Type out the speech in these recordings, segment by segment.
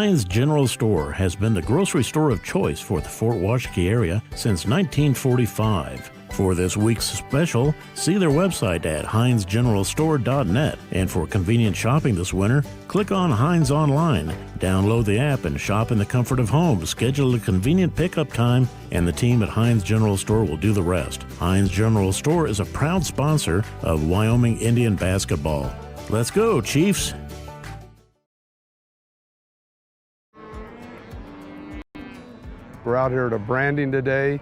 Heinz General Store has been the grocery store of choice for the Fort Washakie area since 1945. For this week's special, see their website at heinzgeneralstore.net. And for convenient shopping this winter, click on Heinz Online, download the app, and shop in the comfort of home. Schedule a convenient pickup time, and the team at Heinz General Store will do the rest. Heinz General Store is a proud sponsor of Wyoming Indian basketball. Let's go, Chiefs! We're out here at a branding today,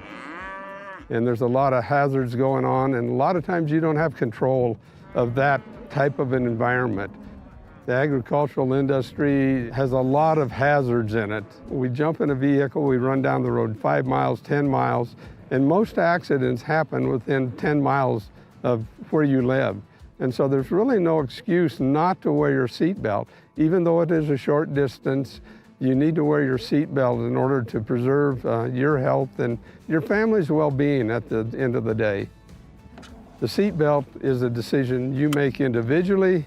and there's a lot of hazards going on, and a lot of times you don't have control of that type of an environment. The agricultural industry has a lot of hazards in it. We jump in a vehicle, we run down the road 5 miles, 10 miles, and most accidents happen within 10 miles of where you live. And so there's really no excuse not to wear your seatbelt. Even though it is a short distance, you need to wear your seatbelt in order to preserve your health and your family's well-being at the end of the day. The seatbelt is a decision you make individually,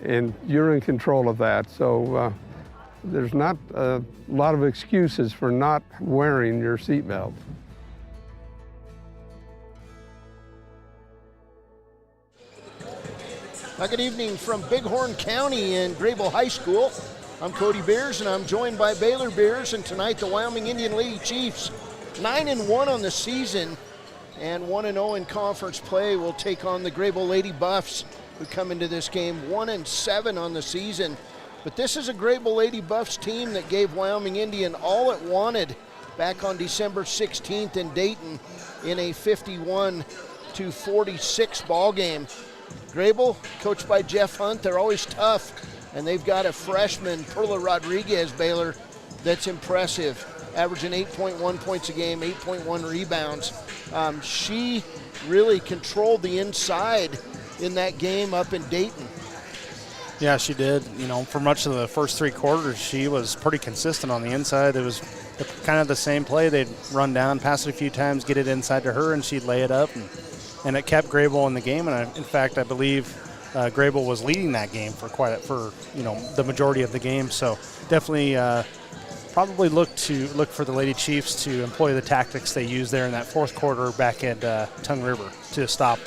and you're in control of that. So there's not a lot of excuses for not wearing your seatbelt. Good evening from Bighorn County in Greybull High School. I'm Cody Beers, and I'm joined by Baylor Beers, and tonight the Wyoming Indian Lady Chiefs, 9-1 on the season and 1-0 in conference play, will take on the Greybull Lady Buffs, who come into this game 1-7 on the season. But this is a Greybull Lady Buffs team that gave Wyoming Indian all it wanted back on December 16th in Dayton in a 51-46 ball game. Greybull, coached by Jeff Hunt, they're always tough. And they've got a freshman, Perla Rodriguez, Baylor, that's impressive, averaging 8.1 points a game, 8.1 rebounds. She really controlled the inside in that game up in Dayton. Yeah, she did. You know, for much of the first 3 quarters, she was pretty consistent on the inside. It was kind of the same play. They'd run down, pass it a few times, get it inside to her, and she'd lay it up. And it kept Greybull in the game. And in fact, I believe Greybull was leading that game for the majority of the game. So definitely probably look for the Lady Chiefs to employ the tactics they used there in that fourth quarter back at Tongue River to stop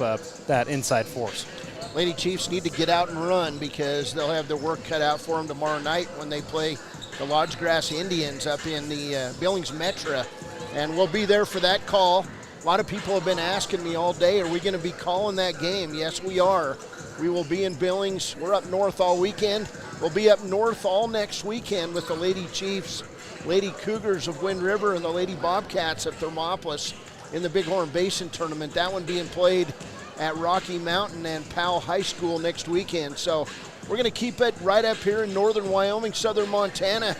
that inside force. Lady Chiefs need to get out and run because they'll have their work cut out for them tomorrow night when they play the Lodge Grass Indians up in the Billings Metra, and we'll be there for that call. A lot of people have been asking me all day, are we going to be calling that game? Yes, we are. We will be in Billings. We're up north all weekend. We'll be up north all next weekend with the Lady Chiefs, Lady Cougars of Wind River, and the Lady Bobcats of Thermopolis in the Bighorn Basin Tournament. That one being played at Rocky Mountain and Powell High School next weekend. So we're going to keep it right up here in northern Wyoming, southern Montana,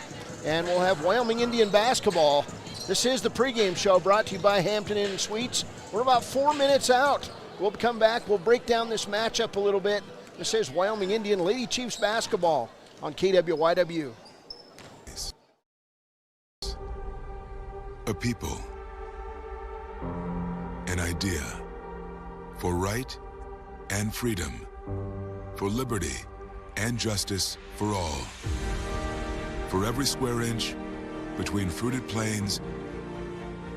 and we'll have Wyoming Indian basketball. This is the pregame show brought to you by Hampton Inn & Suites. We're about 4 minutes out. We'll come back. We'll break down this matchup a little bit. This is Wyoming Indian Lady Chiefs basketball on KWYW. A people, an idea, for right and freedom, for liberty and justice for all. For every square inch between fruited plains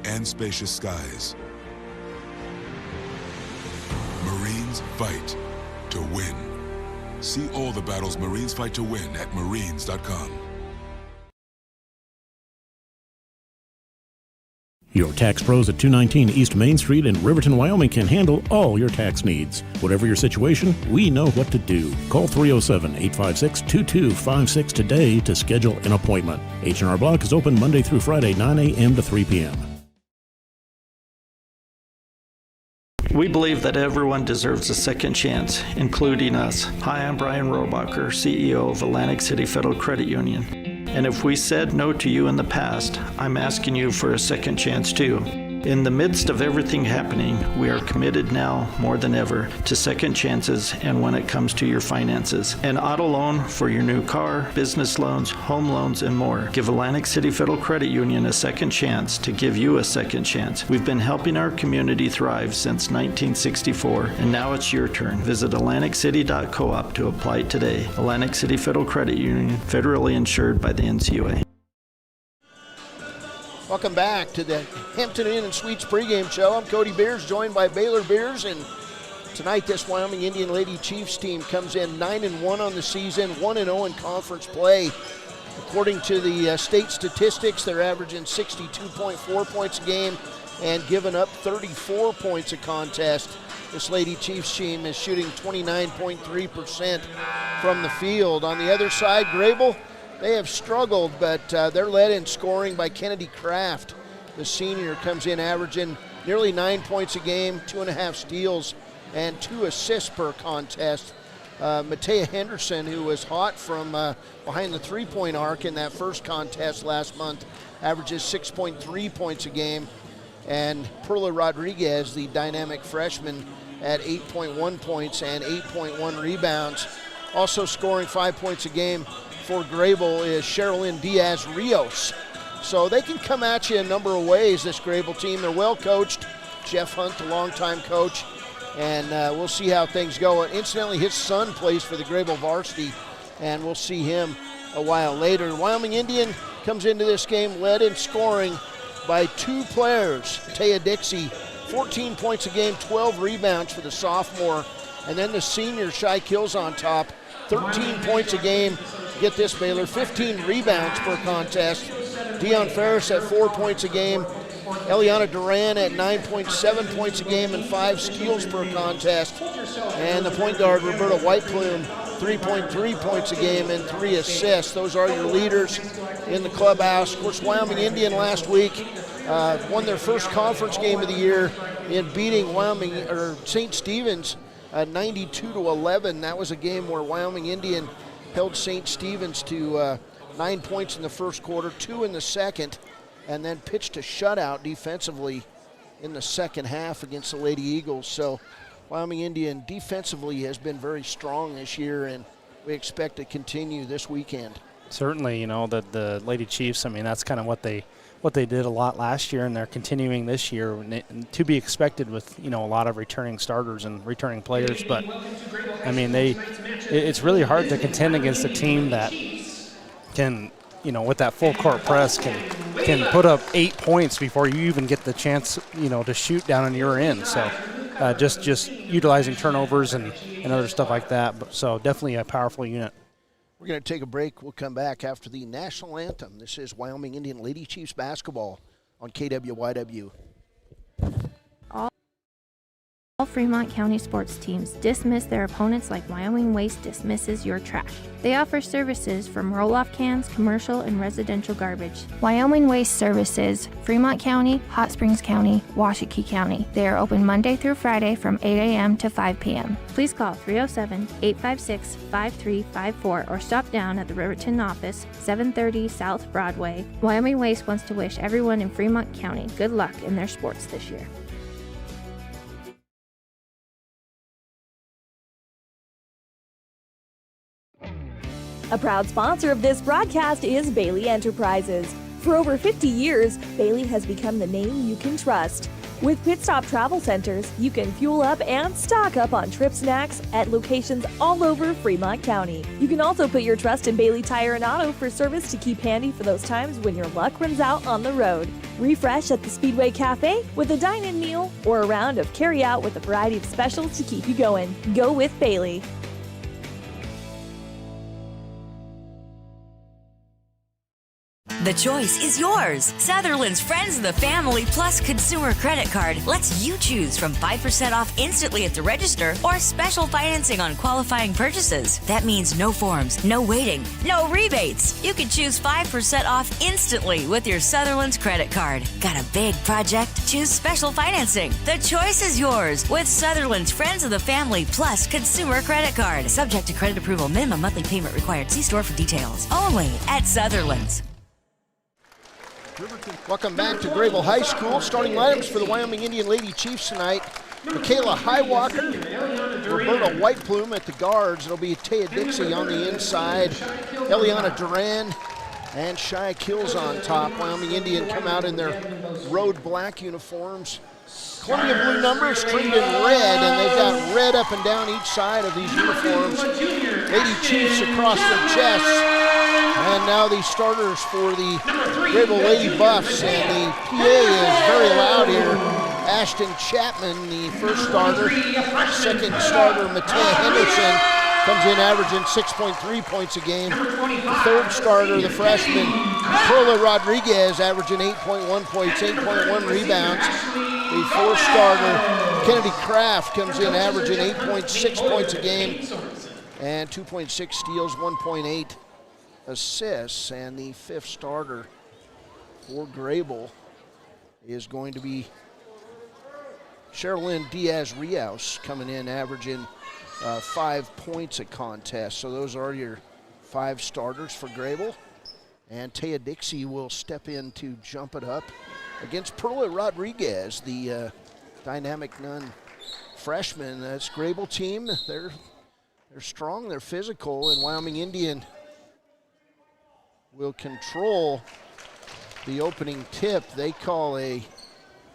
and spacious skies. Marines fight to win. See all the battles Marines fight to win at marines.com. Your tax pros at 219 East Main Street in Riverton, Wyoming can handle all your tax needs. Whatever your situation, we know what to do. Call 307-856-2256 today to schedule an appointment. H&R Block is open Monday through Friday, 9 a.m. to 3 p.m. We believe that everyone deserves a second chance, including us. Hi, I'm Brian Robacher, CEO of Atlantic City Federal Credit Union. And if we said no to you in the past, I'm asking you for a second chance too. In the midst of everything happening, we are committed now more than ever to second chances and when it comes to your finances. An auto loan for your new car, business loans, home loans, and more. Give Atlantic City Federal Credit Union a second chance to give you a second chance. We've been helping our community thrive since 1964, and now it's your turn. Visit AtlanticCity.coop to apply today. Atlantic City Federal Credit Union, federally insured by the NCUA. Welcome back to the Hampton Inn & Suites pregame show. I'm Cody Beers, joined by Baylor Beers, and tonight this Wyoming Indian Lady Chiefs team comes in 9-1 on the season, 1-0 in conference play. According to the state statistics, they're averaging 62.4 points a game and giving up 34 points a contest. This Lady Chiefs team is shooting 29.3% from the field. On the other side, Greybull, they have struggled, but they're led in scoring by Kennedy Kraft. The senior comes in averaging nearly 9 points a game, 2.5 steals, and 2 assists per contest. Matea Henderson, who was hot from behind the three-point arc in that first contest last month, averages 6.3 points a game. And Perla Rodriguez, the dynamic freshman, at 8.1 points and 8.1 rebounds. Also scoring 5 points a game for Greybull is Sherilyn Diaz-Rios. So they can come at you a number of ways, this Greybull team. They're well coached. Jeff Hunt, the longtime coach, and we'll see how things go. Incidentally, his son plays for the Greybull varsity, and we'll see him a while later. Wyoming Indian comes into this game led in scoring by 2 players. Taya Dixie, 14 points a game, 12 rebounds for the sophomore. And then the senior, Shy Kills on top, 13 points a game. Get this, Baylor, 15 rebounds per contest. Deion Ferris at 4 points a game. Eliana Duran at 9.7 points a game and 5 steals per contest. And the point guard, Roberta Whiteplume, 3.3 points a game and 3 assists. Those are your leaders in the clubhouse. Of course, Wyoming Indian last week won their first conference game of the year in beating St. Stephen's 92-11. That was a game where Wyoming Indian held St. Stephen's to 9 points in the first quarter, 2 in the second, and then pitched a shutout defensively in the second half against the Lady Eagles. So Wyoming Indian defensively has been very strong this year, and we expect to continue this weekend. Certainly, the Lady Chiefs, that's kind of what they did a lot last year, and they're continuing this year, and to be expected with, a lot of returning starters and returning players. But, it's really hard to contend against a team that can, with that full court press, can put up 8 points before you even get the chance, to shoot down on your end. So just utilizing turnovers and other stuff like that. So definitely a powerful unit. We're going to take a break. We'll come back after the national anthem. This is Wyoming Indian Lady Chiefs basketball on KWYW. All Fremont County sports teams dismiss their opponents like Wyoming Waste dismisses your trash. They offer services from roll-off cans, commercial, and residential garbage. Wyoming Waste Services, Fremont County, Hot Springs County, Washakie County. They are open Monday through Friday from 8 a.m. to 5 p.m. Please call 307-856-5354 or stop down at the Riverton office, 730 South Broadway. Wyoming Waste wants to wish everyone in Fremont County good luck in their sports this year. A proud sponsor of this broadcast is Bailey Enterprises. For over 50 years, Bailey has become the name you can trust. With Pit Stop Travel Centers, you can fuel up and stock up on trip snacks at locations all over Fremont County. You can also put your trust in Bailey Tire and Auto for service to keep handy for those times when your luck runs out on the road. Refresh at the Speedway Cafe with a dine-in meal or a round of carry-out with a variety of specials to keep you going. Go with Bailey. The choice is yours. Sutherland's Friends of the Family Plus Consumer Credit Card lets you choose from 5% off instantly at the register or special financing on qualifying purchases. That means no forms, no waiting, no rebates. You can choose 5% off instantly with your Sutherland's credit card. Got a big project? Choose special financing. The choice is yours with Sutherland's Friends of the Family Plus Consumer Credit Card. Subject to credit approval. Minimum monthly payment required. See store for details. Only at Sutherland's. Welcome back to Greybull High School. Starting lineups for the Wyoming Indian Lady Chiefs tonight. Michaela Highwalker, Roberta Whiteplume at the guards. It'll be Taya Dixie on the inside, Eliana Duran, and Shy Kills on top. Wyoming Indian come out in their road black uniforms. Columbia blue numbers trimmed in red, and they've got red up and down each side of these uniforms. Lady Chiefs across their chests. And now the starters for the Greybull Lady Buffs, and the PA is very loud here. Ashton Chapman, the first starter. Second starter, Matea Henderson, comes in averaging 6.3 points a game. The third starter, the freshman, Perla Rodriguez, averaging 8.1 points, 8.1 rebounds. The fourth starter, Kennedy Kraft, comes in averaging 8.6 points a game and 2.6 steals, 1.8 assists. And the fifth starter for Greybull is going to be Sherilyn Diaz-Rios, coming in averaging 5 points a contest. So those are your 5 starters for Greybull. And Taya Dixie will step in to jump it up against Perla Rodriguez, the dynamic nun freshman. That's Greybull team. They're strong, they're physical, and Wyoming Indian will control the opening tip. They call a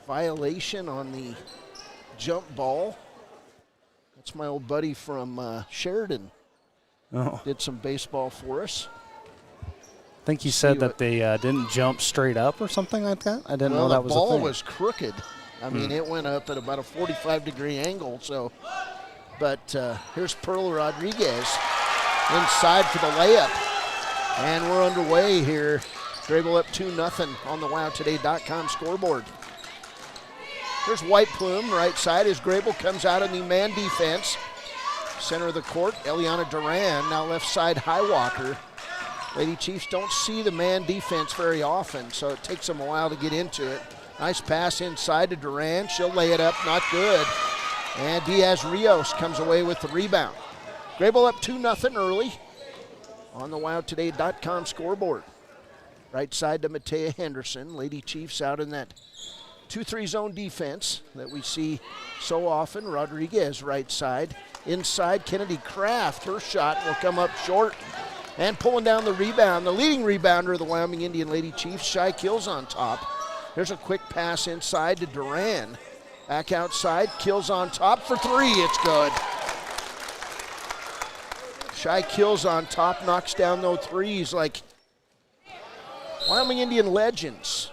violation on the jump ball. That's my old buddy from Sheridan. Oh. Did some baseball for us. I think you said that they didn't jump straight up or something like that. I didn't know that was a thing. The ball was crooked. I mean, it went up at about a 45-degree angle. So, but here's Perla Rodriguez inside for the layup. And we're underway here. Greybull up 2-0 on the WowToday.com scoreboard. Here's White Plume, right side, as Greybull comes out in the man defense. Center of the court, Eliana Duran, now left side, Highwalker. Lady Chiefs don't see the man defense very often, so it takes them a while to get into it. Nice pass inside to Duran. She'll lay it up, not good. And Diaz-Rios comes away with the rebound. Greybull up 2-0 early on the WowToday.com scoreboard. Right side to Matea Henderson. Lady Chiefs out in that 2-3 zone defense that we see so often. Rodriguez right side. Inside, Kennedy Kraft. Her shot will come up short. And pulling down the rebound, the leading rebounder of the Wyoming Indian Lady Chiefs, Shy Kills on top. There's a quick pass inside to Duran. Back outside, Kills on top for three. It's good. Shy Kills on top, knocks down those threes like Wyoming Indian legends.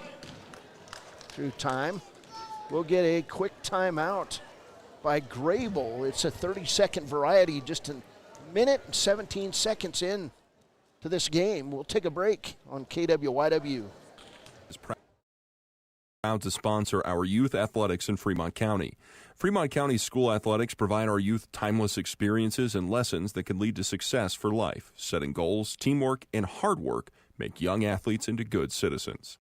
Through time, we'll get a quick timeout by Greybull. It's a 30-second variety, just a minute and 17 seconds in to this game. We'll take a break on KWYW. Is proud to sponsor our youth athletics in Fremont County. Fremont County school athletics provide our youth timeless experiences and lessons that can lead to success for life. Setting goals, teamwork, and hard work make young athletes into good citizens.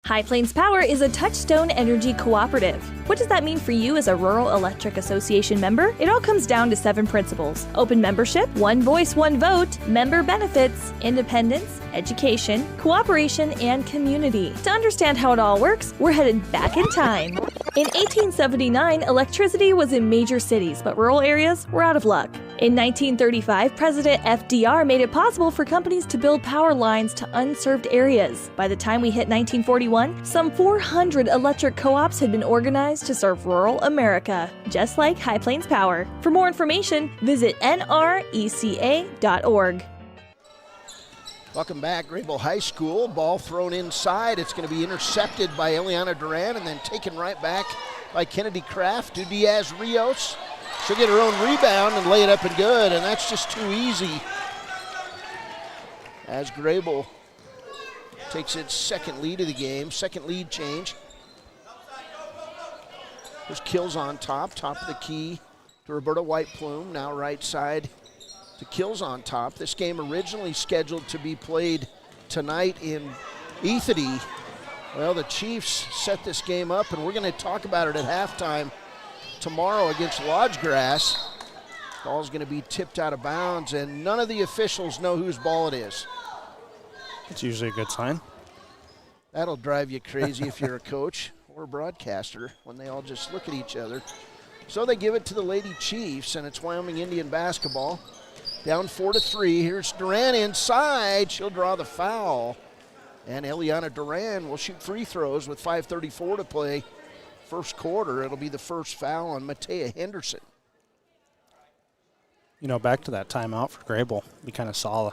High Plains Power is a Touchstone Energy cooperative. What does that mean for you as a Rural Electric Association member? It all comes down to 7 principles: open membership, one voice, one vote, member benefits, independence, education, cooperation, and community. To understand how it all works, we're headed back in time. In 1879, electricity was in major cities, but rural areas were out of luck. In 1935, President FDR made it possible for companies to build power lines to unserved areas. By the time we hit 1941, some 400 electric co-ops had been organized to serve rural America, just like High Plains Power. For more information, visit nreca.org. Welcome back, Greybull High School. Ball thrown inside. It's going to be intercepted by Eliana Duran and then taken right back by Kennedy Kraft to Diaz-Rios. She'll get her own rebound and lay it up and good, and that's just too easy. As Greybull takes its second lead of the game, second lead change. There's Kills on top of the key to Roberta White Plume, now right side to Kills on top. This game originally scheduled to be played tonight in Ethity. Well, the Chiefs set this game up, and we're going to talk about it at halftime tomorrow against Lodgegrass. Ball's going to be tipped out of bounds, and none of the officials know whose ball it is. It's usually a good sign. That'll drive you crazy if you're a coach or a broadcaster when they all just look at each other. So they give it to the Lady Chiefs, and it's Wyoming Indian basketball. Down 4-3. Here's Duran inside. She'll draw the foul. And Eliana Duran will shoot free throws with 5:34 to play. First quarter, it'll be the first foul on Matea Henderson. You know, back to that timeout for Greybull. We kind of saw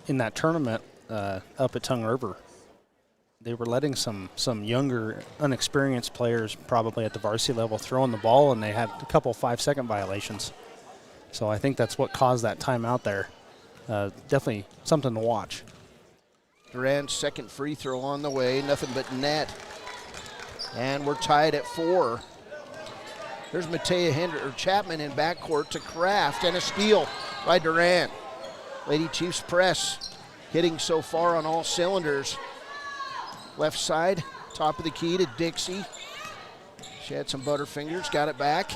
in that tournament up at Tongue River, they were letting some younger, unexperienced players probably at the varsity level throwing the ball, and they had a couple 5-second violations. So I think that's what caused that timeout there. Definitely something to watch. Duran's second free throw on the way, nothing but net. And we're tied at 4. There's Chapman in backcourt to Kraft, and a steal by Duran. Lady Chiefs press, hitting so far on all cylinders. Left side, top of the key to Dixie. She had some butterfingers, got it back.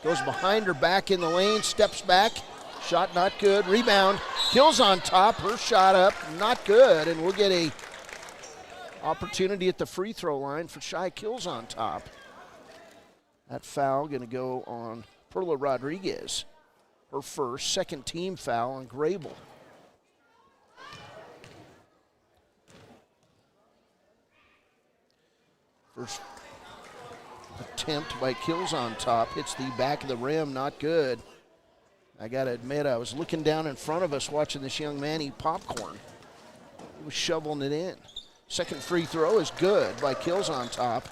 Goes behind her, back in the lane, steps back. Shot not good, rebound. Kills on top, her shot up, not good. And we'll get a opportunity at the free throw line for Shy Kills on top. That foul gonna go on Perla Rodriguez. Her first, second team foul on Greybull. First attempt by Kills on top, hits the back of the rim, not good. I gotta admit, I was looking down in front of us watching this young man eat popcorn. He was shoveling it in. Second free throw is good by Kills on top.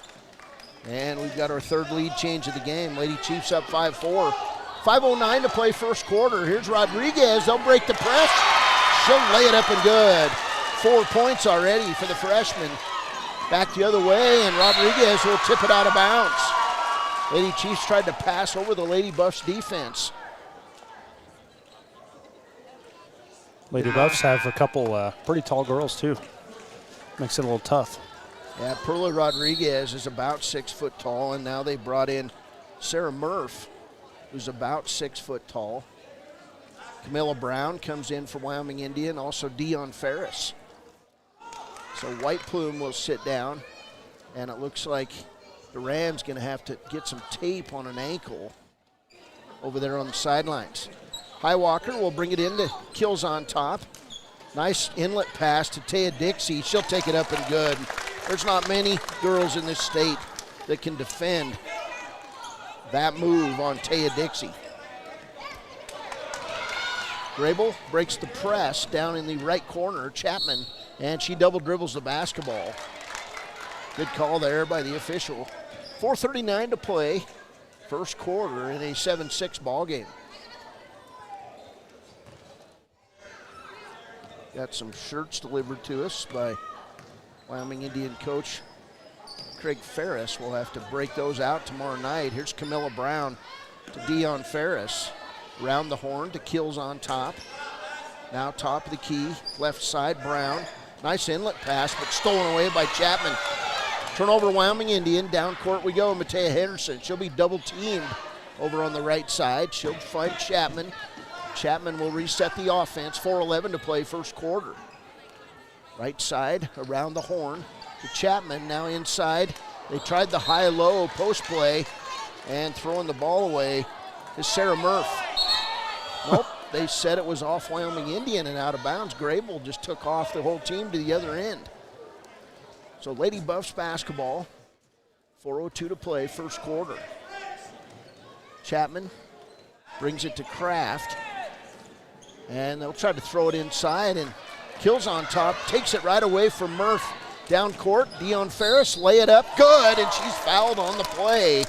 And we've got our third lead change of the game. Lady Chiefs up 5-4. 5:09 to play first quarter. Here's Rodriguez, they'll break the press. She'll lay it up and good. 4 points already for the freshman. Back the other way, and Rodriguez will tip it out of bounds. Lady Chiefs tried to pass over the Lady Buffs defense. Lady Buffs have a couple pretty tall girls too. Makes it a little tough. Yeah, Perla Rodriguez is about 6 foot tall, and now they brought in Sarah Murph, who's about 6 foot tall. Camilla Brown comes in for Wyoming Indian, also Dion Ferris. So White Plume will sit down, and it looks like Duran's going to have to get some tape on an ankle over there on the sidelines. Highwalker will bring it in to Kills on top. Nice inlet pass to Taya Dixie. She'll take it up and good. There's not many girls in this state that can defend that move on Taya Dixie. Greybull breaks the press down in the right corner, Chapman, and she double dribbles the basketball. Good call there by the official. 4:39 to play, first quarter in a 7-6 ball game. Got some shirts delivered to us by Wyoming Indian coach Craig Ferris. We'll have to break those out tomorrow night. Here's Camilla Brown to Dion Ferris. Round the horn to Kills on top. Now top of the key, left side, Brown. Nice inlet pass, but stolen away by Chapman. Turnover Wyoming Indian, down court we go, Matea Henderson. She'll be double teamed over on the right side. She'll find Chapman. Chapman will reset the offense, 4:11 to play first quarter. Right side, around the horn to Chapman, now inside. They tried the high-low post play, and throwing the ball away is Sarah Murph. Nope, they said it was off Wyoming Indian and out of bounds. Greybull just took off the whole team to the other end. So Lady Buffs basketball, 4:02 to play, first quarter. Chapman brings it to Kraft, and they'll try to throw it inside, and Kills on top, takes it right away from Murph. Down court, Dion Ferris, lay it up, good, and she's fouled on the play.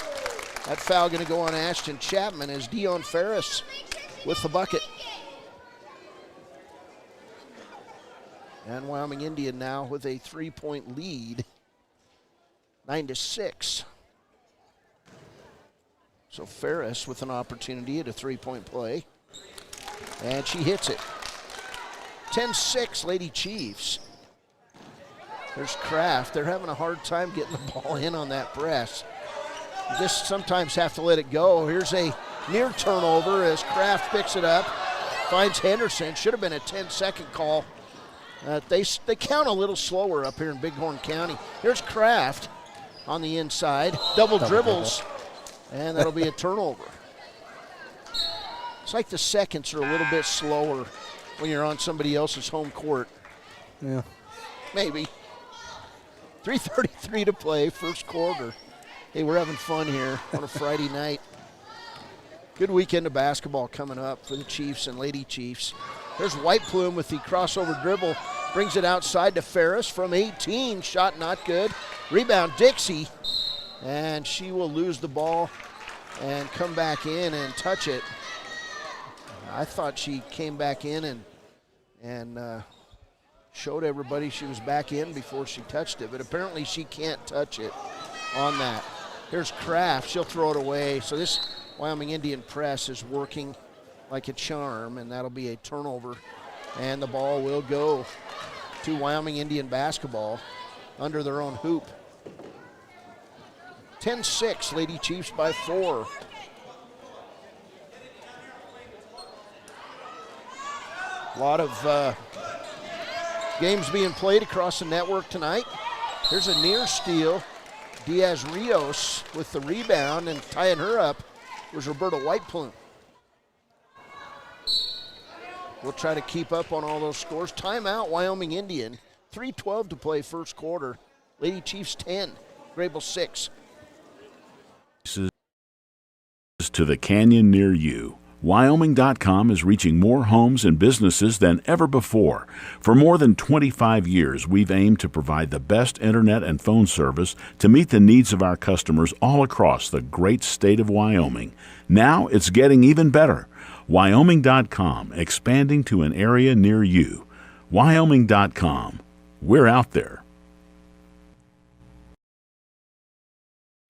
That foul gonna go on Ashton Chapman as Dion Ferris with the bucket. And Wyoming Indian now with a 3-point lead, 9-6. So Ferris with an opportunity at a 3-point play, and she hits it. 10-6 Lady Chiefs. There's Kraft. They're having a hard time getting the ball in on that press. You just sometimes have to let it go. Here's a near turnover as Kraft picks it up, finds Henderson. Should have been a 10-second call. They count a little slower up here in Bighorn County. Here's Kraft on the inside, double dribbles, and that'll be a turnover. It's like the seconds are a little bit slower when you're on somebody else's home court. Yeah. Maybe. 3:33 to play, first quarter. Hey, we're having fun here on a Friday night. Good weekend of basketball coming up for the Chiefs and Lady Chiefs. There's White Plume with the crossover dribble. Brings it outside to Ferris from 18. Shot not good. Rebound Dixie. And she will lose the ball and come back in and touch it. I thought she came back in and showed everybody she was back in before she touched it, but apparently she can't touch it on that. Here's Kraft. She'll throw it away. So this Wyoming Indian press is working like a charm, and that'll be a turnover. And the ball will go to Wyoming Indian basketball under their own hoop. 10-6, Lady Chiefs by 4. A lot of games being played across the network tonight. Here's a near steal. Diaz Rios with the rebound, and tying her up was Roberta White Plume. We'll try to keep up on all those scores. Timeout, Wyoming Indian. 3:12 to play first quarter. Lady Chiefs 10, Greybull 6. To the canyon near you. Wyoming.com is reaching more homes and businesses than ever before. For more than 25 years, we've aimed to provide the best internet and phone service to meet the needs of our customers all across the great state of Wyoming. Now it's getting even better. Wyoming.com, expanding to an area near you. Wyoming.com. We're out there.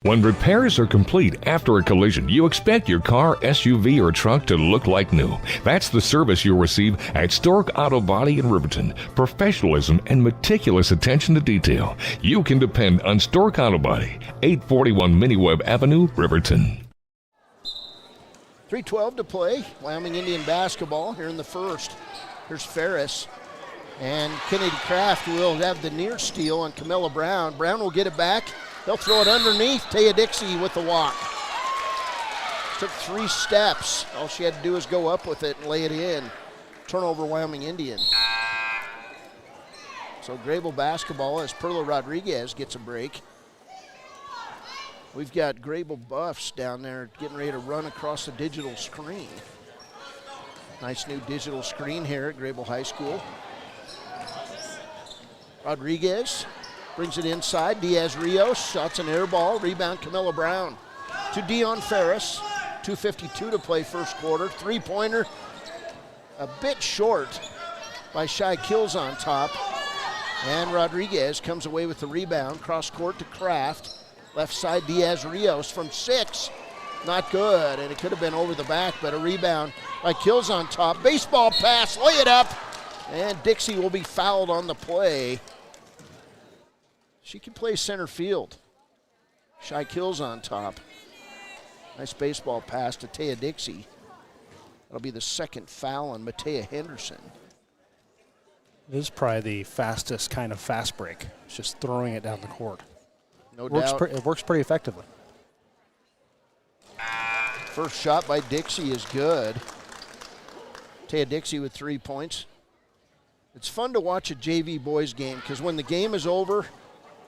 When repairs are complete after a collision, you expect your car, SUV, or truck to look like new. That's the service you'll receive at Stork Auto Body in Riverton. Professionalism and meticulous attention to detail. You can depend on Stork Auto Body, 841 Miniweb Avenue, Riverton. 3:12 to play. Wyoming Indian basketball here in the first. Here's Ferris. And Kennedy Kraft will have the near steal on Camilla Brown. Brown will get it back. They'll throw it underneath. Taya Dixie with the walk. Took 3 steps. All she had to do was go up with it and lay it in. Turnover, Wyoming Indian. So Greybull basketball as Perla Rodriguez gets a break. We've got Greybull Buffs down there getting ready to run across the digital screen. Nice new digital screen here at Greybull High School. Rodriguez brings it inside. Diaz Rios shots an air ball. Rebound Camilla Brown to Dion Ferris. 2:52 to play first quarter. Three-pointer a bit short by Shy Kills on top. And Rodriguez comes away with the rebound. Cross court to Kraft. Left side Diaz Rios from 6. Not good, and it could have been over the back, but a rebound by Kills on top. Baseball pass, lay it up, and Dixie will be fouled on the play. She can play center field. Shy Kills on top. Nice baseball pass to Taya Dixie. That'll be the second foul on Matea Henderson. It is probably the fastest kind of fast break. It's just throwing it down the court. No doubt. It works pretty effectively. First shot by Dixie is good. Taya Dixie with 3 points. It's fun to watch a JV boys game because when the game is over,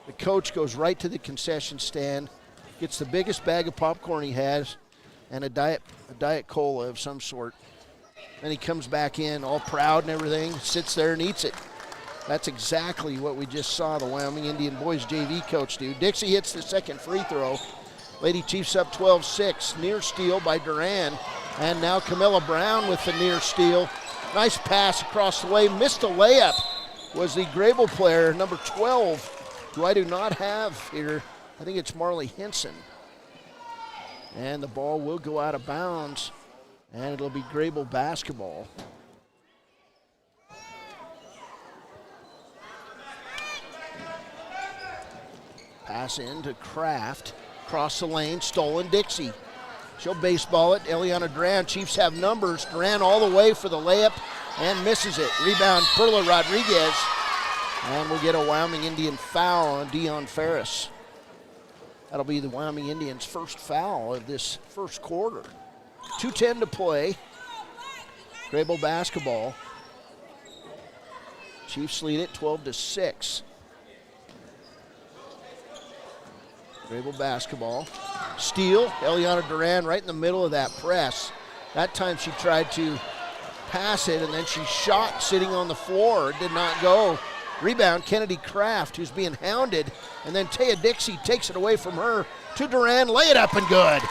the coach goes right to the concession stand, gets the biggest bag of popcorn he has, and a diet cola of some sort. Then he comes back in all proud and everything, sits there and eats it. That's exactly what we just saw the Wyoming Indian boys JV coach do. Dixie hits the second free throw. Lady Chiefs up 12-6. Near steal by Duran. And now Camilla Brown with the near steal. Nice pass across the way. Missed a layup. Was the Greybull player, number 12, who I do not have here. I think it's Marley Henson. And the ball will go out of bounds. And it'll be Greybull basketball. Pass in to Kraft. Cross the lane, stolen Dixie. She'll baseball it. Eliana Duran. Chiefs have numbers. Duran all the way for the layup and misses it. Rebound, Perla Rodriguez. And we'll get a Wyoming Indian foul on Dion Ferris. That'll be the Wyoming Indians' first foul of this first quarter. 2:10 to play. Greybull basketball. Chiefs lead it 12-6. Greybull basketball. Steal. Eliana Duran right in the middle of that press. That time she tried to pass it, and then she shot sitting on the floor. It did not go. Rebound, Kennedy Kraft, who's being hounded, and then Taya Dixie takes it away from her to Duran. Lay it up and good.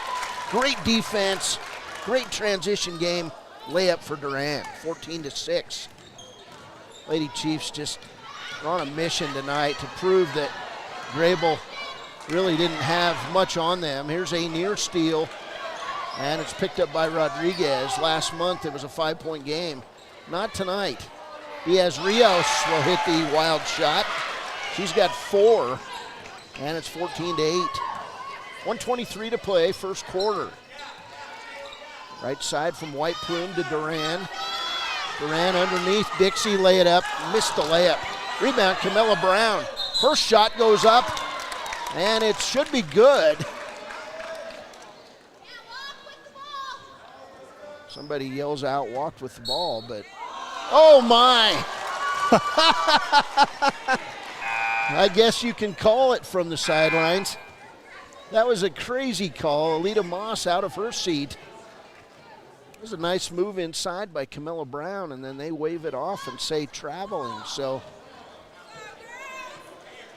Great defense, great transition game. Layup for Duran, 14-6. Lady Chiefs just are on a mission tonight to prove that Greybull really didn't have much on them. Here's a near steal, and it's picked up by Rodriguez. Last month it was a 5-point game. Not tonight. Diaz Rios will hit the wild shot. She's got 4, and it's 14-8. 1:23 to play, first quarter. Right side from White Plume to Duran. Duran underneath, Dixie lay it up, missed the layup. Rebound, Camilla Brown. Her shot goes up, and it should be good. Somebody yells out, walked with the ball, but oh my! I guess you can call it from the sidelines. That was a crazy call. Alita Moss out of her seat. It was a nice move inside by Camilla Brown, and then they wave it off and say traveling. So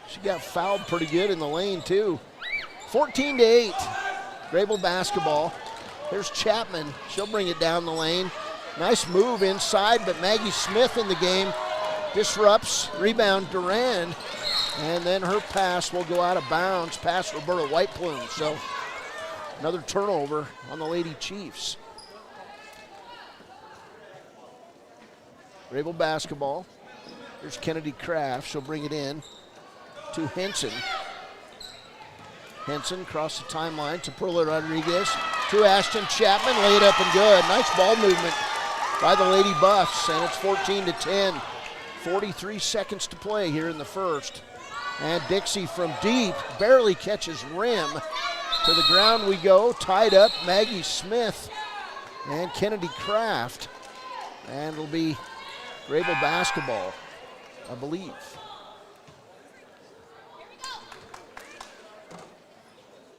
she got fouled pretty good in the lane too. 14-8, Greybull basketball. Here's Chapman. She'll bring it down the lane. Nice move inside, but Maggie Smith in the game disrupts. Rebound Duran, and then her pass will go out of bounds past Roberta White Plume. So another turnover on the Lady Chiefs. Greybull basketball. Here's Kennedy Kraft. She'll bring it in to Henson. Henson across the timeline to Perla Rodriguez. To Ashton Chapman. Laid up and good. Nice ball movement by the Lady Buffs, and it's 14-10. 43 seconds to play here in the first. And Dixie from deep barely catches rim. To the ground we go. Tied up Maggie Smith and Kennedy Kraft. And it'll be Greybull basketball, I believe.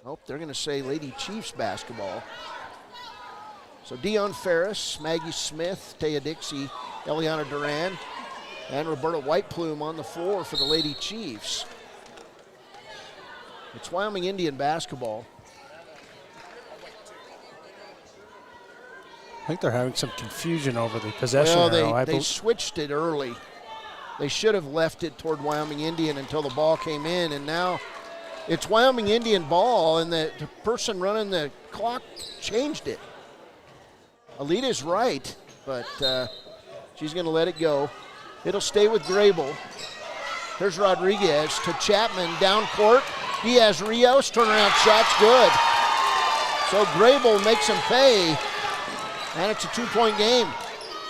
Oh, they're going to say Lady Chiefs basketball. So Dion Ferris, Maggie Smith, Taya Dixie, Eliana Duran, and Roberta White Plume on the floor for the Lady Chiefs. It's Wyoming Indian basketball. I think they're having some confusion over the possession well, arrow. They switched it early. They should have left it toward Wyoming Indian until the ball came in, and now it's Wyoming Indian ball, and the person running the clock changed it. Alita's right, but she's going to let it go. It'll stay with Greybull. Here's Rodriguez to Chapman, down court. Diaz Rios, turnaround shot's good. So Greybull makes them pay, and it's a 2-point game.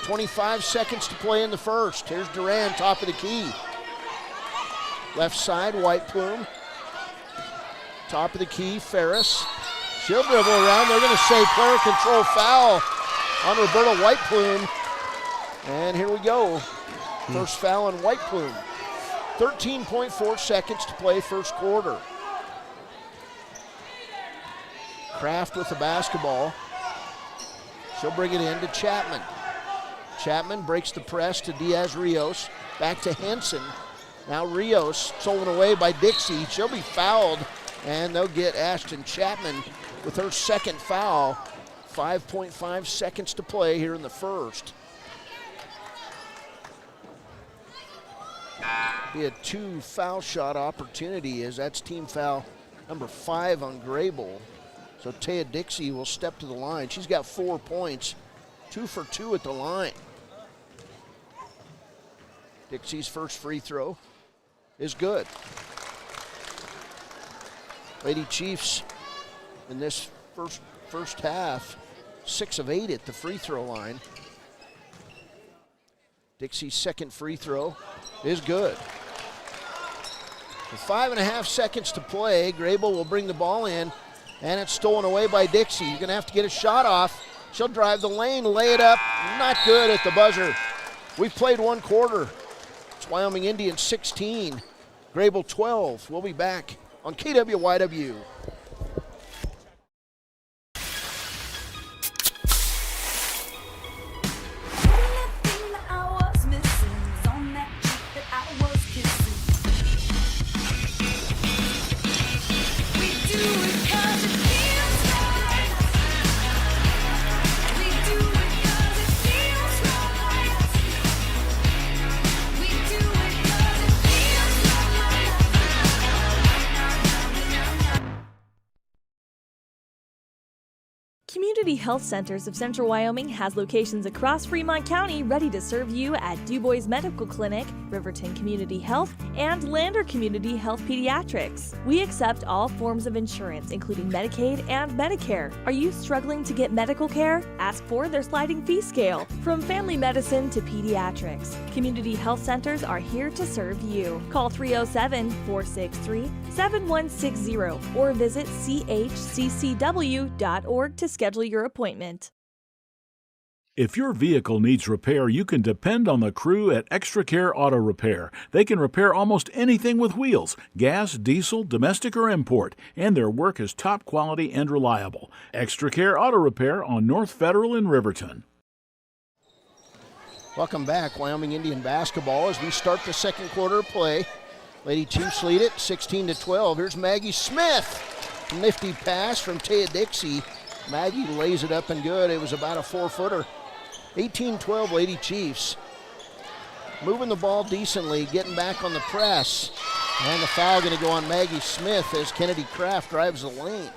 25 seconds to play in the first. Here's Duran, top of the key. Left side, White Plume. Top of the key, Ferris. She'll dribble around. They're going to say player control foul on Roberta White Plume. And here we go. First foul on White Plume. 13.4 seconds to play first quarter. Kraft with the basketball. She'll bring it in to Chapman. Chapman breaks the press to Diaz Rios. Back to Henson. Now Rios stolen away by Dixie. She'll be fouled, and they'll get Ashton Chapman with her second foul. 5.5 seconds to play here in the first. Be a 2 foul shot opportunity, as that's team foul number 5 on Greybull. So Taya Dixie will step to the line. She's got 4 points, 2 for 2 at the line. Dixie's first free throw is good. Lady Chiefs in this first half, 6 of 8 at the free throw line. Dixie's second free throw is good. With 5.5 seconds to play, Greybull will bring the ball in, and it's stolen away by Dixie. You're going to have to get a shot off. She'll drive the lane, lay it up. Not good at the buzzer. We've played 1 quarter. It's Wyoming Indians 16, Greybull 12. We'll be back on KWYW. Community Health Centers of Central Wyoming has locations across Fremont County ready to serve you at DuBois Medical Clinic, Riverton Community Health, and Lander Community Health Pediatrics. We accept all forms of insurance, including Medicaid and Medicare. Are you struggling to get medical care? Ask for their sliding fee scale. From family medicine to pediatrics, Community Health Centers are here to serve you. Call 307-463-7160 or visit chccw.org to schedule your appointment. If your vehicle needs repair, you can depend on the crew at Extra Care Auto Repair. They can repair almost anything with wheels, gas, diesel, domestic, or import, and their work is top quality and reliable. Extra Care Auto Repair on North Federal in Riverton. Welcome back, Wyoming Indian basketball, as we start the second quarter of play. Lady Chiefs lead it 16-12. Here's Maggie Smith. Nifty pass from Taya Dixie. Maggie lays it up and good. It was about a 4-footer. 18-12 Lady Chiefs. Moving the ball decently, getting back on the press. And the foul going to go on Maggie Smith as Kennedy Kraft drives the lane.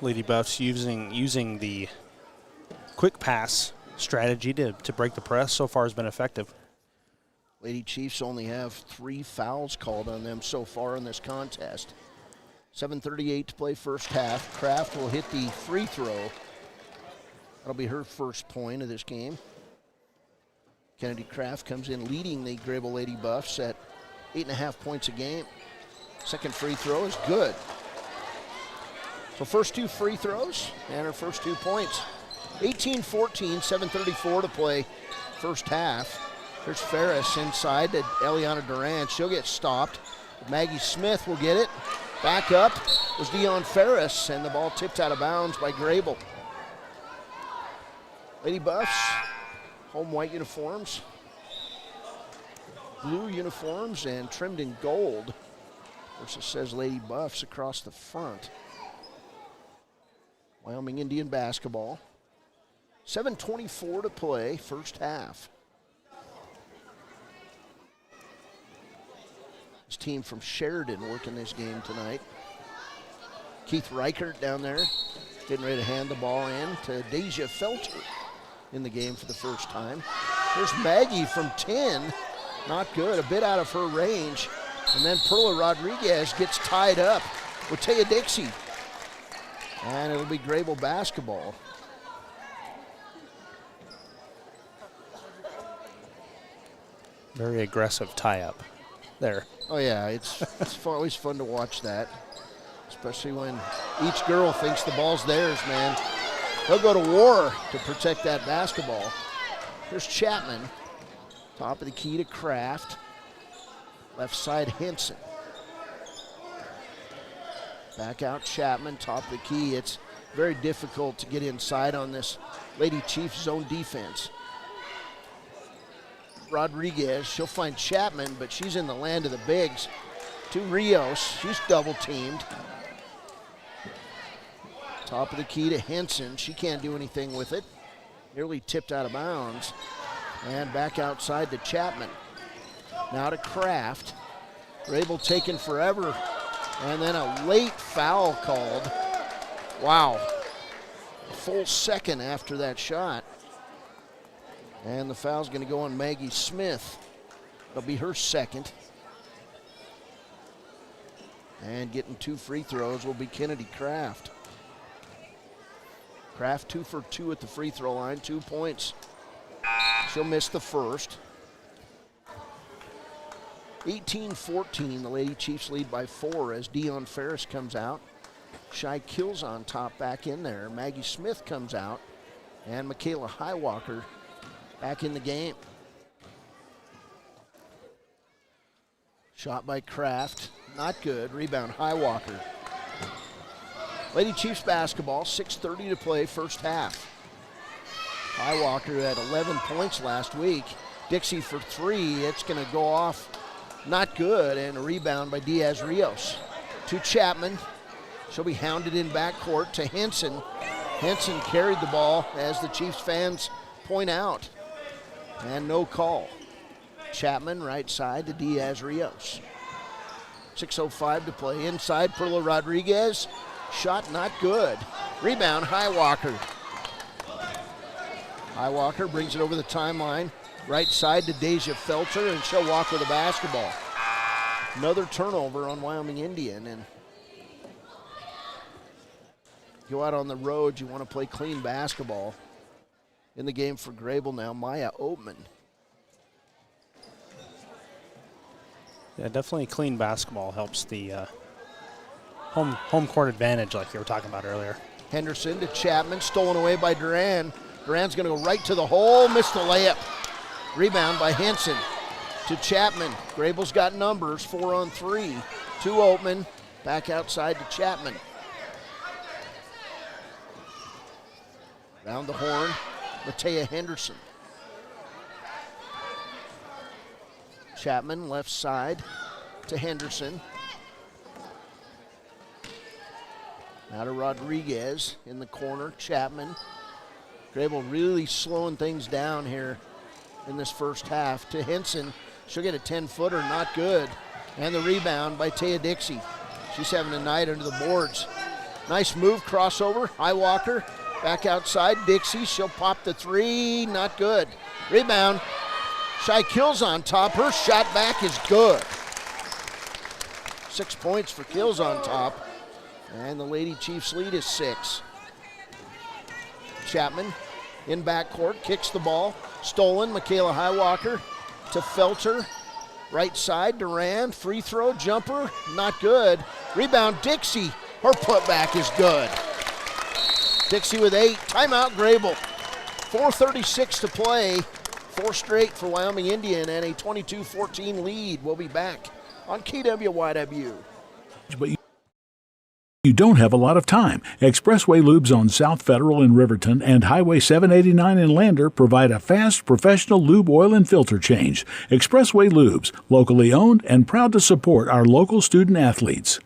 Lady Buffs using the quick pass strategy to break the press so far has been effective. Lady Chiefs only have 3 fouls called on them so far in this contest. 7:38 to play first half. Kraft will hit the free throw. That'll be her first point of this game. Kennedy Kraft comes in leading the Greybull Lady Buffs at 8.5 points a game. Second free throw is good. So first 2 free throws and her first 2 points. 18-14, 7:34 to play first half. There's Ferris inside to Eliana Durant. She'll get stopped. Maggie Smith will get it. Back up was Dion Ferris, and the ball tipped out of bounds by Greybull. Lady Buffs, home white uniforms, blue uniforms, and trimmed in gold. Of course, it says Lady Buffs across the front. Wyoming Indian basketball. 7:24 to play, first half. This team from Sheridan working this game tonight. Keith Reichert down there, getting ready to hand the ball in to Deja Felter in the game for the first time. There's Maggie from 10, not good, a bit out of her range. And then Perla Rodriguez gets tied up with Taya Dixie. And it'll be Greybull basketball. Very aggressive tie-up there. Oh yeah, it's always fun to watch that, especially when each girl thinks the ball's theirs, man. They'll go to war to protect that basketball. Here's Chapman, top of the key to Kraft. Left side Henson. Back out Chapman, top of the key. It's very difficult to get inside on this Lady Chiefs zone defense. Rodriguez, she'll find Chapman, but she's in the land of the bigs. To Rios, she's double teamed. Top of the key to Henson, she can't do anything with it. Nearly tipped out of bounds. And back outside to Chapman. Now to Kraft. Greybull taking forever. And then a late foul called. Wow. A full second after that shot. And the foul's going to go on Maggie Smith. It'll be her second. And getting 2 free throws will be Kennedy Kraft. Kraft 2 for 2 at the free throw line, 2 points. She'll miss the first. 18-14, the Lady Chiefs lead by 4 as Dion Ferris comes out. Shy Kills on top back in there. Maggie Smith comes out. And Michaela Highwalker back in the game. Shot by Kraft, not good. Rebound Highwalker. Lady Chiefs basketball, 6:30 to play first half. Highwalker had 11 points last week. Dixie for 3, it's gonna go off, not good, and a rebound by Diaz Rios. To Chapman, she'll be hounded in backcourt to Henson. Henson carried the ball as the Chiefs fans point out. And no call. Chapman right side to Diaz Rios. 6:05 to play inside. Perla Rodriguez. Shot not good. Rebound, Highwalker. Highwalker brings it over the timeline. Right side to Deja Felter, and she'll walk with the basketball. Another turnover on Wyoming Indian, and go out on the road, you want to play clean basketball. In the game for Greybull now, Maya Oatman. Yeah, definitely clean basketball helps the home court advantage like you were talking about earlier. Henderson to Chapman, stolen away by Duran. Duran's going to go right to the hole, missed the layup. Rebound by Henson to Chapman. Greybull's got numbers, 4-on-3. To Oatman, back outside to Chapman. Round the horn, Matea Henderson. Chapman left side to Henderson. Now to Rodriguez in the corner, Chapman. Greybull really slowing things down here in this first half. To Henson, she'll get a 10-footer, not good. And the rebound by Taya Dixie. She's having a night under the boards. Nice move, crossover, Highwalker. Back outside, Dixie, she'll pop the three, not good. Rebound, Shy Kills on top, her shot back is good. 6 points for Kills on top, and the Lady Chiefs lead is 6. Chapman in backcourt, kicks the ball, stolen, Michaela Highwalker to Felter, right side, Duran, free throw, jumper, not good. Rebound, Dixie, her putback is good. Dixie with 8, timeout Greybull. 4:36 to play, 4 straight for Wyoming Indian and a 22-14 lead. We'll be back on KWYW. But you don't have a lot of time. Expressway Lubes on South Federal in Riverton and Highway 789 in Lander provide a fast, professional lube, oil, and filter change. Expressway Lubes, locally owned and proud to support our local student athletes.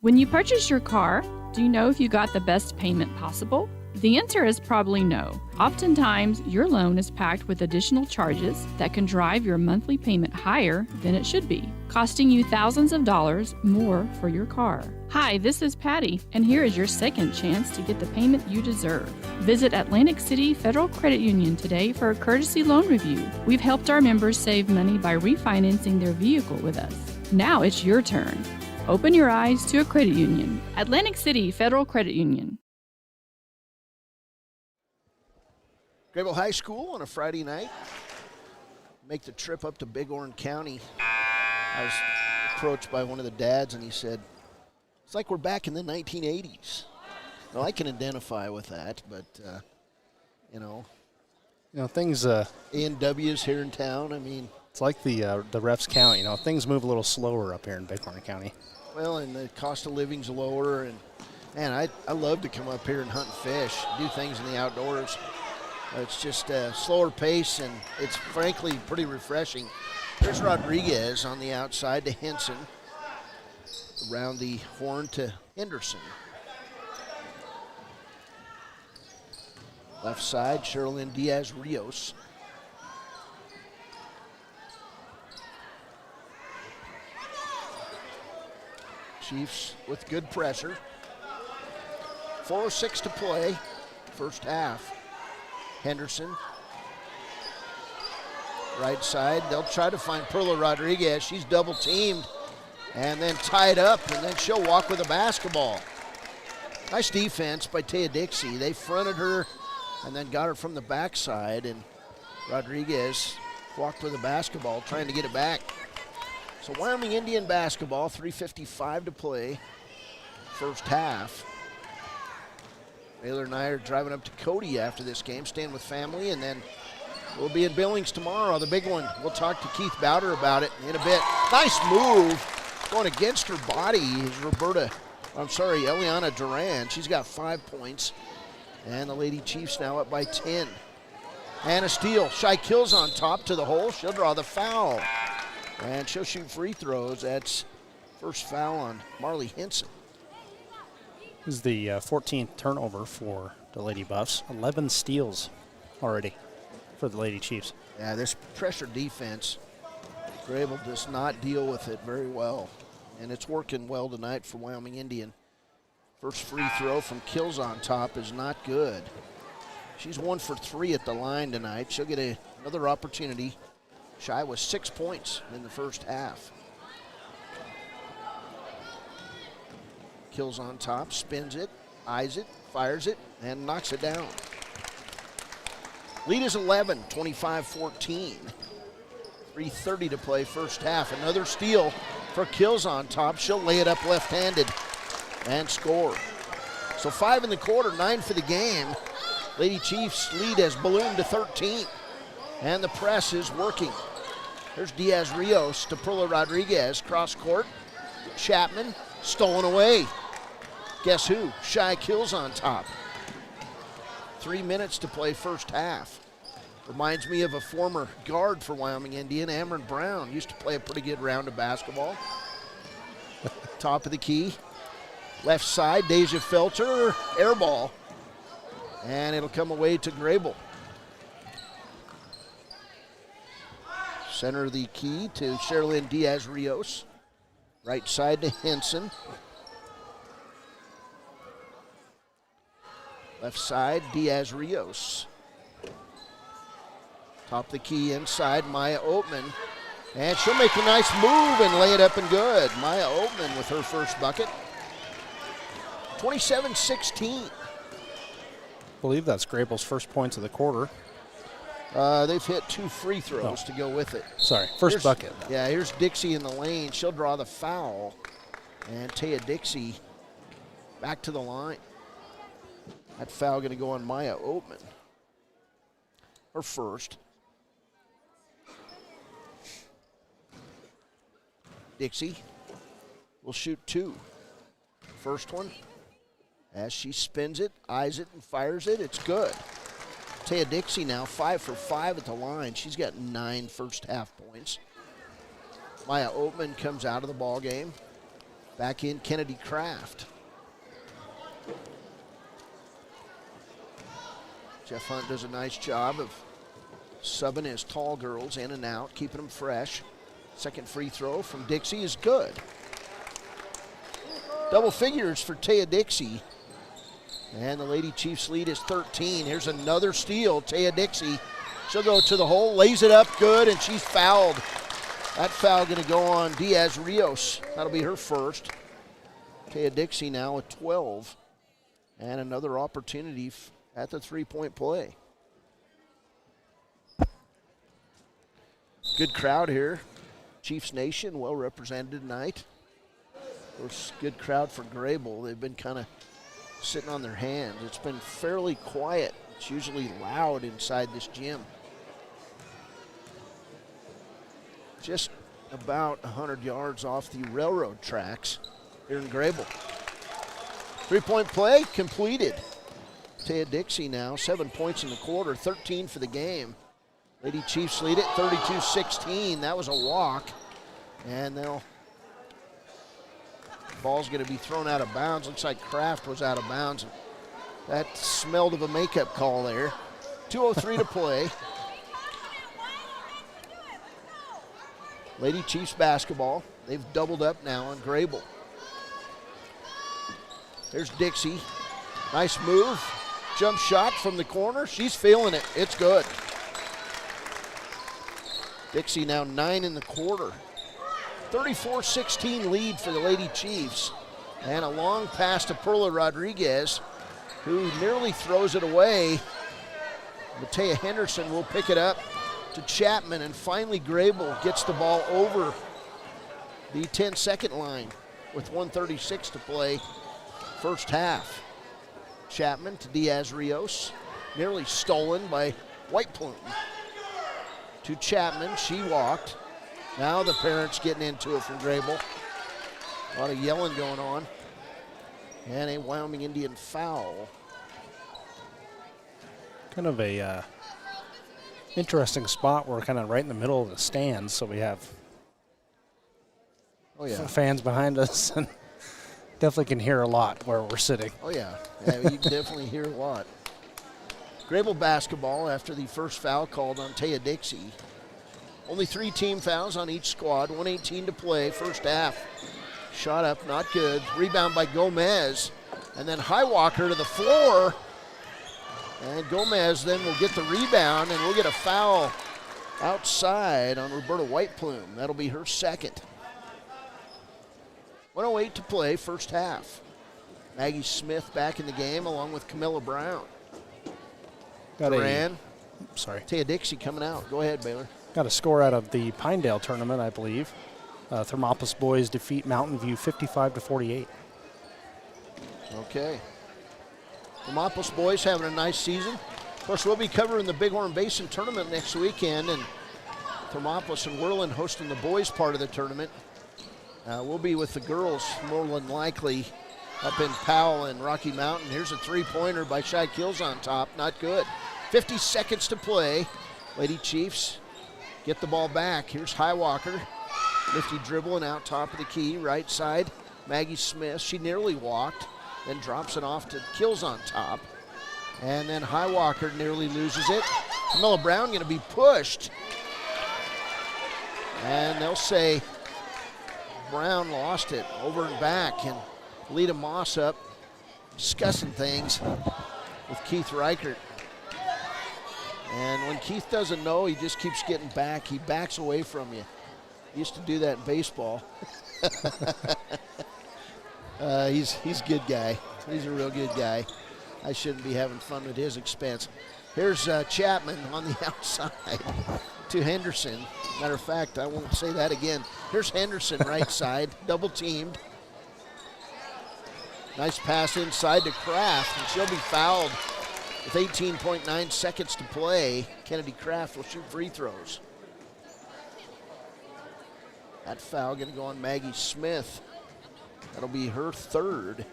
When you purchase your car, do you know if you got the best payment possible? The answer is probably no. Oftentimes, your loan is packed with additional charges that can drive your monthly payment higher than it should be, costing you thousands of dollars more for your car. Hi, this is Patty, and here is your second chance to get the payment you deserve. Visit Atlantic City Federal Credit Union today for a courtesy loan review. We've helped our members save money by refinancing their vehicle with us. Now it's your turn. Open your eyes to a credit union. Atlantic City Federal Credit Union. Greybull High School on a Friday night. Make the trip up to Bighorn County. I was approached by one of the dads and he said, it's like we're back in the 1980s. Well, I can identify with that, but, you know, things. A&W's here in town, I mean. It's like the refs count, things move a little slower up here in Bighorn County. Well, and the cost of living's lower, and man, I love to come up here and hunt and fish, do things in the outdoors. It's just a slower pace, and it's frankly pretty refreshing. Here's Rodriguez on the outside to Henson. Around the horn to Henderson. Left side, Sherilyn Diaz-Rios. Chiefs with good pressure. 4:06 to play, first half. Henderson, right side. They'll try to find Perla Rodriguez. She's double teamed and then tied up, and then she'll walk with the basketball. Nice defense by Taya Dixie. They fronted her and then got her from the backside, and Rodriguez walked with the basketball, trying to get it back. So Wyoming Indian basketball, 3:55 to play, first half. Baylor and I are driving up to Cody after this game, staying with family, and then we'll be in Billings tomorrow, the big one. We'll talk to Keith Bowder about it in a bit. Nice move, going against her body is Eliana Duran. She's got 5 points, and the Lady Chiefs now up by 10. And a steal, Shy Kills on top to the hole. She'll draw the foul. And she'll shoot free throws. That's first foul on Marley Henson. This is the 14th turnover for the Lady Buffs. 11 steals already for the Lady Chiefs. Yeah, this pressure defense Greybull does not deal with it very well, and it's working well tonight for Wyoming Indian. First free throw from Kills on top is not good. She's 1 for 3 at the line tonight. She'll get another opportunity. Shy was 6 points in the first half. Kills on top, spins it, eyes it, fires it, and knocks it down. Lead is 11, 25-14. 3:30 to play first half. Another steal for Kills on top. She'll lay it up left-handed and score. So 5 in the quarter, 9 for the game. Lady Chiefs lead has ballooned to 13, and the press is working. There's Diaz-Rios to Perla Rodriguez, cross court. Chapman stolen away. Guess who? Shy Kills on top. 3 minutes to play first half. Reminds me of a former guard for Wyoming Indian, Amron Brown. Used to play a pretty good round of basketball. Top of the key. Left side, Deja Felter, air ball. And it'll come away to Greybull. Center of the key to Sherilyn Diaz-Rios. Right side to Henson. Left side, Diaz-Rios. Top of the key inside, Maya Oatman. And she'll make a nice move and lay it up and good. Maya Oatman with her first bucket. 27-16. I believe that's Greybull's first points of the quarter. They've hit 2 free throws to go with it. Sorry, first bucket. Yeah, here's Dixie in the lane. She'll draw the foul. And Taya Dixie back to the line. That foul going to go on Maya Oatman. Her first. Dixie will shoot 2. First one, as she spins it, eyes it, and fires it, it's good. Taya Dixie now 5 for 5 at the line. She's got 9 first half points. Maya Oatman comes out of the ball game. Back in Kennedy Kraft. Jeff Hunt does a nice job of subbing his tall girls in and out, keeping them fresh. Second free throw from Dixie is good. Double figures for Taya Dixie. And the Lady Chiefs lead is 13. Here's another steal. Taya Dixie, she'll go to the hole, lays it up good, and she's fouled. That foul going to go on Diaz-Rios. That'll be her first. Taya Dixie now with 12. And another opportunity at the three-point play. Good crowd here. Chiefs Nation, well represented tonight. Of course, good crowd for Greybull. They've been kind of sitting on their hands. It's been fairly quiet. It's usually loud inside this gym. Just about 100 yards off the railroad tracks here in Greybull. Three-point play completed. Taya Dixie now, 7 points in the quarter, 13 for the game. Lady Chiefs lead it 32-16. That was a walk. And ball's going to be thrown out of bounds. Looks like Kraft was out of bounds. That smelled of a makeup call there. 2:03 to play. Lady Chiefs basketball. They've doubled up now on Greybull. There's Dixie. Nice move. Jump shot from the corner. She's feeling it. It's good. Dixie now 9 in the quarter. 34-16 lead for the Lady Chiefs. And a long pass to Perla Rodriguez, who nearly throws it away. Matea Henderson will pick it up to Chapman, and finally Greybull gets the ball over the 10-second line with 1:36 to play first half. Chapman to Diaz-Rios, nearly stolen by White Plume. To Chapman, she walked. Now the parents getting into it from Greybull. A lot of yelling going on. And a Wyoming Indian foul. Kind of a interesting spot. We're kind of right in the middle of the stands, so we have fans behind us, and definitely can hear a lot where we're sitting. Oh yeah, you can definitely hear a lot. Greybull basketball after the first foul called on Taya Dixie. Only 3 team fouls on each squad, 1:18 to play, first half. Shot up, not good. Rebound by Gomez. And then Highwalker to the floor. And Gomez then will get the rebound, and we'll get a foul outside on Roberta Whiteplume. That'll be her second. 1:08 to play, first half. Maggie Smith back in the game along with Camilla Brown. Taya Dixie coming out. Go ahead, Baylor. Got a score out of the Pinedale tournament, I believe. Thermopolis boys defeat Mountain View 55-48. Okay. Thermopolis boys having a nice season. Of course, we'll be covering the Bighorn Basin tournament next weekend, and Thermopolis and Worland hosting the boys part of the tournament. We'll be with the girls more than likely up in Powell and Rocky Mountain. Here's a three-pointer by Shy Kills on top. Not good. 50 seconds to play. Lady Chiefs get the ball back. Here's Highwalker. Nifty dribbling out top of the key, right side. Maggie Smith, she nearly walked, then drops it off to Kills on top. And then Highwalker nearly loses it. Camilla Brown going to be pushed. And they'll say Brown lost it over and back. And Lita Moss up discussing things with Keith Reichert. And when Keith doesn't know, he just keeps getting back. He backs away from you. He used to do that in baseball. He's a good guy. He's a real good guy. I shouldn't be having fun at his expense. Here's Chapman on the outside to Henderson. Matter of fact, I won't say that again. Here's Henderson right side, double teamed. Nice pass inside to Kraft, and she'll be fouled with 18.9 seconds to play. Kennedy Kraft will shoot free throws. That foul going to go on Maggie Smith. That'll be her third.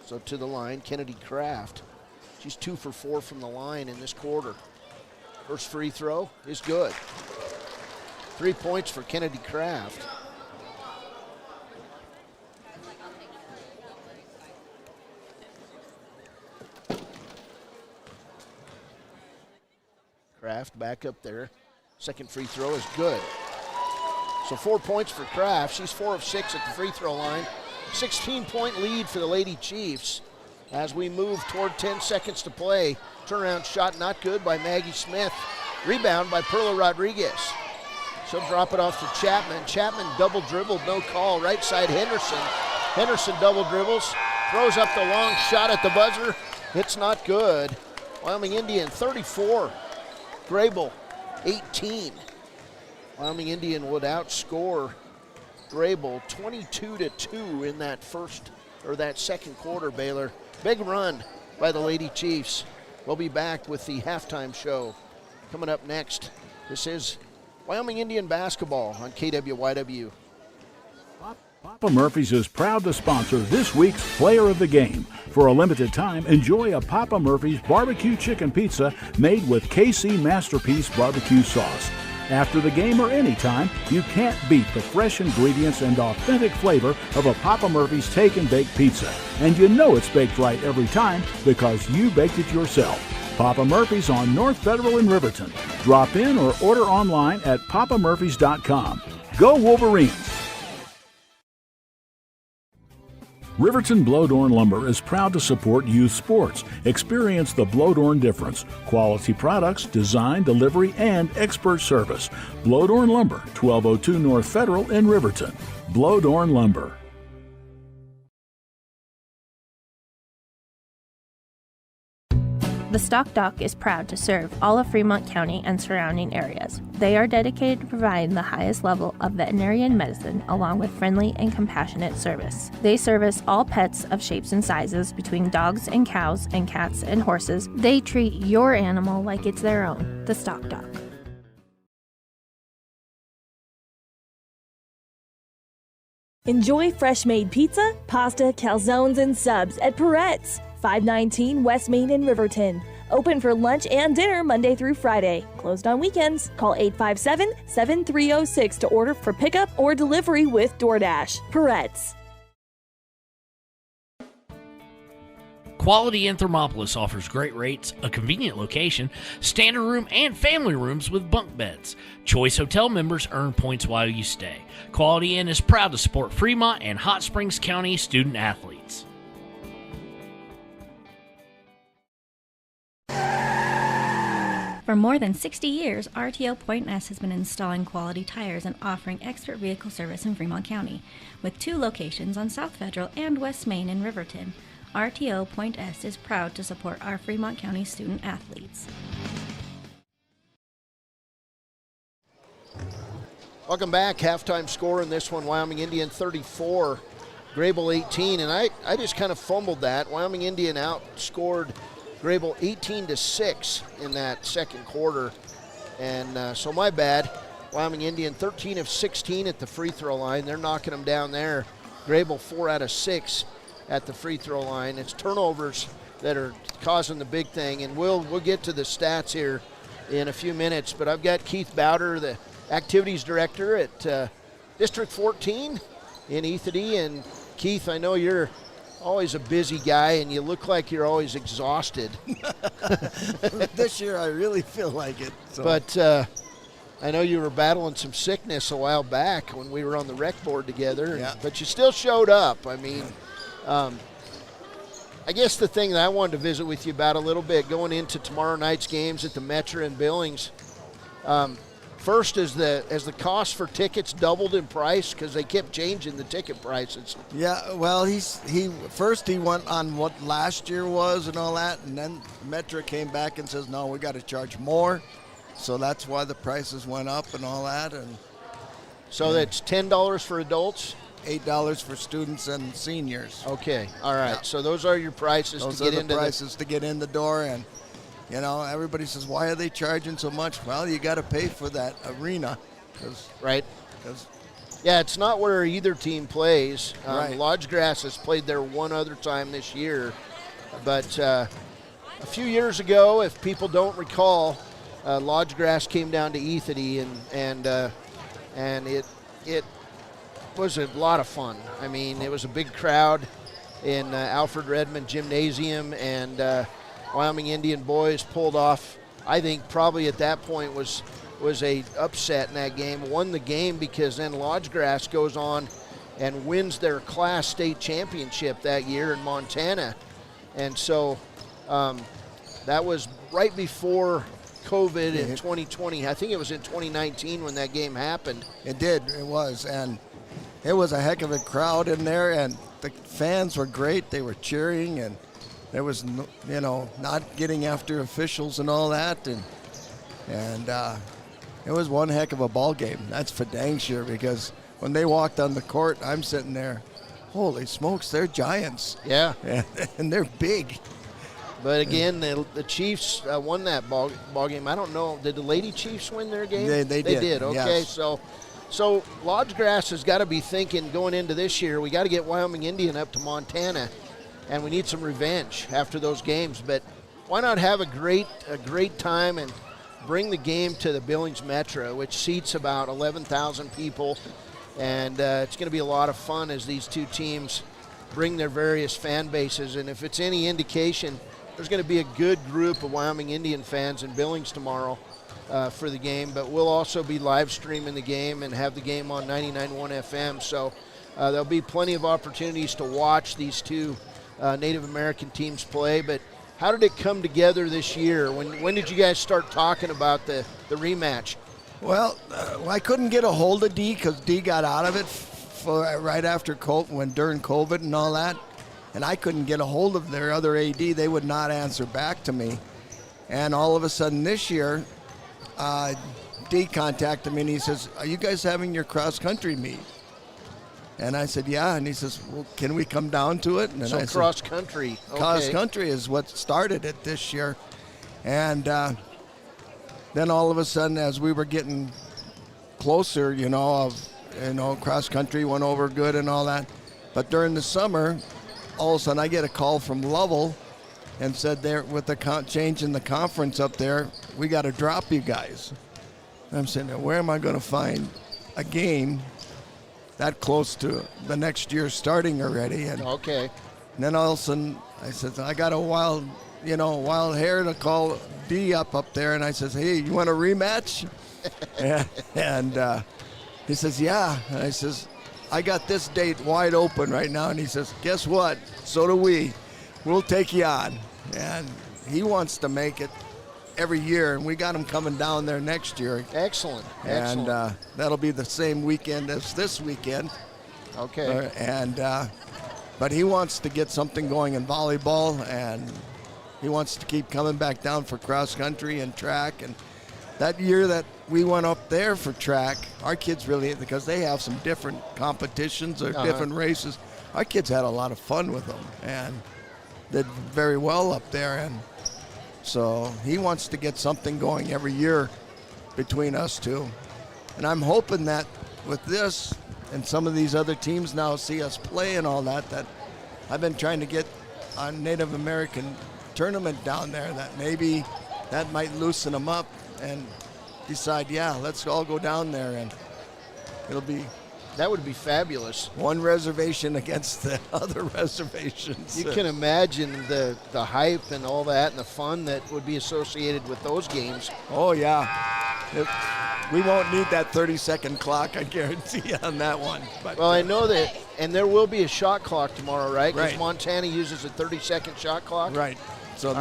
So to the line, Kennedy Kraft. She's 2 for 4 from the line in this quarter. First free throw is good. 3 points for Kennedy Kraft. Kraft back up there. Second free throw is good. So 4 points for Kraft. She's 4 of 6 at the free throw line. 16-point lead for the Lady Chiefs as we move toward 10 seconds to play. Turnaround shot not good by Maggie Smith. Rebound by Perla Rodriguez. She'll drop it off to Chapman. Chapman double dribbled, no call. Right side Henderson. Henderson double dribbles. Throws up the long shot at the buzzer. It's not good. Wyoming Indian 34. Greybull 18. Wyoming Indian would outscore Greybull 22-2 in that second quarter, Baylor. Big run by the Lady Chiefs. We'll be back with the halftime show coming up next. This is Wyoming Indian basketball on KWYW. Papa Murphy's is proud to sponsor this week's Player of the Game. For a limited time, enjoy a Papa Murphy's barbecue chicken pizza made with KC Masterpiece barbecue sauce. After the game or anytime, you can't beat the fresh ingredients and authentic flavor of a Papa Murphy's Take and Bake pizza. And you know it's baked right every time because you baked it yourself. Papa Murphy's on North Federal in Riverton. Drop in or order online at papamurphys.com. Go Wolverines! Riverton Blowdorn Lumber is proud to support youth sports. Experience the Blowdorn difference. Quality products, design, delivery, and expert service. Blowdorn Lumber, 1202 North Federal in Riverton. Blowdorn Lumber. The Stock Dock is proud to serve all of Fremont County and surrounding areas. They are dedicated to providing the highest level of veterinarian medicine along with friendly and compassionate service. They service all pets of shapes and sizes between dogs and cows and cats and horses. They treat your animal like it's their own. The Stock Dock. Enjoy fresh-made pizza, pasta, calzones, and subs at Peretz, 519 West Main in Riverton. Open for lunch and dinner Monday through Friday. Closed on weekends. Call 857-7306 to order for pickup or delivery with DoorDash. Peretz. Quality Inn Thermopolis offers great rates, a convenient location, standard room, and family rooms with bunk beds. Choice Hotel members earn points while you stay. Quality Inn is proud to support Fremont and Hot Springs County student athletes. For more than 60 years, RTO Point S has been installing quality tires and offering expert vehicle service in Fremont County, with 2 locations on South Federal and West Main in Riverton. RTO Point S is proud to support our Fremont County student athletes. Welcome back. Halftime score in this one, Wyoming Indian 34, Greybull 18. And I just kind of fumbled that. Wyoming Indian outscored Greybull 18-6 in that second quarter. And so my bad. Wyoming Indian 13 of 16 at the free throw line. They're knocking them down there. Greybull 4 out of 6 at the free throw line. It's turnovers that are causing the big thing. And we'll get to the stats here in a few minutes. But I've got Keith Bowder, the activities director at District 14 in Ethity. And Keith, I know you're always a busy guy, and you look like you're always exhausted. This year I really feel like it. So. But I know you were battling some sickness a while back when we were on the rec board together, yeah. But you still showed up. I mean, I guess the thing that I wanted to visit with you about a little bit going into tomorrow night's games at the Metra in Billings, first, as the cost for tickets doubled in price because they kept changing the ticket prices. Yeah, well, he went on what last year was and all that, and then Metra came back and says, no, we got to charge more. So that's why the prices went up and all that. And so that's $10 for adults, $8 for students and seniors. Okay, all right. Yeah. So those are your prices to get in the door. And you know, everybody says, why are they charging so much? Well, you got to pay for that arena. Right. Yeah, it's not where either team plays. Right. Lodge Grass has played there one other time this year. But a few years ago, if people don't recall, Lodge Grass came down to Ethity, and it was a lot of fun. I mean, it was a big crowd in Alfred Redmond Gymnasium, and Wyoming Indian boys pulled off, I think probably at that point was a upset in that game, won the game because then Lodge Grass goes on and wins their class state championship that year in Montana. And so that was right before COVID in 2020. I think it was in 2019 when that game happened. It did, it was, and it was a heck of a crowd in there, and the fans were great. They were cheering, and there was, not getting after officials and all that, and it was one heck of a ball game. That's for dang sure, because when they walked on the court, I'm sitting there, holy smokes, they're giants. Yeah. And they're big. But again, the Chiefs won that ball game. I don't know, did the Lady Chiefs win their game? They did. Okay, yes. So Lodge Grass has got to be thinking going into this year, we got to get Wyoming Indian up to Montana, and we need some revenge after those games. But why not have a great time and bring the game to the Billings Metra, which seats about 11,000 people, and it's going to be a lot of fun as these two teams bring their various fan bases. And if it's any indication, there's going to be a good group of Wyoming Indian fans in Billings tomorrow for the game, but we'll also be live streaming the game and have the game on 99.1 FM. So there'll be plenty of opportunities to watch these two Native American teams play. But how did it come together this year? When did you guys start talking about the rematch? Well, I couldn't get a hold of D because D got out of it right after COVID, during COVID and all that. And I couldn't get a hold of their other AD. They would not answer back to me. And all of a sudden this year, D contacted me and he says, are you guys having your cross-country meet? And I said, yeah. And he says, well, can we come down to it? And so cross-country. Okay. Cross-country is what started it this year. And then all of a sudden, as we were getting closer, cross-country went over good and all that. But during the summer, all of a sudden I get a call from Lovell and said there with the change in the conference up there, we got to drop you guys. And I'm saying, where am I going to find a game that close to the next year starting already? And okay. And then all of a sudden, I said, I got a wild hair to call D up there. And I says, hey, you want a rematch? and he says, yeah. And I says, I got this date wide open right now. And he says, guess what? So do we. We'll take you on. And he wants to make it every year, and we got him coming down there next year. Excellent. And that'll be the same weekend as this weekend. Okay. But he wants to get something going in volleyball, and he wants to keep coming back down for cross country and track. And that year that we went up there for track, our kids really, because they have some different competitions or different races, our kids had a lot of fun with them and did very well up there. And so he wants to get something going every year between us two. And I'm hoping that with this and some of these other teams now see us play and all that I've been trying to get a Native American tournament down there, that maybe that might loosen them up and decide, yeah, let's all go down there, and that would be fabulous. One reservation against the other reservations. You can imagine the hype and all that and the fun that would be associated with those games. Oh, yeah. We won't need that 30-second clock, I guarantee you, on that one. But, well, I know that, and there will be a shot clock tomorrow, right? Because Right. Montana uses a 30-second shot clock. Right. So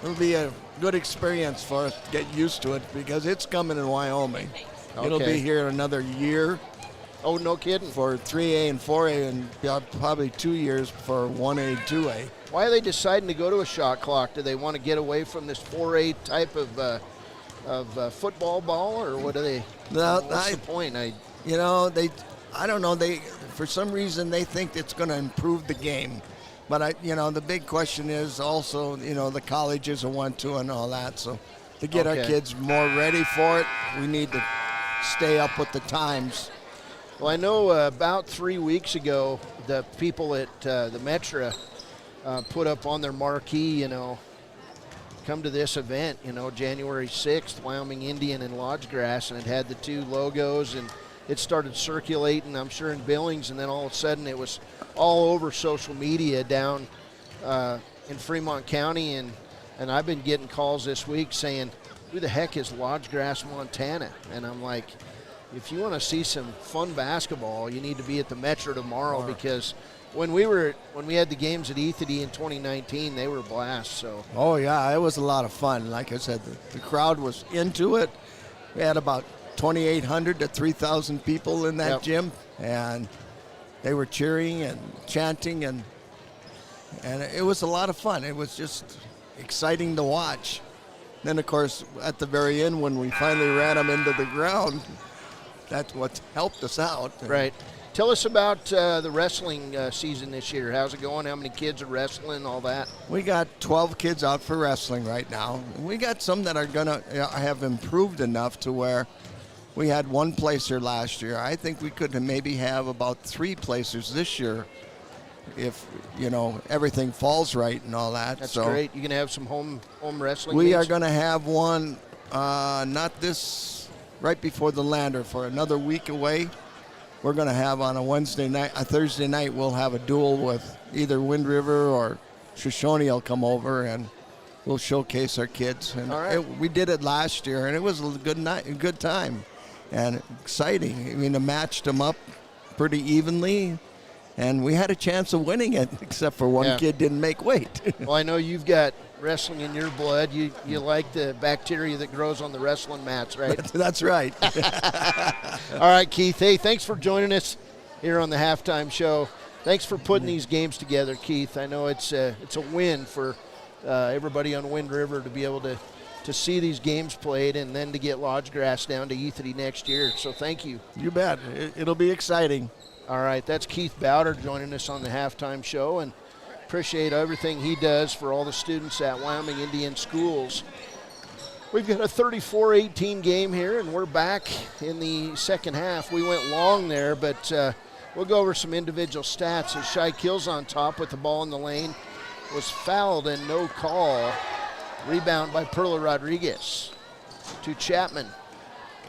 it'll be a good experience for us to get used to it, because it's coming in Wyoming. Okay. It'll be here another year. Oh, no kidding. For 3A and 4A, and probably 2 years for 1A and 2A. Why are they deciding to go to a shot clock? Do they want to get away from this 4A type of football ball, or what are they? What's the point? I don't know. For some reason, they think it's going to improve the game. But the big question is also, the colleges are 1-2 and all that. So to get our kids more ready for it, we need to stay up with the times. Well, I know about 3 weeks ago, the people at the Metra put up on their marquee, come to this event, January 6th, Wyoming Indian and Lodgegrass, and it had the two logos, and it started circulating, I'm sure, in Billings, and then all of a sudden it was all over social media down in Fremont County, and I've been getting calls this week saying, who the heck is Lodgegrass, Montana? And I'm like, if you want to see some fun basketball, you need to be at the Metra tomorrow, because when we had the games at Ethity in 2019, they were a blast. So. Oh yeah, it was a lot of fun. Like I said, the crowd was into it. We had about 2,800 to 3,000 people in that gym, and they were cheering and chanting, and it was a lot of fun. It was just exciting to watch. Then of course at the very end, when we finally ran them into the ground, that's what helped us out. Right. Tell us about the wrestling season this year. How's it going? How many kids are wrestling, all that? We got 12 kids out for wrestling right now. We got some that are going to have improved enough to where we had one placer last year. I think we could maybe have about 3 placers this year if, everything falls right and all that. That's great. You're going to have some home wrestling We games? are going to have one, right before the Lander, for another week away. We're going to have on a Thursday night, we'll have a duel with either Wind River or Shoshone will come over, and we'll showcase our kids. And all right. We did it last year, and it was a good time and exciting. I mean, I matched them up pretty evenly, and we had a chance of winning it, except for one kid didn't make weight. Well, I know you've got wrestling in your blood. You like the bacteria that grows on the wrestling mats, right? That's right. All right, Keith. Hey, thanks for joining us here on the halftime show. Thanks for putting these games together, Keith. I know it's a win for everybody on Wind River to be able to see these games played, and then to get Lodgegrass down to Ethity next year. So thank you. You bet. It'll be exciting. All right, that's Keith Bowder joining us on the halftime show, and appreciate everything he does for all the students at Wyoming Indian Schools. We've got a 34-18 game here, and we're back in the second half. We went long there, but we'll go over some individual stats. As Shai Kills on top with the ball in the lane, was fouled and no call. Rebound by Perla Rodriguez to Chapman.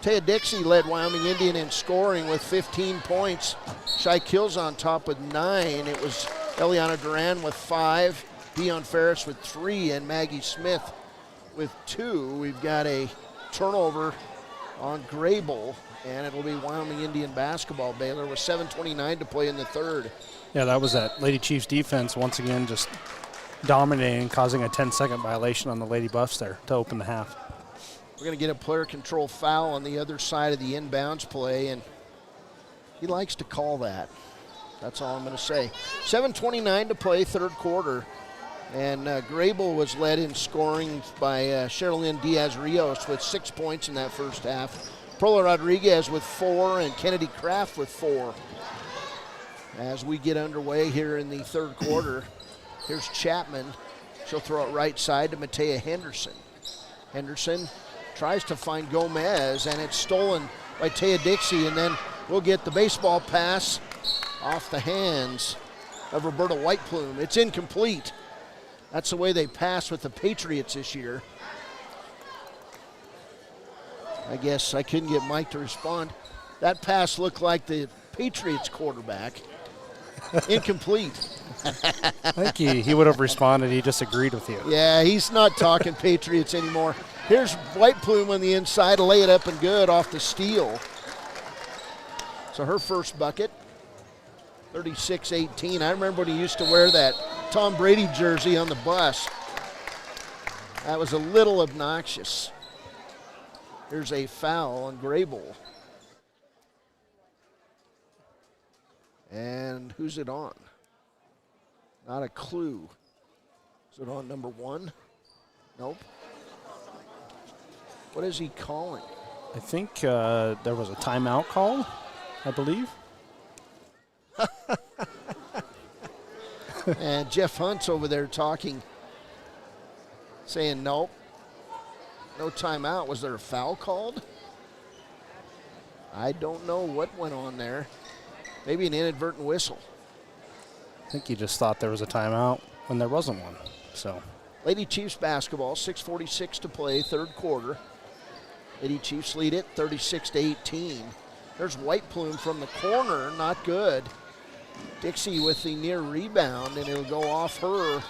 Taya Dixie led Wyoming Indian in scoring with 15 points. Shai Kills on top with 9. It was Eliana Duran with 5, Dion Ferris with 3, and Maggie Smith with 2. We've got a turnover on Greybull, and it'll be Wyoming Indian basketball. Baylor with 7:29 to play in the third. Yeah, that was that Lady Chiefs defense once again just dominating, causing a 10-second violation on the Lady Buffs there to open the half. We're going to get a player control foul on the other side of the inbounds play, and he likes to call that. That's all I'm going to say. 7:29 to play, third quarter. And Greybull was led in scoring by Sherilyn Diaz-Rios with 6 points in that first half. Perla Rodriguez with 4 and Kennedy Kraft with 4. As we get underway here in the third quarter, here's Chapman. She'll throw it right side to Matea Henderson. Henderson tries to find Gomez, and it's stolen by Taya Dixie, and then we'll get the baseball pass off the hands of Roberta Whiteplume. It's incomplete. That's the way they pass with the Patriots this year. I guess I couldn't get Mike to respond. That pass looked like the Patriots quarterback. Incomplete. I think he would have responded. He just agreed with you. Yeah, he's not talking Patriots anymore. Here's Whiteplume on the inside, lay it up and good off the steal. So her first bucket, 36-18. I remember when he used to wear that Tom Brady jersey on the bus. That was a little obnoxious. Here's a foul on Greybull. And who's it on? Not a clue. Is it on number 1? Nope. What is he calling? I think there was a timeout call, I believe. And Jeff Hunt's over there talking, saying nope. No timeout. Was there a foul called? I don't know what went on there. Maybe an inadvertent whistle. I think he just thought there was a timeout when there wasn't one. So, Lady Chiefs basketball, 6:46 to play, third quarter. Lady Chiefs lead it 36-18. There's Whiteplume from the corner, not good. Dixie with the near rebound, and it'll go off her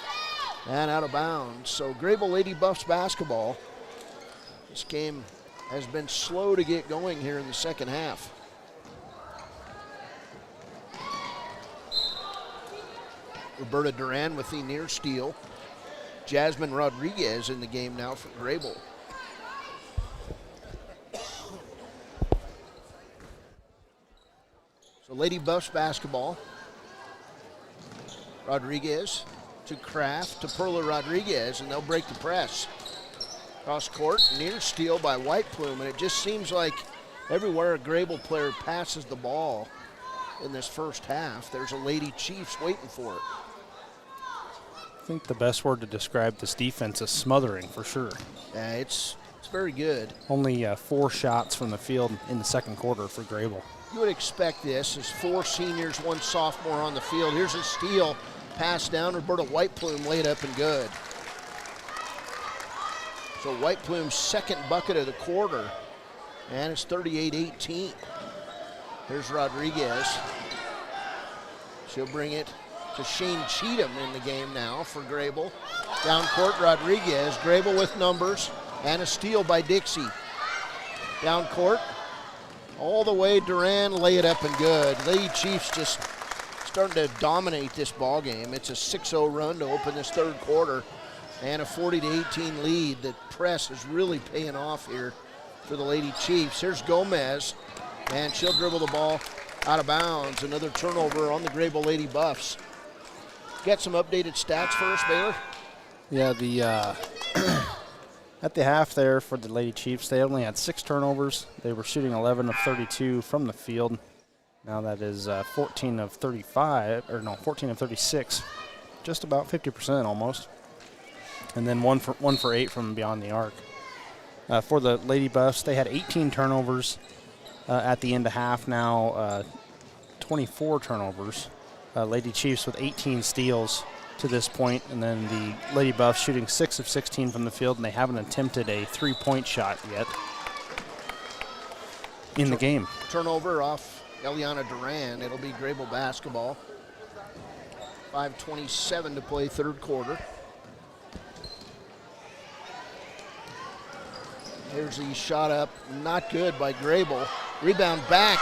and out of bounds. So Greybull Lady Buffs basketball. This game has been slow to get going here in the second half. Roberta Duran with the near steal. Jasmine Rodriguez in the game now for Greybull. So Lady Buffs basketball. Rodriguez to Kraft to Perla Rodriguez, and they'll break the press. Cross court, near steal by Whiteplume, and it just seems like everywhere a Greybull player passes the ball in this first half, there's a Lady Chiefs waiting for it. I think the best word to describe this defense is smothering for sure. Yeah, it's very good. Only 4 shots from the field in the second quarter for Greybull. You would expect this as 4 seniors, 1 sophomore on the field. Here's a steal, pass down, Roberta Whiteplume laid up and good. So Whiteplume's second bucket of the quarter, and it's 38-18. Here's Rodriguez. She'll bring it to Shane Cheatham in the game now for Greybull. Down court, Rodriguez. Greybull with numbers, and a steal by Dixie. Down court, all the way, Duran, lay it up and good. Lady Chiefs just starting to dominate this ball game. It's a 6-0 run to open this third quarter, and a 40-18 lead. The press is really paying off here for the Lady Chiefs. Here's Gomez, and she'll dribble the ball out of bounds. Another turnover on the Greybull Lady Buffs. Got some updated stats for us, Baylor? Yeah, the at the half there for the Lady Chiefs, they only had 6 turnovers. They were shooting 11 of 32 from the field. Now that is 14 of 36, just about 50% almost. And then one for 8 from beyond the arc. For the Lady Buffs, they had 18 turnovers at the end of half. Now 24 turnovers. Lady Chiefs with 18 steals to this point, and then the Lady Buffs shooting 6 of 16 from the field, and they haven't attempted a 3-point shot yet in the game. Turnover off Eliana Duran. It'll be Greybull basketball. 5:27 to play third quarter. Here's the shot up, not good by Greybull. Rebound back,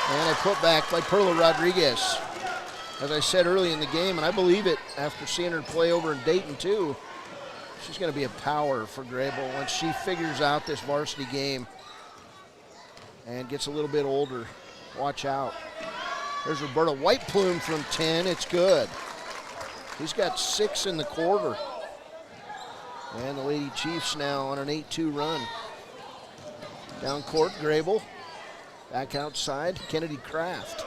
and a putback by Perla Rodriguez. As I said early in the game, and I believe it after seeing her play over in Dayton too, she's going to be a power for Greybull once she figures out this varsity game and gets a little bit older. Watch out. There's Roberta Whiteplume from 10. It's good. He's got 6 in the quarter. And the Lady Chiefs now on an 8-2 run. Down court, Greybull. Back outside, Kennedy Kraft.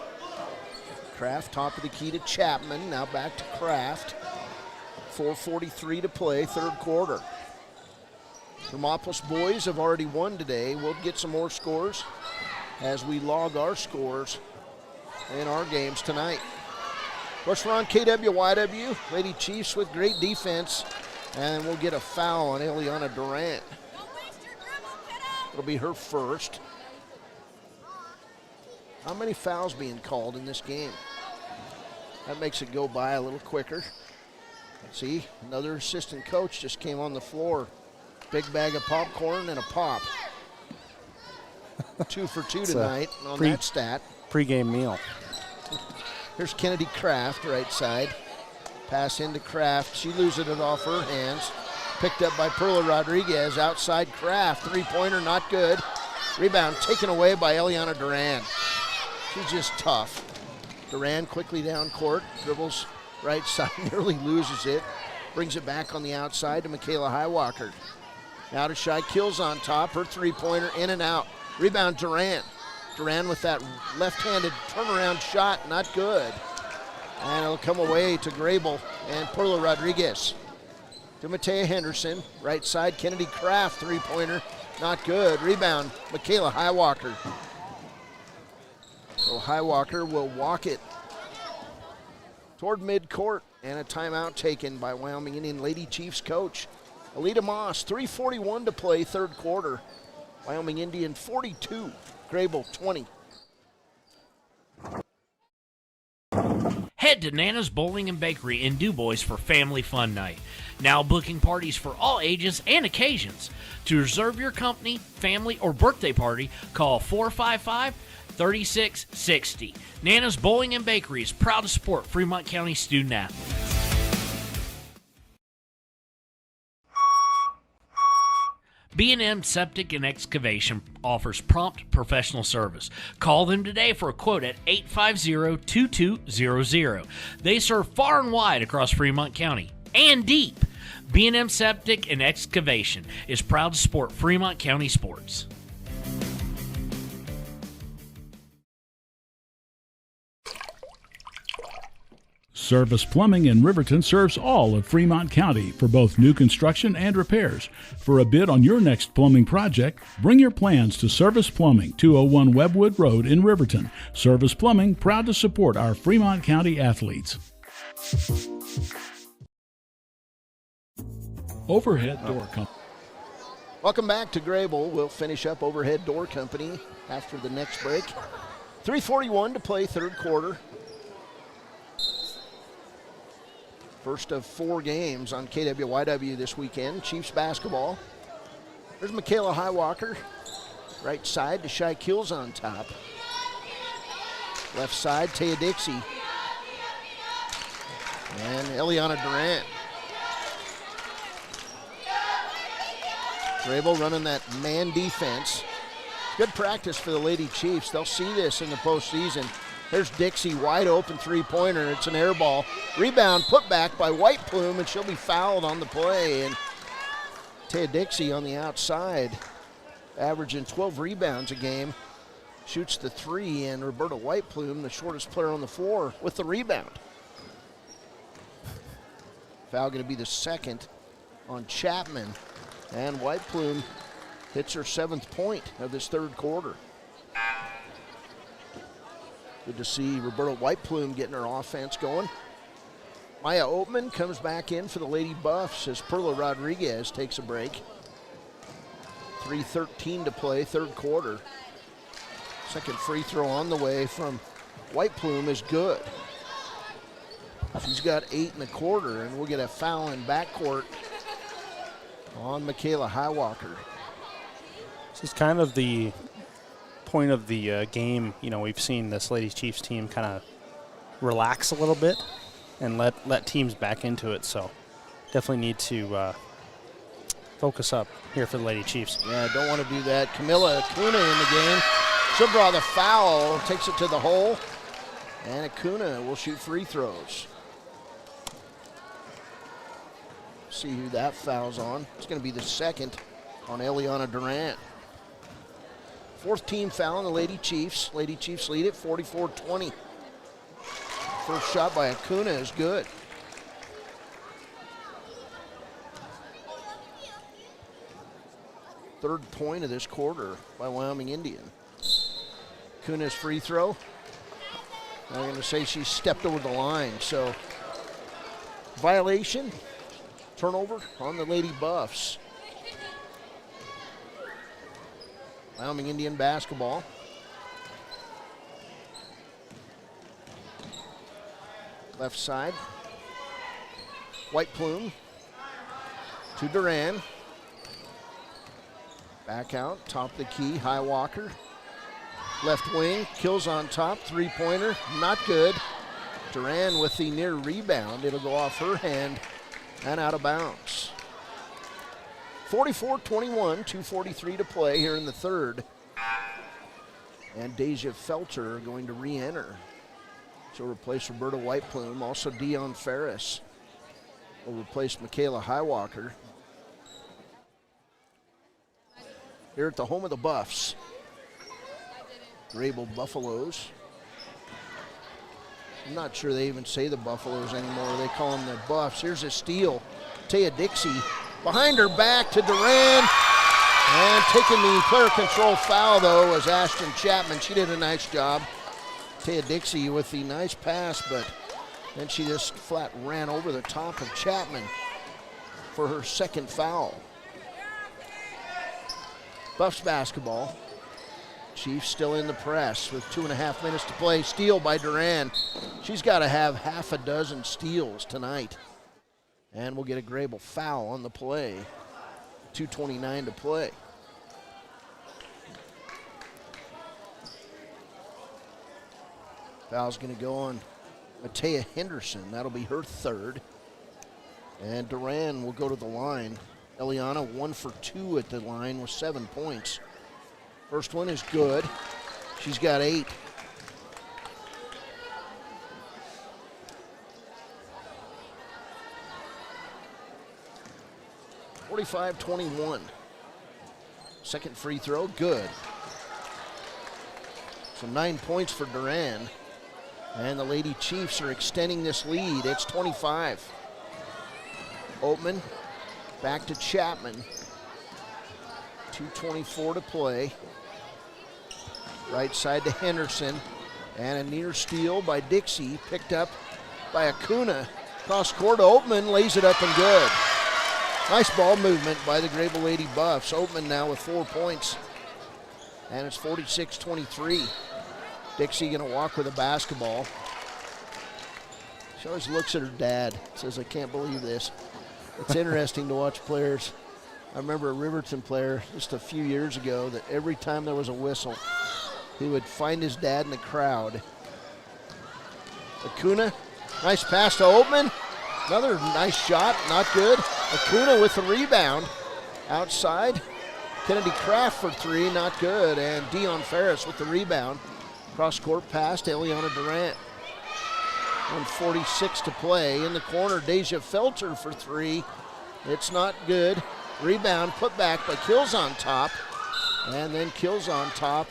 Kraft, top of the key to Chapman. Now back to Kraft. 4:43 to play, third quarter. Thermopolis boys have already won today. We'll get some more scores as we log our scores in our games tonight. Of course, we're on KWYW. Lady Chiefs with great defense. And we'll get a foul on Eliana Durant. It'll be her first. How many fouls being called in this game? That makes it go by a little quicker. See, another assistant coach just came on the floor. Big bag of popcorn and a pop. 2 for 2 tonight on that stat. Pregame meal. Here's Kennedy Kraft, right side. Pass into Kraft. She loses it off her hands. Picked up by Perla Rodriguez. Outside Kraft. Three-pointer, not good. Rebound taken away by Eliana Duran. She's just tough. Duran quickly down court. Dribbles right side. Nearly loses it. Brings it back on the outside to Michaela Highwalker. Now to Shy Kills on top. Her three-pointer in and out. Rebound Duran. Duran with that left-handed turnaround shot. Not good. And it'll come away to Greybull and Perla Rodriguez. To Matea Henderson, right side, Kennedy Kraft, three-pointer, not good. Rebound, Michaela Highwalker. So Highwalker will walk it toward midcourt, and a timeout taken by Wyoming Indian Lady Chiefs coach Alita Moss. 3:41 to play, third quarter. Wyoming Indian 42, Greybull 20. Head to Nana's Bowling and Bakery in DuBois for family fun night. Now booking parties for all ages and occasions. To reserve your company, family, or birthday party, call 455-3660. Nana's Bowling and Bakery is proud to support Fremont County student athletes. B&M Septic and Excavation offers prompt professional service. Call them today for a quote at 850-2200. They serve far and wide across Fremont County and deep. B&M Septic and Excavation is proud to support Fremont County sports. Service Plumbing in Riverton serves all of Fremont County for both new construction and repairs. For a bid on your next plumbing project, bring your plans to Service Plumbing, 201 Webwood Road in Riverton. Service Plumbing, proud to support our Fremont County athletes. Overhead Door Company. Welcome back to Greybull. We'll finish up Overhead Door Company after the next break. 3:41 to play, third quarter. First of 4 games on KWYW this weekend. Chiefs basketball. There's Michaela Highwalker. Right side to Shy Kills on top. Left side, Taya Dixie. And Eliana Durant. Greybull running that man defense. Good practice for the Lady Chiefs. They'll see this in the postseason. There's Dixie, wide open three-pointer. It's an air ball. Rebound put back by Whiteplume, and she'll be fouled on the play. And Taya Dixie on the outside, averaging 12 rebounds a game, shoots the three, and Roberta Whiteplume, the shortest player on the floor, with the rebound. Foul going to be the second on Chapman. And Whiteplume hits her 7th point of this third quarter. Good to see Roberta Whiteplume getting her offense going. Maya Oatman comes back in for the Lady Buffs as Perla Rodriguez takes a break. 3:13 to play, third quarter. Second free throw on the way from Whiteplume is good. She's got 8 in the quarter, and we'll get a foul in backcourt on Michaela Highwalker. This is kind of the point of the game. You know, we've seen this Lady Chiefs team kind of relax a little bit and let teams back into it. So definitely need to focus up here for the Lady Chiefs. Yeah, don't want to do that. Camilla Acuna in the game. She'll draw the foul, takes it to the hole, and Acuna will shoot free throws. See who that foul's on. It's going to be the second on Eliana Durant. 4th team foul on the Lady Chiefs. Lady Chiefs lead it 44-20. First shot by Acuna is good. Third point of this quarter by Wyoming Indian. Acuna's free throw. I'm going to say she stepped over the line, so violation, turnover on the Lady Buffs. Wyoming Indian basketball. Left side. White Plume to Duran. Back out, top of the key, Highwalker. Left wing, kills on top, 3-pointer, not good. Duran with the near rebound. It'll go off her hand and out of bounds. 44-21, 2:43 to play here in the third. And Deja Felter going to re-enter. She'll replace Roberta White Plume. Also Dion Ferris will replace Michaela Highwalker. Here at the home of the Buffs. Greybull Buffaloes. I'm not sure they even say the Buffaloes anymore. They call them the Buffs. Here's a steal. Taya Dixie behind her back to Duran. And taking the player control foul, though, was Ashton Chapman. She did a nice job. Taya Dixie with the nice pass, but then she just flat ran over the top of Chapman for her second foul. Buffs basketball. Chiefs still in the press with 2.5 minutes to play. Steal by Duran. She's got to have half a dozen steals tonight. And we'll get a Greybull foul on the play. 2:29 to play. Foul's going to go on Matea Henderson. That'll be her third. And Duran will go to the line. Eliana 1 for 2 at the line with 7 points. First one is good. She's got 8. (45-21). Second free throw, good. So 9 points for Duran. And the Lady Chiefs are extending this lead. It's 25. Oatman back to Chapman. 2:24 to play. Right side to Henderson. And a near steal by Dixie, picked up by Acuna. Cross court to Oatman, lays it up and good. Nice ball movement by the Greybull Lady Buffs. Oatman now with 4 points. And it's 46-23. Dixie gonna walk with a basketball. She always looks at her dad, says, I can't believe this. It's interesting to watch players. I remember a Riverton player just a few years ago that every time there was a whistle, he would find his dad in the crowd. Acuna, nice pass to Oatman. Another nice shot, not good. Acuna with the rebound. Outside, Kennedy Kraft for 3, not good. And Dion Ferris with the rebound. Cross court pass to Eliana Durant. 1:46 to play. In the corner, Deja Felter for 3. It's not good. Rebound put back by Kills on top. And then Kills on top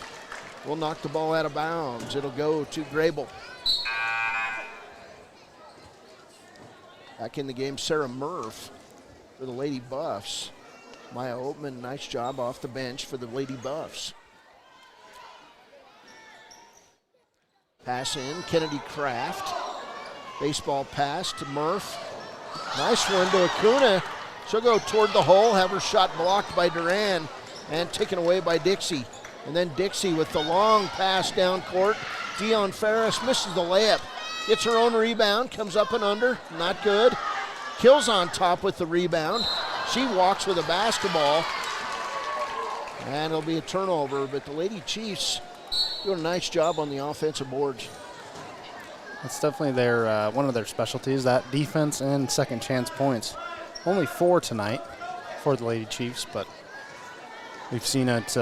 will knock the ball out of bounds. It'll go to Greybull. Back in the game, Sarah Murph for the Lady Buffs. Maya Oatman, nice job off the bench for the Lady Buffs. Pass in, Kennedy Kraft. Baseball pass to Murph. Nice one to Acuna. She'll go toward the hole, have her shot blocked by Duran and taken away by Dixie. And then Dixie with the long pass down court. Dion Ferris misses the layup. Gets her own rebound, comes up and under, not good. Kills on top with the rebound. She walks with a basketball. And it'll be a turnover, but the Lady Chiefs doing a nice job on the offensive boards. That's definitely their one of their specialties, that defense and second chance points. Only 4 tonight for the Lady Chiefs, but we've seen it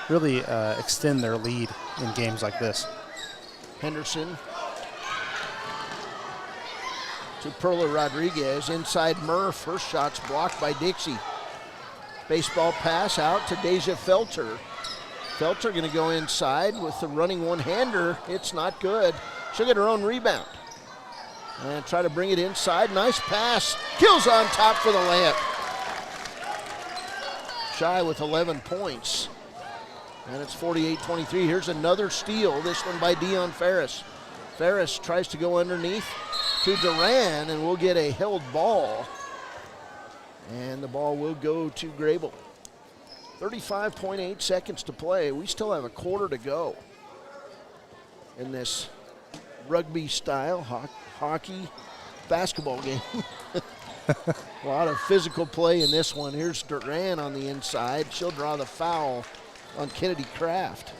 really extend their lead in games like this. Henderson to Perla Rodriguez. Inside Murph. First shot's blocked by Dixie. Baseball pass out to Deja Felter. Felter going to go inside with the running one-hander. It's not good. She'll get her own rebound. And try to bring it inside. Nice pass. Kills on top for the layup. Shy with 11 points. And it's 48-23. Here's another steal. This one by Dion Ferris. Ferris tries to go underneath to Duran, and we'll get a held ball. And the ball will go to Greybull. 35.8 seconds to play. We still have a quarter to go in this rugby style hockey basketball game. A lot of physical play in this one. Here's Duran on the inside. She'll draw the foul on Kennedy Kraft.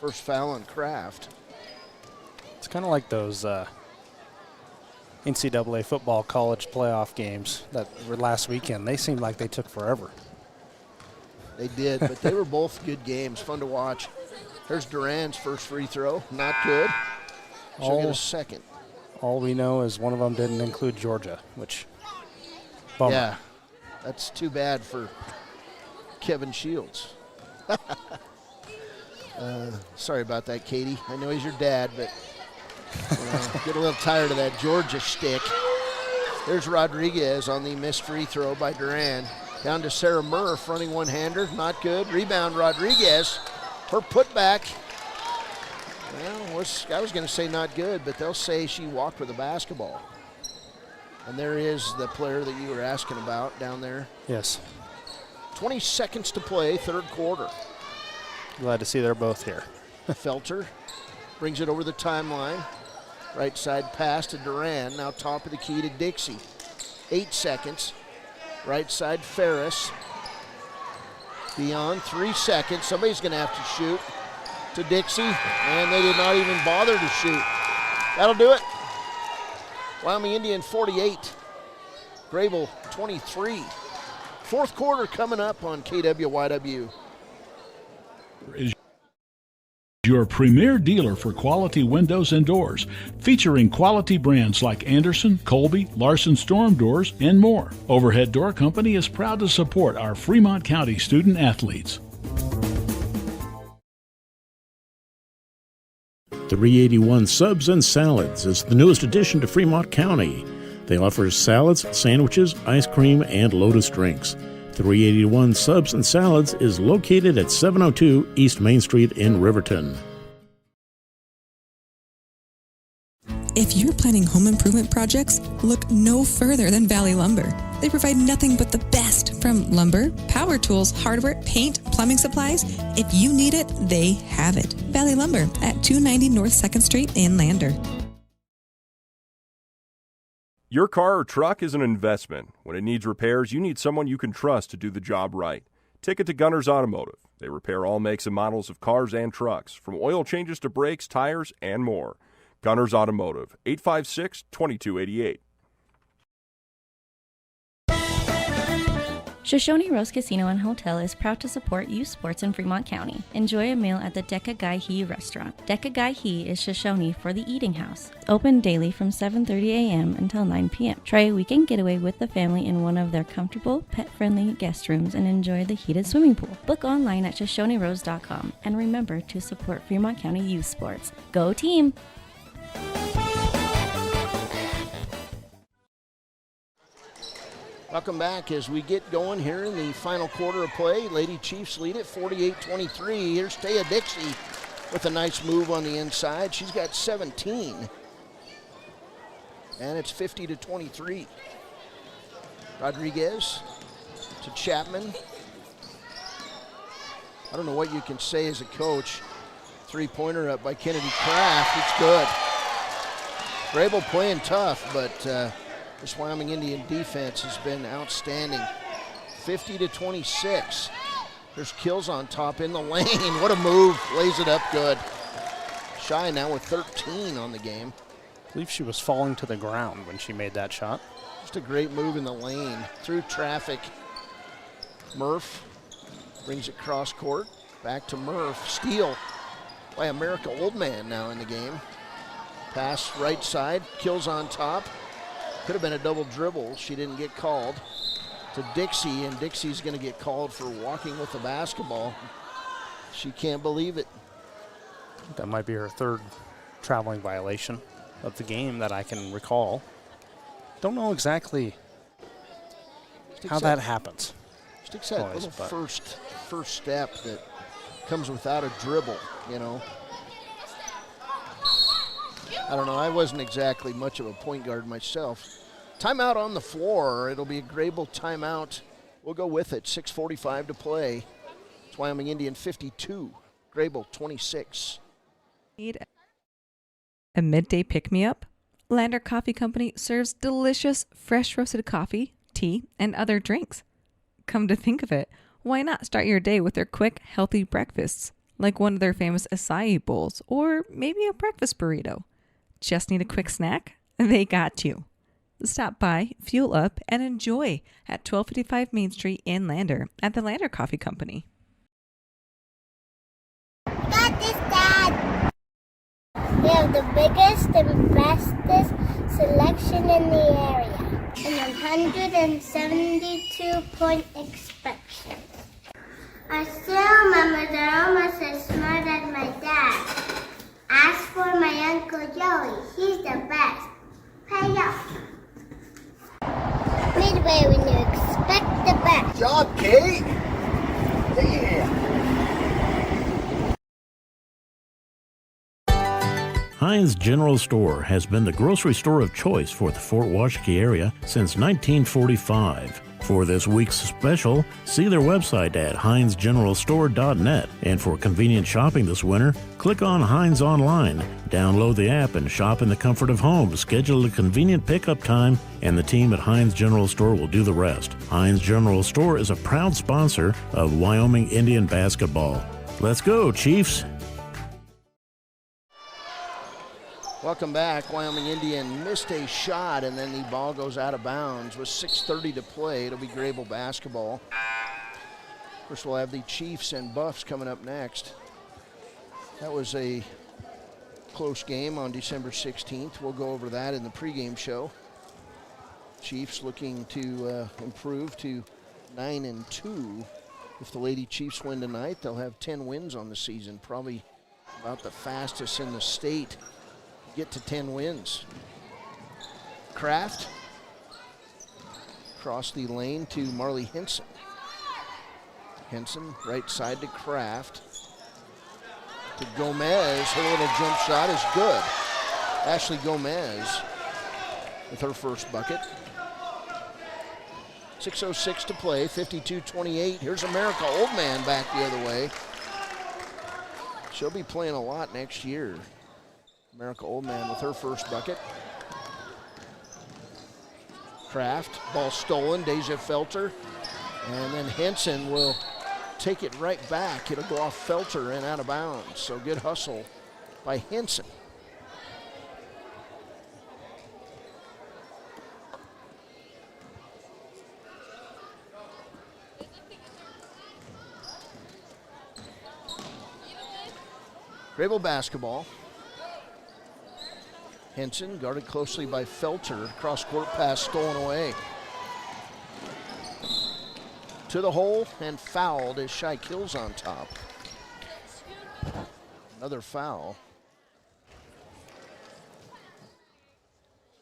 First foul on Kraft. It's kind of like those NCAA football college playoff games that were last weekend. They seemed like they took forever. They did, but they were both good games, fun to watch. There's Duran's first free throw, not good. She'll get a second. All we know is one of them didn't include Georgia, which, bummer. Yeah, that's too bad for Kevin Shields. Sorry about that, Katie. I know he's your dad, but get a little tired of that Georgia shtick. There's Rodriguez on the missed free throw by Duran. Down to Sarah Murph, running one-hander, not good. Rebound, Rodriguez. Her putback, well, I was going to say not good, but they'll say she walked with a basketball. And there is the player that you were asking about down there. Yes. 20 seconds to play, third quarter. Glad to see they're both here. Felter brings it over the timeline. Right side pass to Duran, now top of the key to Dixie. 8 seconds. Right side Ferris. Beyond 3 seconds. Somebody's going to have to shoot to Dixie, and they did not even bother to shoot. That'll do it. Wyoming Indian 48. Greybull 23. Fourth quarter coming up on KWYW. Is your premier dealer for quality windows and doors, featuring quality brands like Anderson, Colby, Larson Storm Doors, and more. Overhead Door Company is proud to support our Fremont County student athletes. 381 Subs and Salads is the newest addition to Fremont County. They offer salads, sandwiches, ice cream, and Lotus drinks. 381 Subs and Salads is located at 702 East Main Street in Riverton. If you're planning home improvement projects, look no further than Valley Lumber. They provide nothing but the best from lumber, power tools, hardware, paint, plumbing supplies. If you need it, they have it. Valley Lumber at 290 North 2nd Street in Lander. Your car or truck is an investment. When it needs repairs, you need someone you can trust to do the job right. Take it to Gunners Automotive. They repair all makes and models of cars and trucks, from oil changes to brakes, tires, and more. Gunners Automotive, 856-2288. Shoshone Rose Casino and Hotel is proud to support youth sports in Fremont County. Enjoy a meal at the Deca Gai He restaurant. Deca Gai He is Shoshone for the eating house. Open daily from 7:30 a.m. until 9 p.m. Try a weekend getaway with the family in one of their comfortable, pet-friendly guest rooms and enjoy the heated swimming pool. Book online at ShoshoneRose.com and remember to support Fremont County youth sports. Go team! Welcome back as we get going here in the final quarter of play. Lady Chiefs lead it 48-23. Here's Taya Dixie with a nice move on the inside. She's got 17. And it's 50-23. Rodriguez to Chapman. I don't know what you can say as a coach. Three-pointer up by Kennedy Kraft. It's good. Greybull playing tough, but this Wyoming Indian defense has been outstanding. 50-26. There's Kills on top in the lane. What a move. Lays it up good. Shy now with 13 on the game. I believe she was falling to the ground when she made that shot. Just a great move in the lane. Through traffic. Murph brings it cross court. Back to Murph. Steal by America Oldman now in the game. Pass right side. Kills on top. Could have been a double dribble. She didn't get called. To Dixie, and Dixie's going to get called for walking with the basketball. She can't believe it. That might be her third traveling violation of the game that I can recall. Don't know exactly how that happens. Sticks that little first step that comes without a dribble, you know. I don't know. I wasn't exactly much of a point guard myself. Timeout on the floor. It'll be a Greybull timeout. We'll go with it. 6:45 to play. It's Wyoming Indian 52, Greybull 26. Need a midday pick-me-up? Lander Coffee Company serves delicious, fresh roasted coffee, tea, and other drinks. Come to think of it, why not start your day with their quick, healthy breakfasts, like one of their famous acai bowls, or maybe a breakfast burrito? Just need a quick snack? They got you. Stop by, fuel up, and enjoy at 1255 Main Street in Lander at the Lander Coffee Company. Got this, Dad! We have the biggest and bestest selection in the area and 172-point inspection. I still remember they're almost as smart as my dad. Ask for my Uncle Joey. He's the best. Pay up. Midway when you expect the best. Good job, Kate. Yeah. Heinz General Store has been the grocery store of choice for the Fort Washakie area since 1945. For this week's special, see their website at heinzgeneralstore.net. And for convenient shopping this winter, click on Heinz Online, download the app, and shop in the comfort of home. Schedule a convenient pickup time, and the team at Heinz General Store will do the rest. Heinz General Store is a proud sponsor of Wyoming Indian basketball. Let's go, Chiefs! Welcome back. Wyoming Indian missed a shot, and then the ball goes out of bounds with 6:30 to play. It'll be Greybull basketball. First, we'll have the Chiefs and Buffs coming up next. That was a close game on December 16th. We'll go over that in the pregame show. Chiefs looking to improve to 9-2. If the Lady Chiefs win tonight, they'll have 10 wins on the season. Probably about the fastest in the state. Get to 10 wins. Kraft across the lane to Marley Henson. Henson right side to Kraft. To Gomez. Her little jump shot is good. Ashley Gomez with her first bucket. 6:06 to play, 52-28. Here's America Oldman back the other way. She'll be playing a lot next year. America Oldman with her first bucket. Kraft, ball stolen, Deja Felter. And then Henson will take it right back. It'll go off Felter and out of bounds. So good hustle by Henson. Greybull basketball. Henson guarded closely by Felter. Cross-court pass stolen away. To the hole and fouled as Shy Kills on top. Another foul.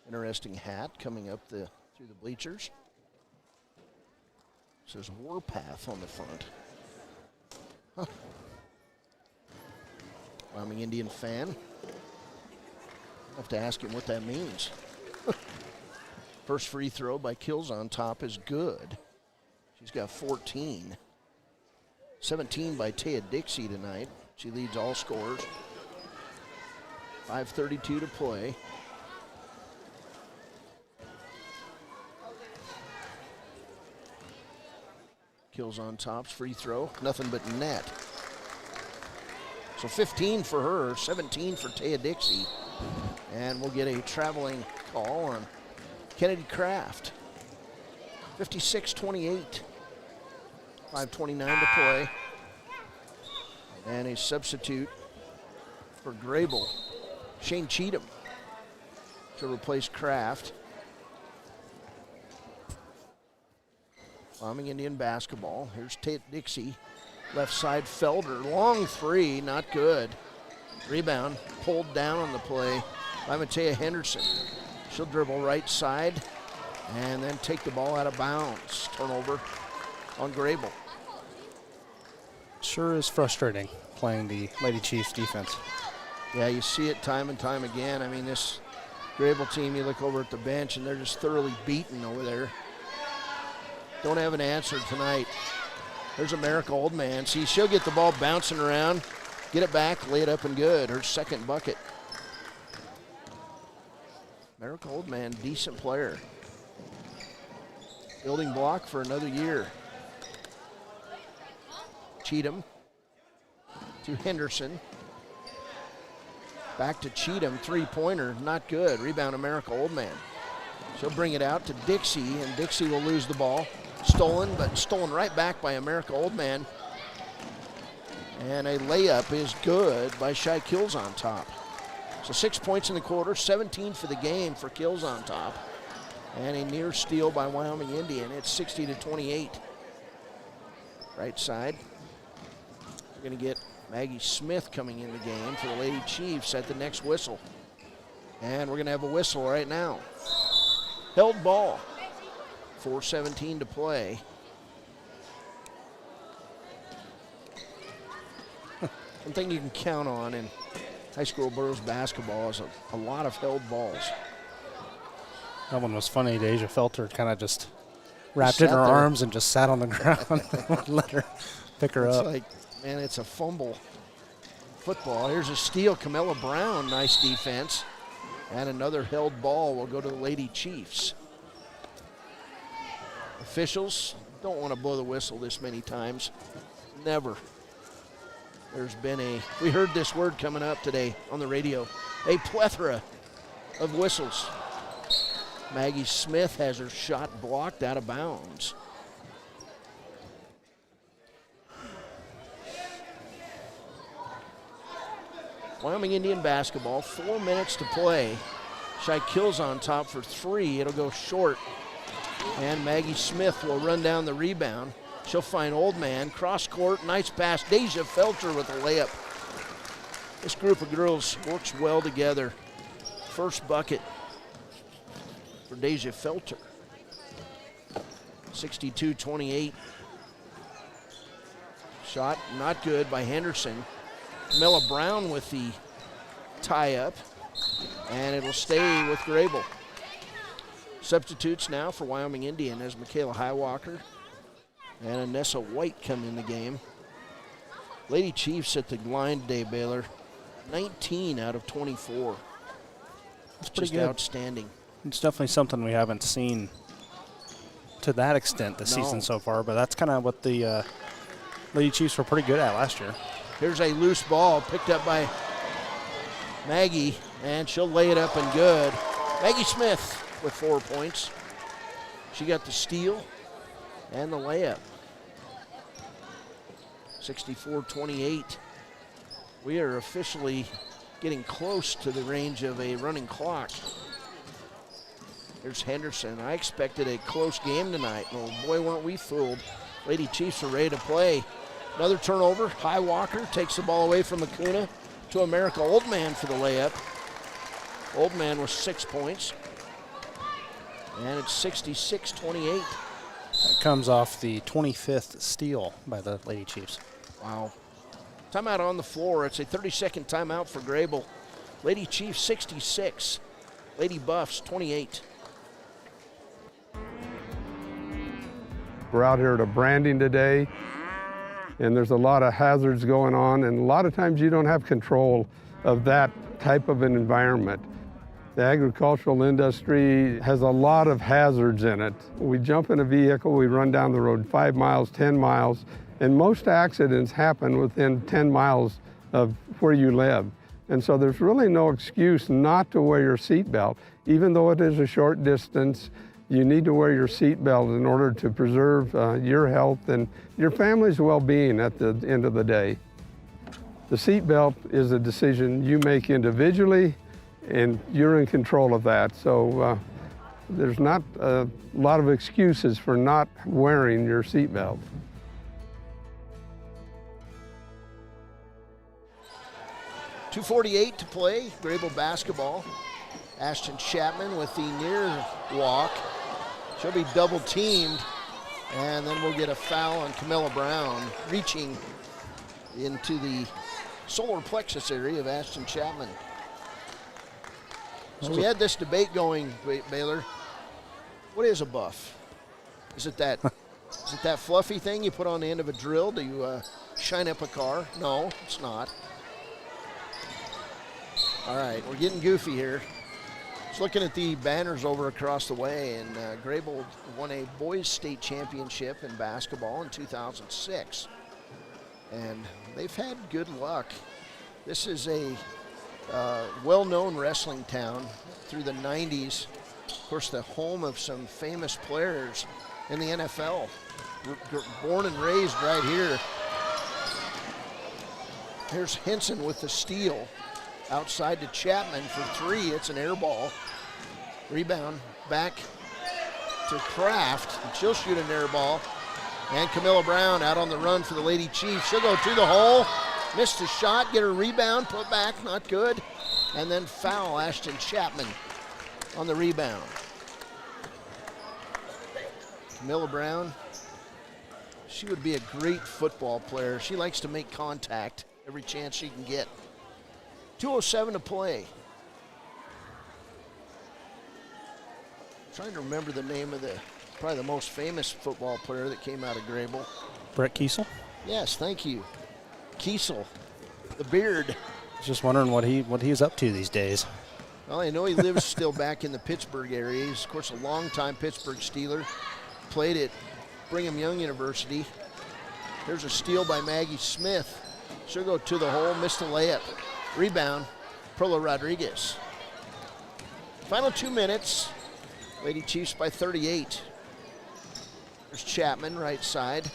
Interesting hat coming up through the bleachers. It says Warpath on the front. Huh. Wyoming Indian fan. I'll have to ask him what that means. First free throw by Kills on top is good. She's got 14. 17 by Taya Dixie tonight. She leads all scorers. 5:32 to play. Kills on tops, free throw, nothing but net. So 15 for her, 17 for Taya Dixie. And we'll get a traveling call on Kennedy Kraft. 56-28. 5:29 to play. And a substitute for Greybull, Shane Cheatham, to replace Kraft. Wyoming Indian basketball. Here's Tate Dixie. Left side, Felder. Long three, not good. Rebound, pulled down on the play by Matea Henderson. She'll dribble right side and then take the ball out of bounds. Turnover on Greybull. Sure is frustrating playing the Lady Chiefs defense. Yeah, you see it time and time again. I mean, this Greybull team, you look over at the bench and they're just thoroughly beaten over there. Don't have an answer tonight. There's America Oldman. See, she'll get the ball bouncing around, get it back, lay it up and good. Her second bucket. America Oldman, decent player. Building block for another year. Cheatham to Henderson. Back to Cheatham, three-pointer, not good. Rebound, America Oldman. She'll bring it out to Dixie, and Dixie will lose the ball. Stolen, but stolen right back by America Oldman. And a layup is good by Shy Kills on top. So 6 points in the quarter, 17 for the game for Kills on top. And a near steal by Wyoming Indian. It's 60-28. Right side. We're going to get Maggie Smith coming in the game for the Lady Chiefs at the next whistle. And we're going to have a whistle right now. Held ball. 4:17 to play. One thing you can count on in high school girls basketball is a lot of held balls. That one was funny. Deja Felter kind of just wrapped it in her arms and just sat on the ground. Let her pick her up. It's like, man, it's a fumble football. Here's a steal. Camilla Brown, nice defense. And another held ball will go to the Lady Chiefs. Officials don't want to blow the whistle this many times. Never. There's been we heard this word coming up today on the radio, a plethora of whistles. Maggie Smith has her shot blocked out of bounds. Wyoming Indian basketball, 4 minutes to play. Shy Kills on top for three. It'll go short. And Maggie Smith will run down the rebound. She'll find Oldman, cross court, nice pass. Deja Felter with a layup. This group of girls works well together. First bucket for Deja Felter. 62-28. Shot not good by Henderson. Camilla Brown with the tie-up, and it'll stay with Greybull. Substitutes now for Wyoming Indian as Michaela Highwalker and Anessa White come in the game. Lady Chiefs at the line today, Baylor. 19 out of 24. It's pretty just good. Outstanding. It's definitely something we haven't seen to that extent this season so far, but that's kind of what the Lady Chiefs were pretty good at last year. Here's a loose ball picked up by Maggie, and she'll lay it up and good. Maggie Smith with 4 points. She got the steal and the layup. 64-28. We are officially getting close to the range of a running clock. There's Henderson. I expected a close game tonight. Oh boy, weren't we fooled. Lady Chiefs are ready to play. Another turnover. Highwalker takes the ball away from Acuna to America Oldman for the layup. Oldman with 6 points. And it's 66-28. That comes off the 25th steal by the Lady Chiefs. Wow. Timeout on the floor. It's a 30-second timeout for Greybull. Lady Chiefs 66. Lady Buffs 28. We're out here at a branding today, and there's a lot of hazards going on, and a lot of times you don't have control of that type of an environment. The agricultural industry has a lot of hazards in it. We jump in a vehicle, we run down the road 5 miles, 10 miles, and most accidents happen within 10 miles of where you live. And so there's really no excuse not to wear your seatbelt. Even though it is a short distance, you need to wear your seatbelt in order to preserve your health and your family's well-being at the end of the day. The seatbelt is a decision you make individually, and you're in control of that. So there's not a lot of excuses for not wearing your seatbelt. .248 to play, Greybull basketball. Ashton Chapman with the near walk. She'll be double teamed, and then we'll get a foul on Camilla Brown, reaching into the solar plexus area of Ashton Chapman. So we had this debate going, Baylor. What is a buff? Is it that fluffy thing you put on the end of a drill to shine up a car? No, it's not. All right, we're getting goofy here. Just looking at the banners over across the way, and Greybull won a boys state championship in basketball in 2006. And they've had good luck. This is a well-known wrestling town through the 90s. Of course, the home of some famous players in the NFL. Born and raised right here. Here's Henson with the steal. Outside to Chapman for three. It's an air ball. Rebound back to Kraft. And she'll shoot an air ball. And Camilla Brown out on the run for the Lady Chiefs. She'll go to the hole. Missed a shot. Get her rebound. Put back. Not good. And then foul Ashton Chapman on the rebound. Camilla Brown. She would be a great football player. She likes to make contact every chance she can get. 2:07 to play. Trying to remember the name of probably the most famous football player that came out of Greybull. Brett Kiesel? Yes, thank you. Kiesel, the beard. Just wondering what he's up to these days. Well, I know he lives still back in the Pittsburgh area. He's, of course, a longtime Pittsburgh Steeler. Played at Brigham Young University. There's a steal by Maggie Smith. She'll go to the hole, missed the layup. Rebound, Perla Rodriguez. Final 2 minutes. Lady Chiefs by 38. There's Chapman, right side.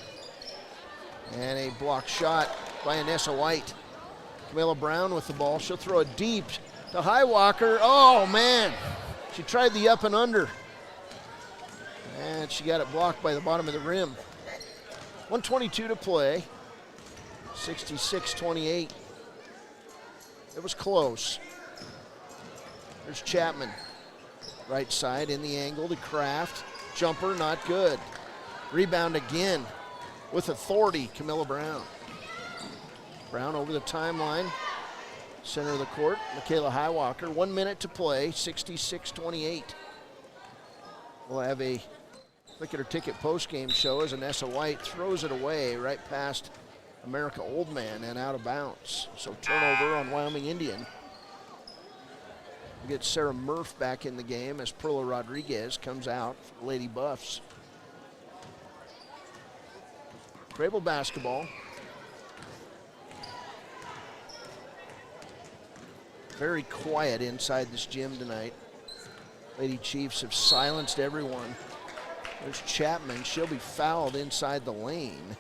And a block shot by Anessa White. Camilla Brown with the ball. She'll throw it deep to Highwalker. Oh, man. She tried the up and under. And she got it blocked by the bottom of the rim. 1:22 to play. 66-28. It was close. There's Chapman. Right side in the angle to Kraft. Jumper, not good. Rebound again with authority, Camilla Brown. Brown over the timeline. Center of the court, Michaela Highwalker. 1 minute to play, 66-28. We'll have a look at her ticket post-game show as Anessa White throws it away right past America Oldman and out of bounds. So turnover on Wyoming Indian. We get Sarah Murph back in the game as Perla Rodriguez comes out for the Lady Buffs. Greybull basketball. Very quiet inside this gym tonight. Lady Chiefs have silenced everyone. There's Chapman. She'll be fouled inside the lane.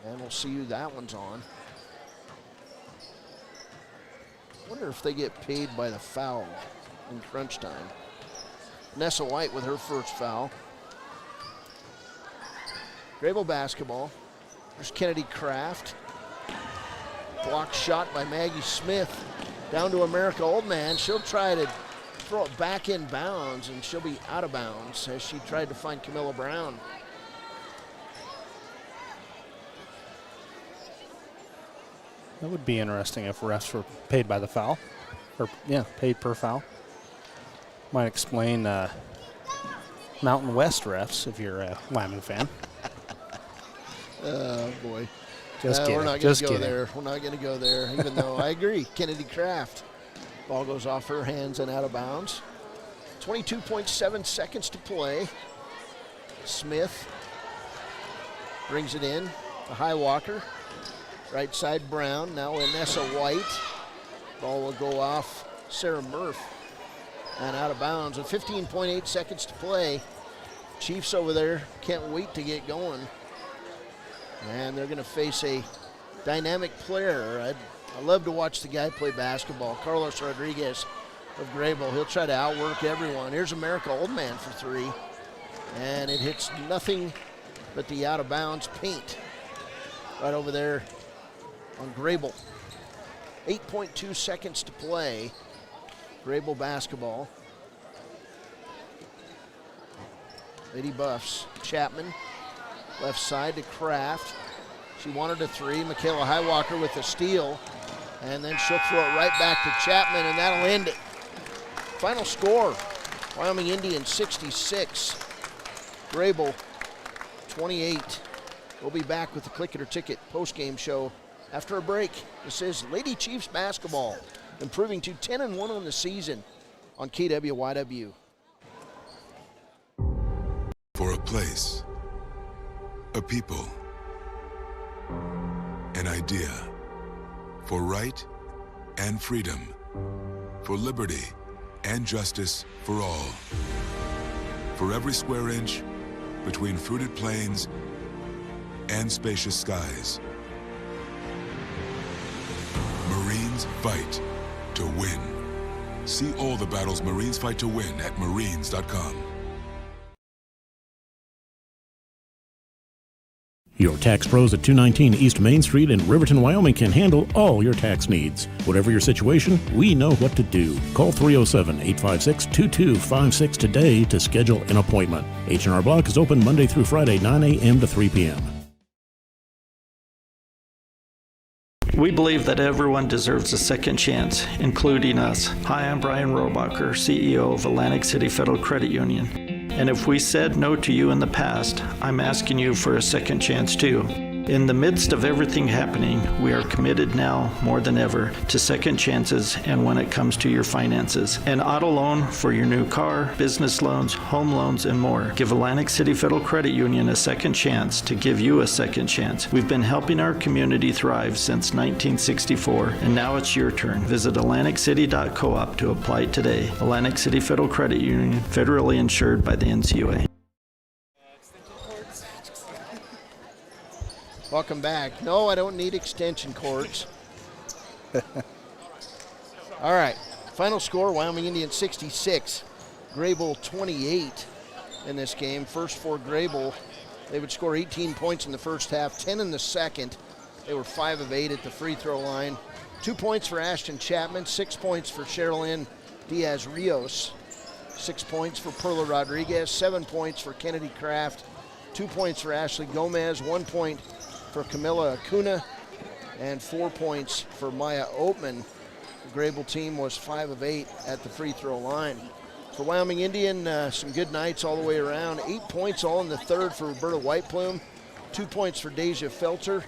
And we'll see who that one's on. I wonder if they get paid by the foul in crunch time. Nessa White with her first foul. Greybull basketball. There's Kennedy Kraft. Block shot by Maggie Smith. Down to America Oldman. She'll try to throw it back in bounds, and she'll be out of bounds as she tried to find Camilla Brown. That would be interesting if refs were paid by the foul. Or, yeah, paid per foul. Might explain Mountain West refs if you're a Wyoming fan. Oh, boy. Just kidding. We're not going to go there. We're not going to go there, even though I agree. Kennedy Kraft. Ball goes off her hands and out of bounds. 22.7 seconds to play. Smith brings it in. A high walker. Right side Brown. Now Inessa White. Ball will go off Sarah Murph and out of bounds with 15.8 seconds to play. Chiefs over there can't wait to get going. And they're going to face a dynamic player. I love to watch the guy play basketball. Carlos Rodriguez of Greybull. He'll try to outwork everyone. Here's America Oldman for three. And it hits nothing but the out of bounds paint right over there on Greybull. 8.2 seconds to play. Greybull basketball. Lady Buffs. Chapman. Left side to Kraft. She wanted a three. Michaela Highwalker with a steal. And then she'll throw it right back to Chapman, and that'll end it. Final score, Wyoming Indians 66. Greybull 28. We'll be back with the Click It or Ticket postgame show after a break. This is Lady Chiefs basketball, improving to 10-1 on the season on KWYW. For a place, a people, an idea, for right and freedom, for liberty and justice for all, for every square inch between fruited plains and spacious skies. Marines fight to win. See all the battles Marines fight to win at marines.com. Your tax pros at 219 East Main Street in Riverton, Wyoming can handle all your tax needs. Whatever your situation, we know what to do. Call 307-856-2256 today to schedule an appointment. H&R Block is open Monday through Friday, 9 a.m. to 3 p.m. We believe that everyone deserves a second chance, including us. Hi, I'm Brian Robacher, CEO of Atlantic City Federal Credit Union. And if we said no to you in the past, I'm asking you for a second chance too. In the midst of everything happening, we are committed now more than ever to second chances and when it comes to your finances. An auto loan for your new car, business loans, home loans, and more. Give Atlantic City Federal Credit Union a second chance to give you a second chance. We've been helping our community thrive since 1964, and now it's your turn. Visit AtlanticCity.coop to apply today. Atlantic City Federal Credit Union, federally insured by the NCUA. Welcome back. No, I don't need extension cords. All right. Final score, Wyoming Indians 66. Greybull 28 in this game. First for Greybull, they would score 18 points in the first half, 10 in the second. They were 5 of 8 at the free throw line. 2 points for Ashton Chapman, 6 points for Sherilyn Diaz-Rios, 6 points for Perla Rodriguez, 7 points for Kennedy Kraft, 2 points for Ashley Gomez, 1 point for Camilla Acuna, and 4 points for Maya Oatman. The Greybull team was 5 of 8 at the free throw line. For Wyoming Indian, some good nights all the way around. 8 points all in the third for Roberta Whiteplume, 2 points for Deja Felter,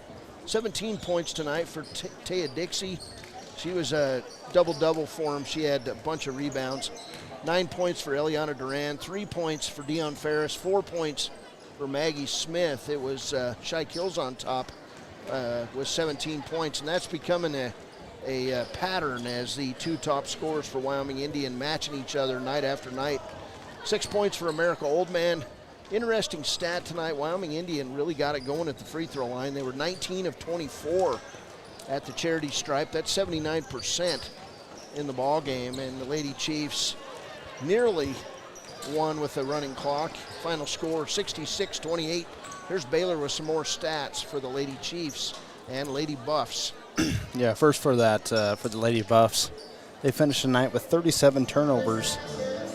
17 points tonight for Taya Dixie. She was a double-double for him. She had a bunch of rebounds. 9 points for Eliana Duran, 3 points for Dion Ferris, 4 points for Maggie Smith. It was Shy Kills on top with 17 points, and that's becoming a pattern as the two top scorers for Wyoming Indian matching each other night after night. 6 points for America Oldman. Interesting stat tonight, Wyoming Indian really got it going at the free throw line. They were 19 of 24 at the charity stripe. That's 79% in the ball game, and the Lady Chiefs nearly won with a running clock. Final score 66-28. Here's Baylor with some more stats for the Lady Chiefs and Lady Buffs. Yeah, first for the Lady Buffs, they finished the night with 37 turnovers.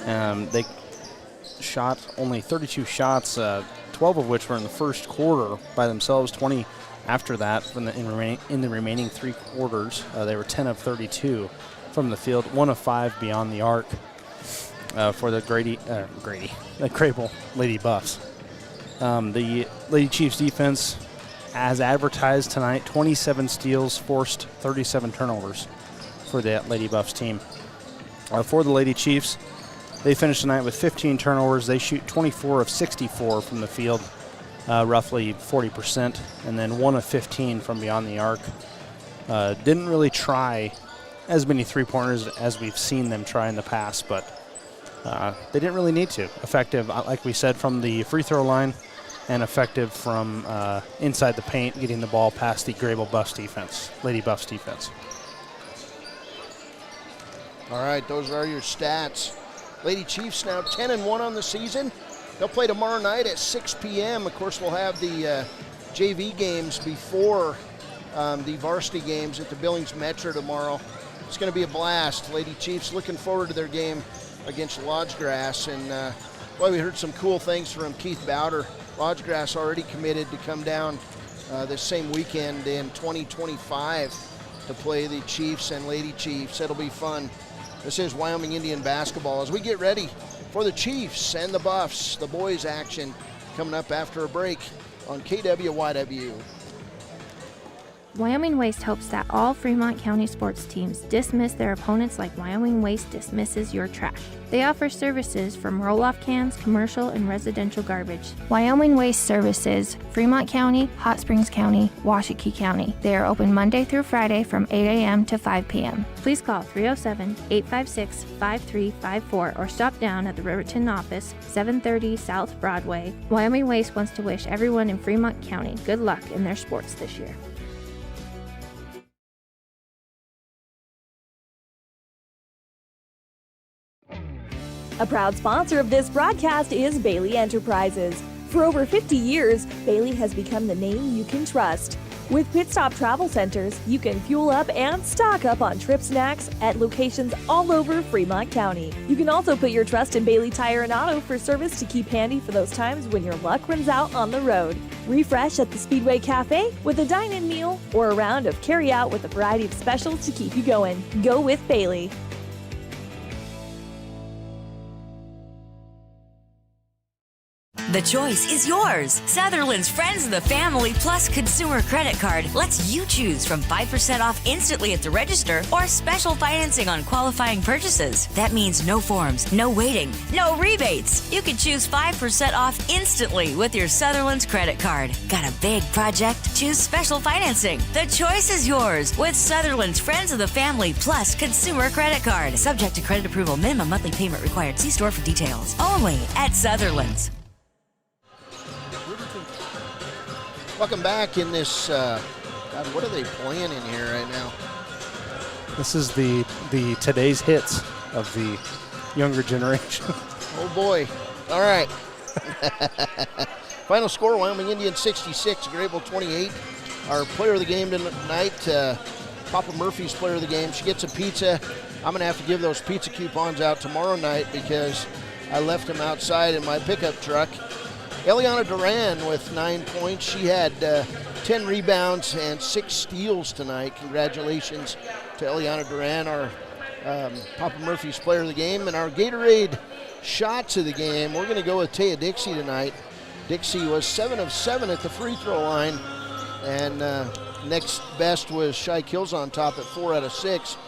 They shot only 32 shots, 12 of which were in the first quarter by themselves, 20 after that in the remaining 3 quarters. They were 10 of 32 from the field, 1 of 5 beyond the arc. For the Greybull Lady Buffs. The Lady Chiefs defense as advertised tonight, 27 steals, forced 37 turnovers for the Lady Buffs team. For the Lady Chiefs, they finished tonight with 15 turnovers. They shoot 24 of 64 from the field, roughly 40%, and then 1 of 15 from beyond the arc. Didn't really try as many three-pointers as we've seen them try in the past, but they didn't really need to. Effective, like we said, from the free throw line, and effective from inside the paint, getting the ball past the Greybull Buffs defense, Lady Buffs defense. All right, those are your stats. Lady Chiefs now 10-1 on the season. They'll play tomorrow night at 6 p.m. Of course, we'll have the JV games before the varsity games at the Billings Metra tomorrow. It's going to be a blast. Lady Chiefs looking forward to their game against Lodgegrass. And, boy, we heard some cool things from Keith Bowder. Lodgegrass already committed to come down this same weekend in 2025 to play the Chiefs and Lady Chiefs. It'll be fun. This is Wyoming Indian basketball as we get ready for the Chiefs and the Buffs. The boys action coming up after a break on KWYW. Wyoming Waste hopes that all Fremont County sports teams dismiss their opponents like Wyoming Waste dismisses your trash. They offer services from roll-off cans, commercial, and residential garbage. Wyoming Waste services Fremont County, Hot Springs County, Washakie County. They are open Monday through Friday from 8 a.m. to 5 p.m. Please call 307-856-5354 or stop down at the Riverton office, 730 South Broadway. Wyoming Waste wants to wish everyone in Fremont County good luck in their sports this year. A proud sponsor of this broadcast is Bailey Enterprises. For over 50 years, Bailey has become the name you can trust. With Pit Stop Travel Centers, you can fuel up and stock up on trip snacks at locations all over Fremont County. You can also put your trust in Bailey Tire and Auto for service to keep handy for those times when your luck runs out on the road. Refresh at the Speedway Cafe with a dine-in meal or a round of carry-out with a variety of specials to keep you going. Go with Bailey. The choice is yours. Sutherland's Friends of the Family Plus Consumer Credit Card lets you choose from 5% off instantly at the register or special financing on qualifying purchases. That means no forms, no waiting, no rebates. You can choose 5% off instantly with your Sutherland's credit card. Got a big project? Choose special financing. The choice is yours with Sutherland's Friends of the Family Plus Consumer Credit Card. Subject to credit approval. Minimum monthly payment required. See store for details. Only at Sutherland's. Welcome back in this, God, what are they playing in here right now? This is the today's hits of the younger generation. Oh boy. All right. Final score, Wyoming Indians 66, Greybull 28. Our player of the game tonight, Papa Murphy's player of the game. She gets a pizza. I'm going to have to give those pizza coupons out tomorrow night because I left them outside in my pickup truck. Eliana Duran with 9 points. She had 10 rebounds and 6 steals tonight. Congratulations to Eliana Duran, our Papa Murphy's player of the game. And our Gatorade shots of the game, we're going to go with Taya Dixie tonight. Dixie was 7 of 7 at the free throw line. And next best was Shai Kills on top at 4 out of 6.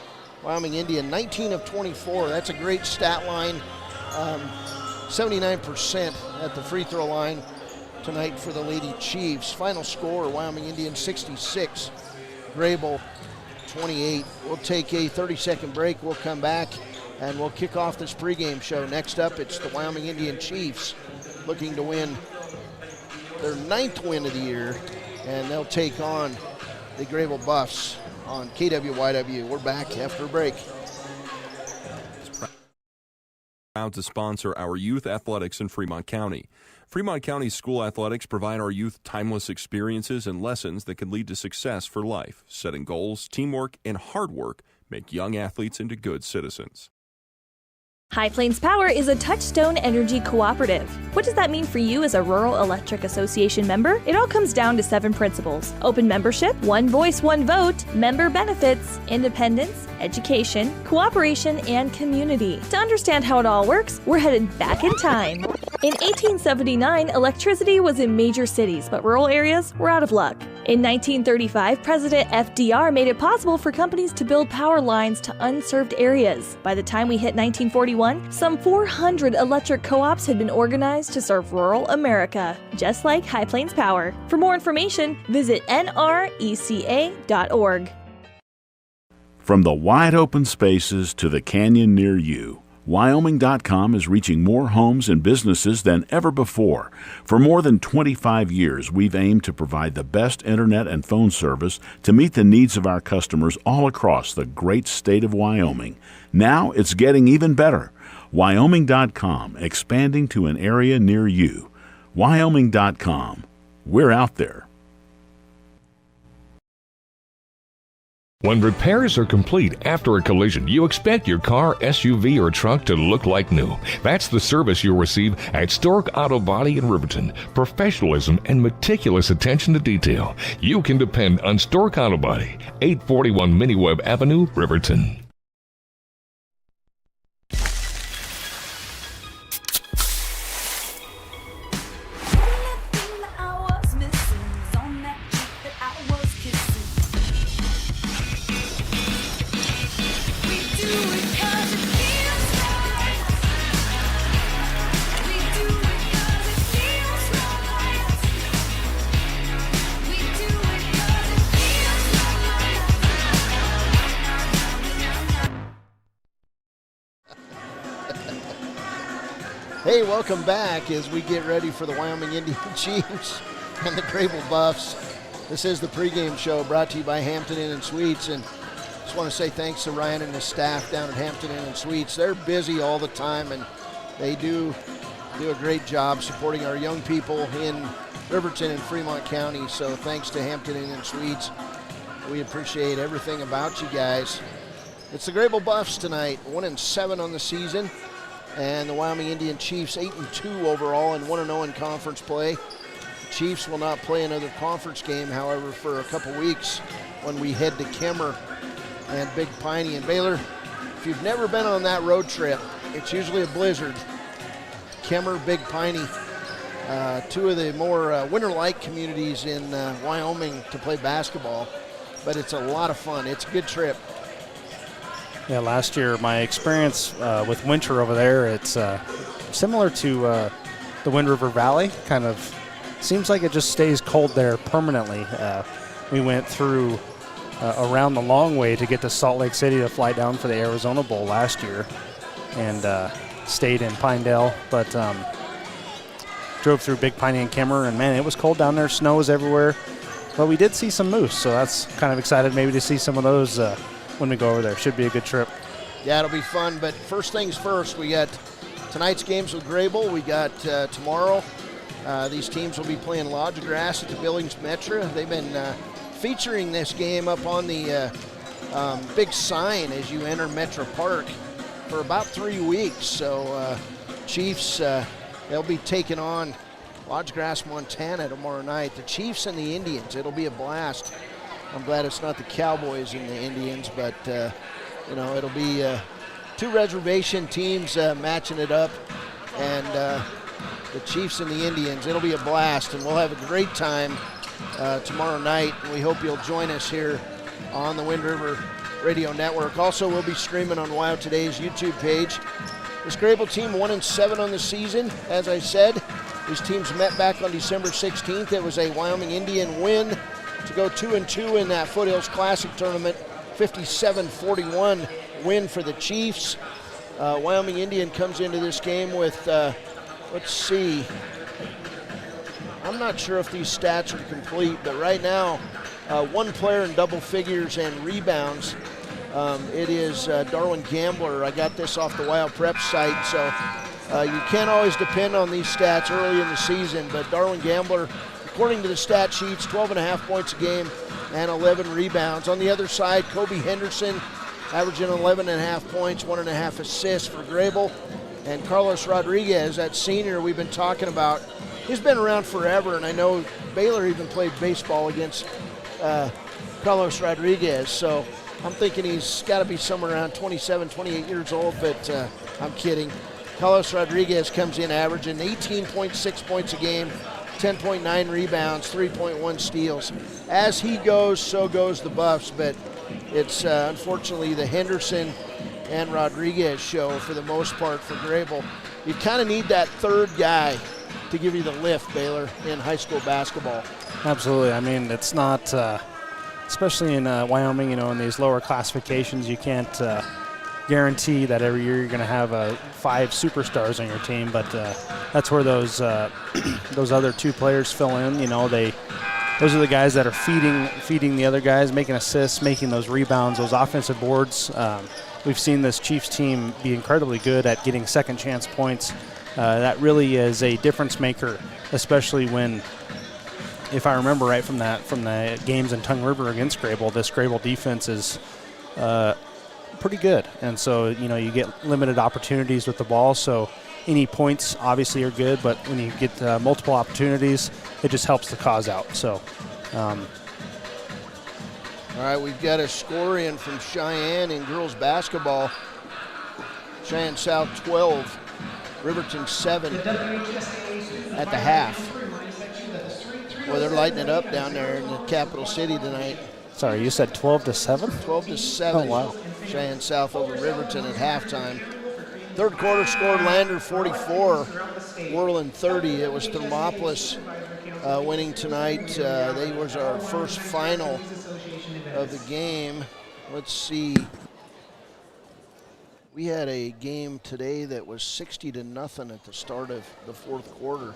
Wyoming Indian, 19 of 24. That's a great stat line. 79% at the free throw line tonight for the Lady Chiefs. Final score, Wyoming Indians 66, Greybull 28. We'll take a 30-second break. We'll come back and we'll kick off this pregame show. Next up, it's the Wyoming Indian Chiefs looking to win their 9th win of the year, and they'll take on the Greybull Buffs on KWYW. We're back after a break. Proud to sponsor our youth athletics in Fremont County. Fremont County school athletics provide our youth timeless experiences and lessons that can lead to success for life. Setting goals, teamwork, and hard work make young athletes into good citizens. High Plains Power is a Touchstone Energy cooperative. What does that mean for you as a Rural Electric Association member? It all comes down to 7 principles: open membership, one voice, one vote, member benefits, independence, education, cooperation, and community. To understand how it all works, we're headed back in time. In 1879, electricity was in major cities, but rural areas were out of luck. In 1935, President FDR made it possible for companies to build power lines to unserved areas. By the time we hit 1941, some 400 electric co-ops had been organized to serve rural America, just like High Plains Power. For more information, visit nreca.org. From the wide open spaces to the canyon near you, Wyoming.com is reaching more homes and businesses than ever before. For more than 25 years, we've aimed to provide the best internet and phone service to meet the needs of our customers all across the great state of Wyoming. Now it's getting even better. Wyoming.com, expanding to an area near you. Wyoming.com. We're out there. When repairs are complete after a collision, you expect your car, SUV, or truck to look like new. That's the service you'll receive at Stork Auto Body in Riverton. Professionalism and meticulous attention to detail. You can depend on Stork Auto Body, 841 Miniweb Avenue, Riverton. Hey, welcome back as we get ready for the Wyoming Indian Chiefs and the Greybull Buffs. This is the pregame show brought to you by Hampton Inn & Suites, and just want to say thanks to Ryan and his staff down at Hampton Inn & Suites. They're busy all the time, and they do a great job supporting our young people in Riverton and Fremont County, so thanks to Hampton Inn & Suites. We appreciate everything about you guys. It's the Greybull Buffs tonight, 1-7 on the season. And the Wyoming Indian Chiefs 8-2 overall and 1-0 in conference play. The Chiefs will not play another conference game, however, for a couple weeks when we head to Kemmer and Big Piney and Baylor. If you've never been on that road trip, it's usually a blizzard. Kemmer, Big Piney, two of the more winter-like communities in Wyoming to play basketball, but it's a lot of fun. It's a good trip. Yeah, last year my experience with winter over there, it's similar to the Wind River Valley. Kind of seems like it just stays cold there permanently. We went through around the long way to get to Salt Lake City to fly down for the Arizona Bowl last year, and stayed in Pinedale, but drove through Big Piney and Kemmer, and man, it was cold down there. Snow was everywhere, but we did see some moose, so that's kind of excited maybe to see some of those when we go over there. Should be a good trip. Yeah, it'll be fun, but first things first, we got tonight's games with Greybull. We got tomorrow. These teams will be playing Lodge Grass at the Billings Metra. They've been featuring this game up on the big sign as you enter Metra Park for about 3 weeks. So Chiefs, they'll be taking on Lodge Grass, Montana tomorrow night. The Chiefs and the Indians, it'll be a blast. I'm glad it's not the Cowboys and the Indians, but, it'll be two reservation teams matching it up, and the Chiefs and the Indians. It'll be a blast, and we'll have a great time tomorrow night, and we hope you'll join us here on the Wind River Radio Network. Also, we'll be streaming on Wild Today's YouTube page. This Greybull team 1-7 on the season. As I said, these teams met back on December 16th. It was a Wyoming Indian win to go 2-2 in that Foothills Classic tournament. 57-41 win for the Chiefs. Wyoming Indian comes into this game with, let's see, I'm not sure if these stats are complete, but right now, one player in double figures and rebounds. It is Darwin Gambler. I got this off the Wild Prep site, so you can't always depend on these stats early in the season, but Darwin Gambler, according to the stat sheets, 12.5 points a game and 11 rebounds. On the other side, Kobe Henderson averaging 11.5 points, 1.5 assists for Greybull. And Carlos Rodriguez, that senior we've been talking about, he's been around forever, and I know Baylor even played baseball against Carlos Rodriguez, so I'm thinking he's got to be somewhere around 27, 28 years old, but I'm kidding. Carlos Rodriguez comes in averaging 18.6 points a game, 10.9 rebounds, 3.1 steals. As he goes, so goes the Buffs, but it's unfortunately the Henderson and Rodriguez show for the most part for Greybull. You kind of need that third guy to give you the lift, Baylor, in high school basketball. Absolutely. I mean, it's not, especially in Wyoming, in these lower classifications, you can't guarantee that every year you're going to have 5 superstars on your team, but that's where those other 2 players fill in. Those are the guys that are feeding the other guys, making assists, making those rebounds, those offensive boards. We've seen this Chiefs team be incredibly good at getting second chance points. That really is a difference maker, especially when, if I remember right from the games in Tongue River against Greybull, this Greybull defense is pretty good. And so, you get limited opportunities with the ball, so any points obviously are good, but when you get multiple opportunities, it just helps the cause out. So, all right, we've got a score in from Cheyenne in girls basketball. Cheyenne South 12, Riverton 7 at the half. Well, they're lighting it up down there in the capital city tonight. Sorry, you said 12-7? 12-7. Oh, wow. Cheyenne South over Riverton at halftime. Third quarter scored Lander 44, Worland 30. It was Thermopolis winning tonight. They was our first final of the game. Let's see. We had a game today that was 60-0 at the start of the fourth quarter.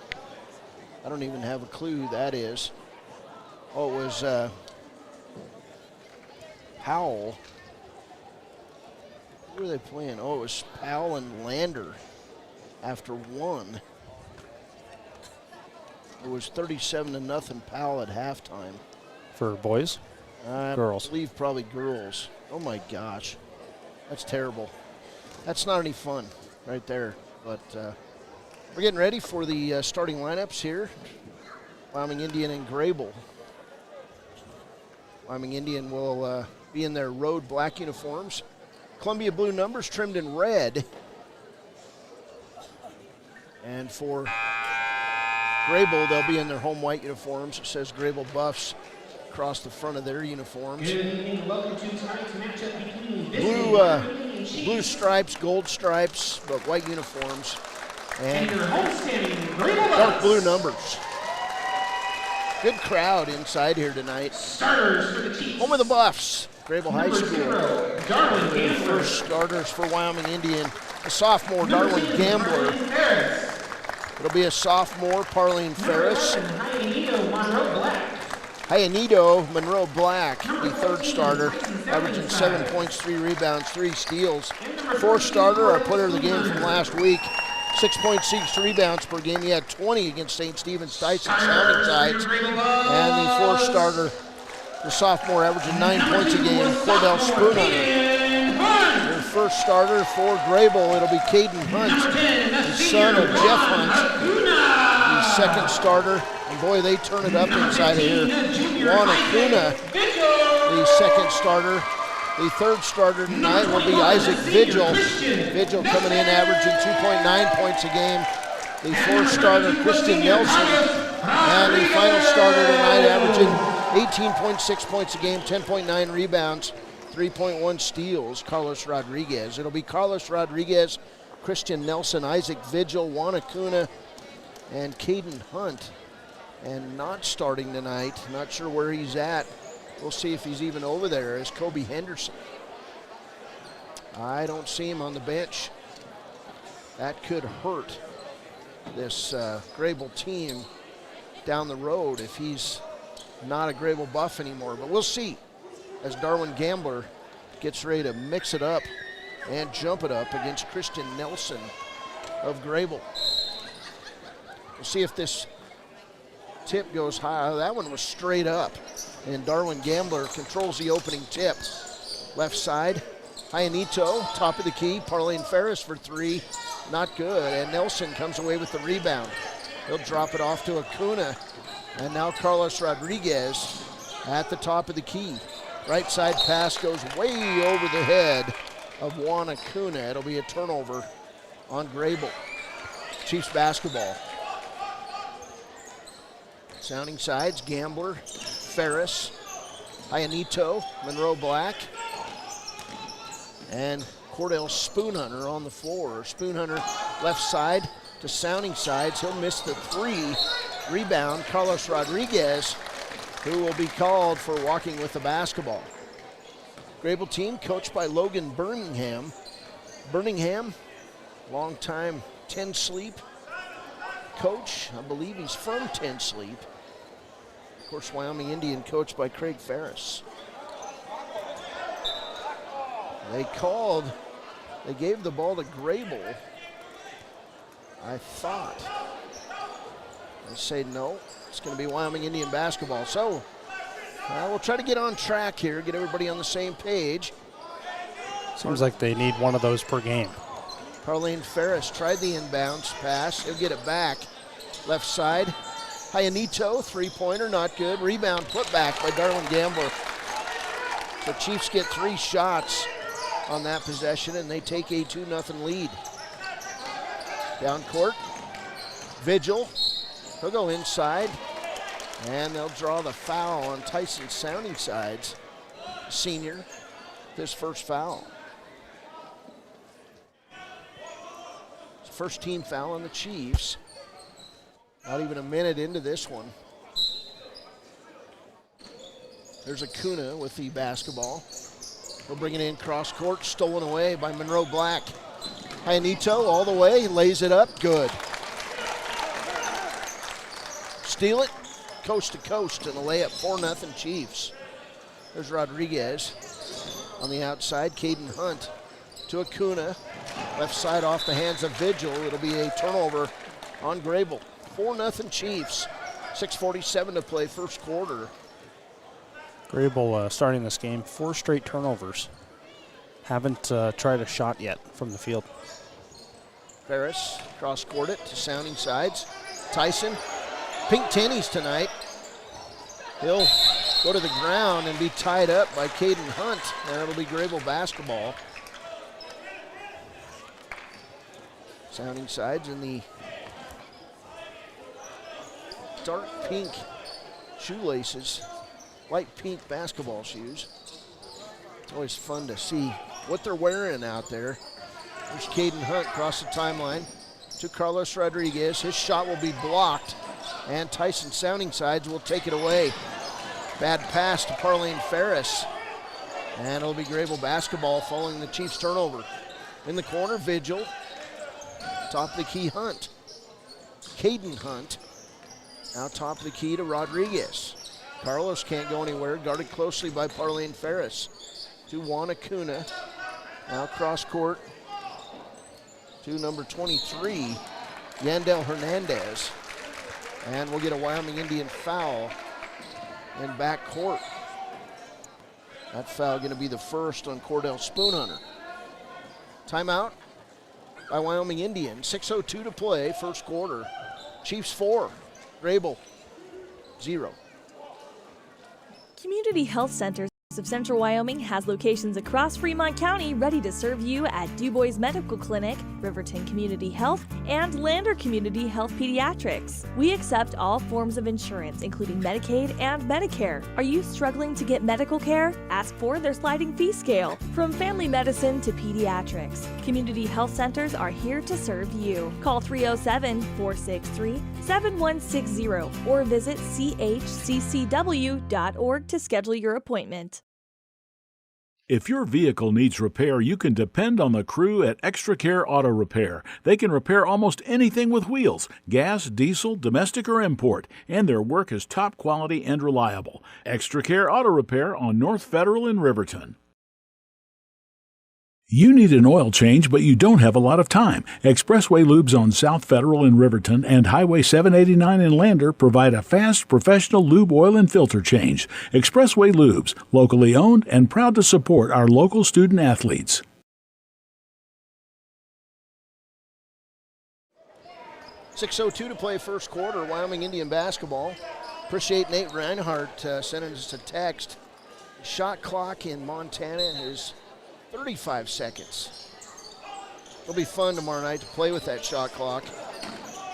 I don't even have a clue who that is. Oh, it was Powell. Who were they playing? Oh, it was Powell and Lander after 1. It was 37-0 Powell at halftime. For boys? Girls. I believe probably girls. Oh my gosh. That's terrible. That's not any fun right there. But we're getting ready for the starting lineups here. Wyoming Indian and Greybull. Wyoming Indian will be in their road black uniforms. Columbia blue numbers trimmed in red. And for Greybull, they'll be in their home white uniforms. It says Greybull Buffs across the front of their uniforms. Blue stripes, gold stripes, but white uniforms. And dark blue numbers. Good crowd inside here tonight. Home of the Buffs, Greybull High School. First starters for Wyoming Indian. A sophomore, Darwin Gambler. It'll be a sophomore, Parlene Ferris. Hayanito Monroe Black, the third starter, averaging 7 points, 3 rebounds, 3 steals. Fourth starter, our player of the game from last week, 6.6 rebounds per game. He had 20 against St. Stephen's Tyson Sounding Sides. And the fourth starter, the sophomore, averaging 9 points a game, Cordell Spoonhunter. Their first starter for Greybull, it'll be Caden Hunt, the son of Jeff Hunt. The second starter, and boy, they turn it up inside of here. Juan Acuna, the second starter. The third starter tonight will be Isaac Vigil. Vigil coming in averaging 2.9 points a game. The fourth starter, Christian Nelson. And the final starter tonight averaging 18.6 points a game, 10.9 rebounds, 3.1 steals, Carlos Rodriguez. It'll be Carlos Rodriguez, Christian Nelson, Isaac Vigil, Juan Acuna, and Caden Hunt. And not starting tonight, not sure where he's at. We'll see if he's even over there, is Kobe Henderson. I don't see him on the bench. That could hurt this Greybull team down the road if he's not a Greybull Buff anymore. But we'll see as Darwin Gambler gets ready to mix it up and jump it up against Christian Nelson of Greybull. We'll see if this tip goes high. That one was straight up. And Darwin Gambler controls the opening tip. Left side, Hayanito, top of the key. Parlene Ferris for 3, not good. And Nelson comes away with the rebound. He'll drop it off to Acuna. And now Carlos Rodriguez at the top of the key. Right side pass goes way over the head of Juan Acuna. It'll be a turnover on Greybull. Chiefs basketball. Sounding sides, Gambler, Ferris, Ianito, Monroe Black, and Cordell Spoonhunter on the floor. Spoonhunter left side to Sounding sides. He'll miss the three. Rebound, Carlos Rodriguez, who will be called for walking with the basketball. Greybull team coached by Logan Birmingham. Birmingham, longtime 10 Sleep coach. I believe he's from 10 Sleep. Of course, Wyoming Indian coached by Craig Ferris. They gave the ball to Greybull. I thought. They say no, it's going to be Wyoming Indian basketball. So we'll try to get on track here, get everybody on the same page. Seems like they need one of those per game. Parlene Ferris tried the inbounds pass. He'll get it back. Left side. Ianito, three-pointer, not good. Rebound put back by Darwin Gambler. The Chiefs get 3 shots on that possession, and they take a 2-0 lead. Down court, Vigil. He'll go inside, and they'll draw the foul on Tyson Sounding sides. Senior, his first foul. First team foul on the Chiefs. Not even a minute into this one. There's Acuna with the basketball. He'll bring it in cross court, stolen away by Monroe Black. Ianito all the way, lays it up, good. Steal it, coast to coast, and a layup, 4-0 Chiefs. There's Rodriguez on the outside, Caden Hunt to Acuna. Left side off the hands of Vigil. It'll be a turnover on Greybull. 4-0 Chiefs. 6:47 to play, first quarter. Greybull starting this game, 4 straight turnovers. Haven't tried a shot yet from the field. Ferris cross-court it to Sounding sides. Tyson, pink tennies tonight. He'll go to the ground and be tied up by Caden Hunt, and it'll be Greybull basketball. Sounding sides in the dark pink shoelaces, light pink basketball shoes. It's always fun to see what they're wearing out there. There's Caden Hunt across the timeline to Carlos Rodriguez. His shot will be blocked, and Tyson Sounding sides will take it away. Bad pass to Parlene Ferris, and it'll be Greybull basketball following the Chiefs turnover. In the corner, Vigil. Top of the key, Hunt. Caden Hunt. Now top of the key to Rodriguez. Carlos can't go anywhere, guarded closely by Parlene Ferris. To Juan Acuna. Now cross court to number 23, Yandel Hernandez. And we'll get a Wyoming Indian foul in back court. That foul going to be the first on Cordell Spoonhunter. Timeout by Wyoming Indians. 6:02 to play, first quarter. Chiefs 4, Greybull 0. Community Health Centers of Central Wyoming has locations across Fremont County ready to serve you at DuBois Medical Clinic, Riverton Community Health, and Lander Community Health Pediatrics. We accept all forms of insurance, including Medicaid and Medicare. Are you struggling to get medical care? Ask for their sliding fee scale. From family medicine to pediatrics, Community Health Centers are here to serve you. Call 307-463-7160 or visit chccw.org to schedule your appointment. If your vehicle needs repair, you can depend on the crew at Extra Care Auto Repair. They can repair almost anything with wheels, gas, diesel, domestic, or import, and their work is top quality and reliable. Extra Care Auto Repair on North Federal in Riverton. You need an oil change, but you don't have a lot of time. Expressway Lubes on South Federal in Riverton and Highway 789 in Lander provide a fast, professional lube oil and filter change. Expressway Lubes, locally owned and proud to support our local student athletes. .602 to play first quarter, Wyoming Indian basketball. Appreciate Nate Reinhardt sending us a text. Shot clock in Montana is 35 seconds. It'll be fun tomorrow night to play with that shot clock.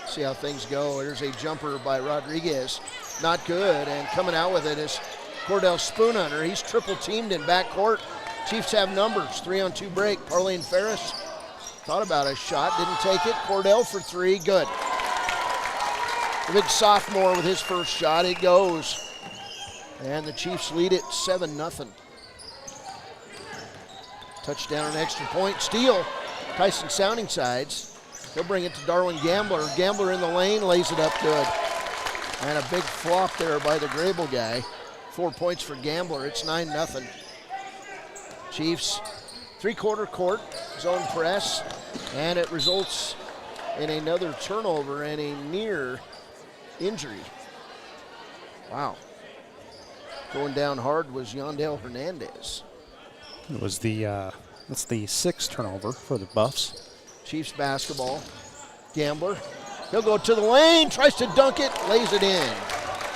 See how things go. There's a jumper by Rodriguez. Not good, and coming out with it is Cordell Spoonhunter. He's triple teamed in backcourt. Chiefs have numbers. 3-on-2 break. Parlene Ferris thought about a shot, didn't take it. Cordell for three, good. The big sophomore with his first shot, it goes. And the Chiefs lead it 7-0. Touchdown and extra point. Steal. Tyson Sounding Sides. He'll bring it to Darwin Gambler. Gambler in the lane, lays it up good. And a big flop there by the Greybull guy. 4 points for Gambler. It's 9-0. Chiefs, three-quarter court, zone press, and it results in another turnover and a near injury. Wow. Going down hard was Yandel Hernandez. It was that's the sixth turnover for the Buffs. Chiefs basketball. Gambler. He'll go to the lane, tries to dunk it, lays it in.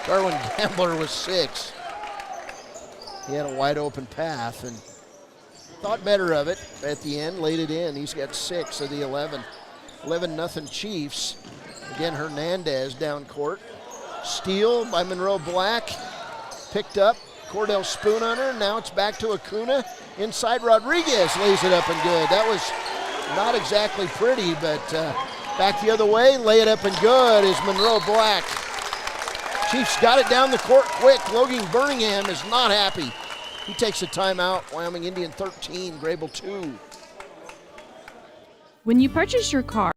Darwin Gambler was 6. He had a wide open path and thought better of it at the end, laid it in. He's got 6 of the 11. 11-0 Chiefs. Again, Hernandez down court. Steal by Monroe Black. Picked up. Cordell Spoonhunter. Now it's back to Acuna. Inside Rodriguez lays it up and good. That was not exactly pretty, but back the other way. Lay it up and good is Monroe Black. Chiefs got it down the court quick. Logan Birmingham is not happy. He takes a timeout. Wyoming Indian 13, Greybull 2. When you purchase your car,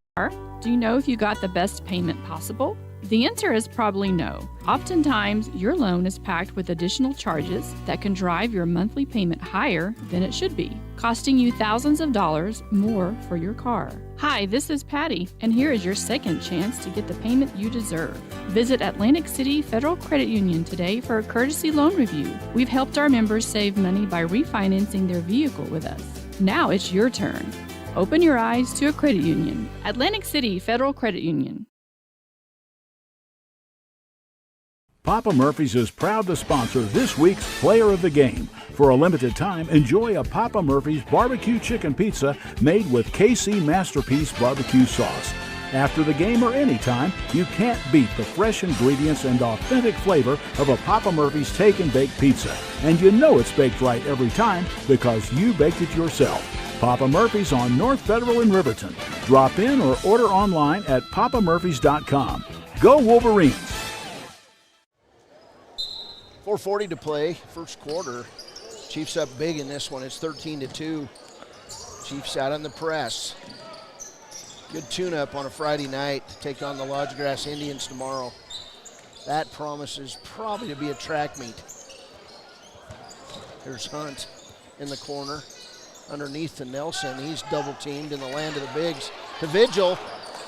do you know if you got the best payment possible? The answer is probably no. Oftentimes, your loan is packed with additional charges that can drive your monthly payment higher than it should be, costing you thousands of dollars more for your car. Hi, this is Patty, and here is your second chance to get the payment you deserve. Visit Atlantic City Federal Credit Union today for a courtesy loan review. We've helped our members save money by refinancing their vehicle with us. Now it's your turn. Open your eyes to a credit union. Atlantic City Federal Credit Union. Papa Murphy's is proud to sponsor this week's Player of the Game. For a limited time, enjoy a Papa Murphy's barbecue chicken pizza made with KC Masterpiece barbecue sauce. After the game or anytime, you can't beat the fresh ingredients and authentic flavor of a Papa Murphy's Take and Bake pizza. And you know it's baked right every time because you baked it yourself. Papa Murphy's on North Federal in Riverton. Drop in or order online at papamurphys.com. Go Wolverines! 4:40 to play, first quarter. Chiefs up big in this one. It's 13-2. Chiefs out on the press. Good tune-up on a Friday night to take on the Lodge Grass Indians tomorrow. That promises probably to be a track meet. There's Hunt in the corner. Underneath to Nelson. He's double-teamed in the land of the bigs. To Vigil.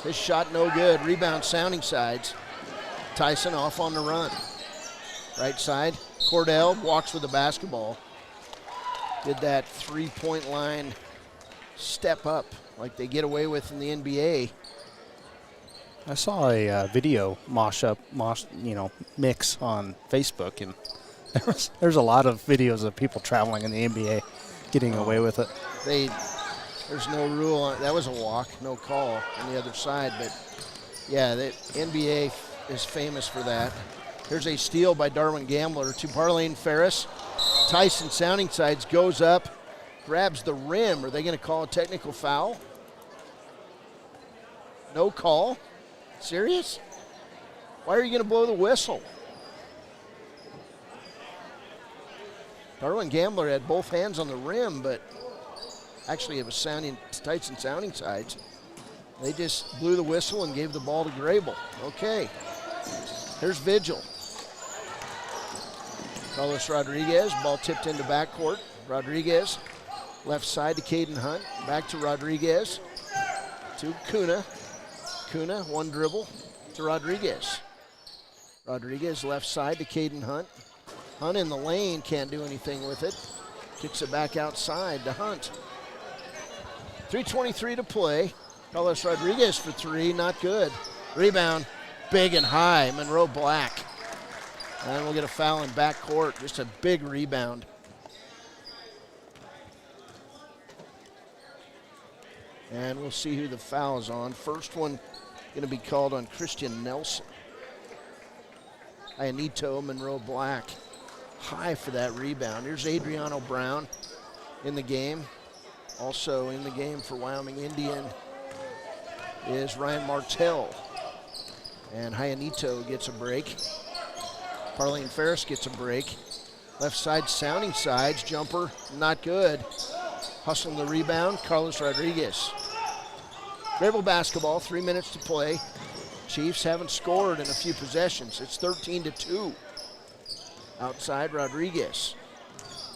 His shot no good. Rebound Sounding Sides. Tyson off on the run. Right side, Cordell walks with the basketball. Did that three-point line step up like they get away with in the NBA. I saw a video mix on Facebook, and there's a lot of videos of people traveling in the NBA getting away with it. There's no rule on it. That was a walk, no call on the other side, but yeah, the NBA is famous for that. Here's a steal by Darwin Gambler to Parlene Ferris. Tyson Sounding Sides goes up, grabs the rim. Are they going to call a technical foul? No call? Serious? Why are you going to blow the whistle? Darwin Gambler had both hands on the rim, but actually it was Tyson Sounding Sides. They just blew the whistle and gave the ball to Greybull. Okay. Here's Vigil. Carlos Rodriguez, ball tipped into backcourt. Rodriguez, left side to Caden Hunt. Back to Rodriguez, to Kuna. Kuna, one dribble to Rodriguez. Rodriguez, left side to Caden Hunt. Hunt in the lane, can't do anything with it. Kicks it back outside to Hunt. 3:23 to play. Carlos Rodriguez for three, not good. Rebound, big and high, Monroe Black. And we'll get a foul in backcourt. Just a big rebound. And we'll see who the foul is on. First one going to be called on Christian Nelson. Ionito Monroe Black high for that rebound. Here's Adriano Brown in the game. Also in the game for Wyoming Indian is Ryan Martell. And Ionito gets a break. Parlene Ferris gets a break. Left side sounding sides. Jumper not good. Hustling the rebound, Carlos Rodriguez. Greybull basketball, 3 minutes to play. Chiefs haven't scored in a few possessions. It's 13-2. Outside, Rodriguez.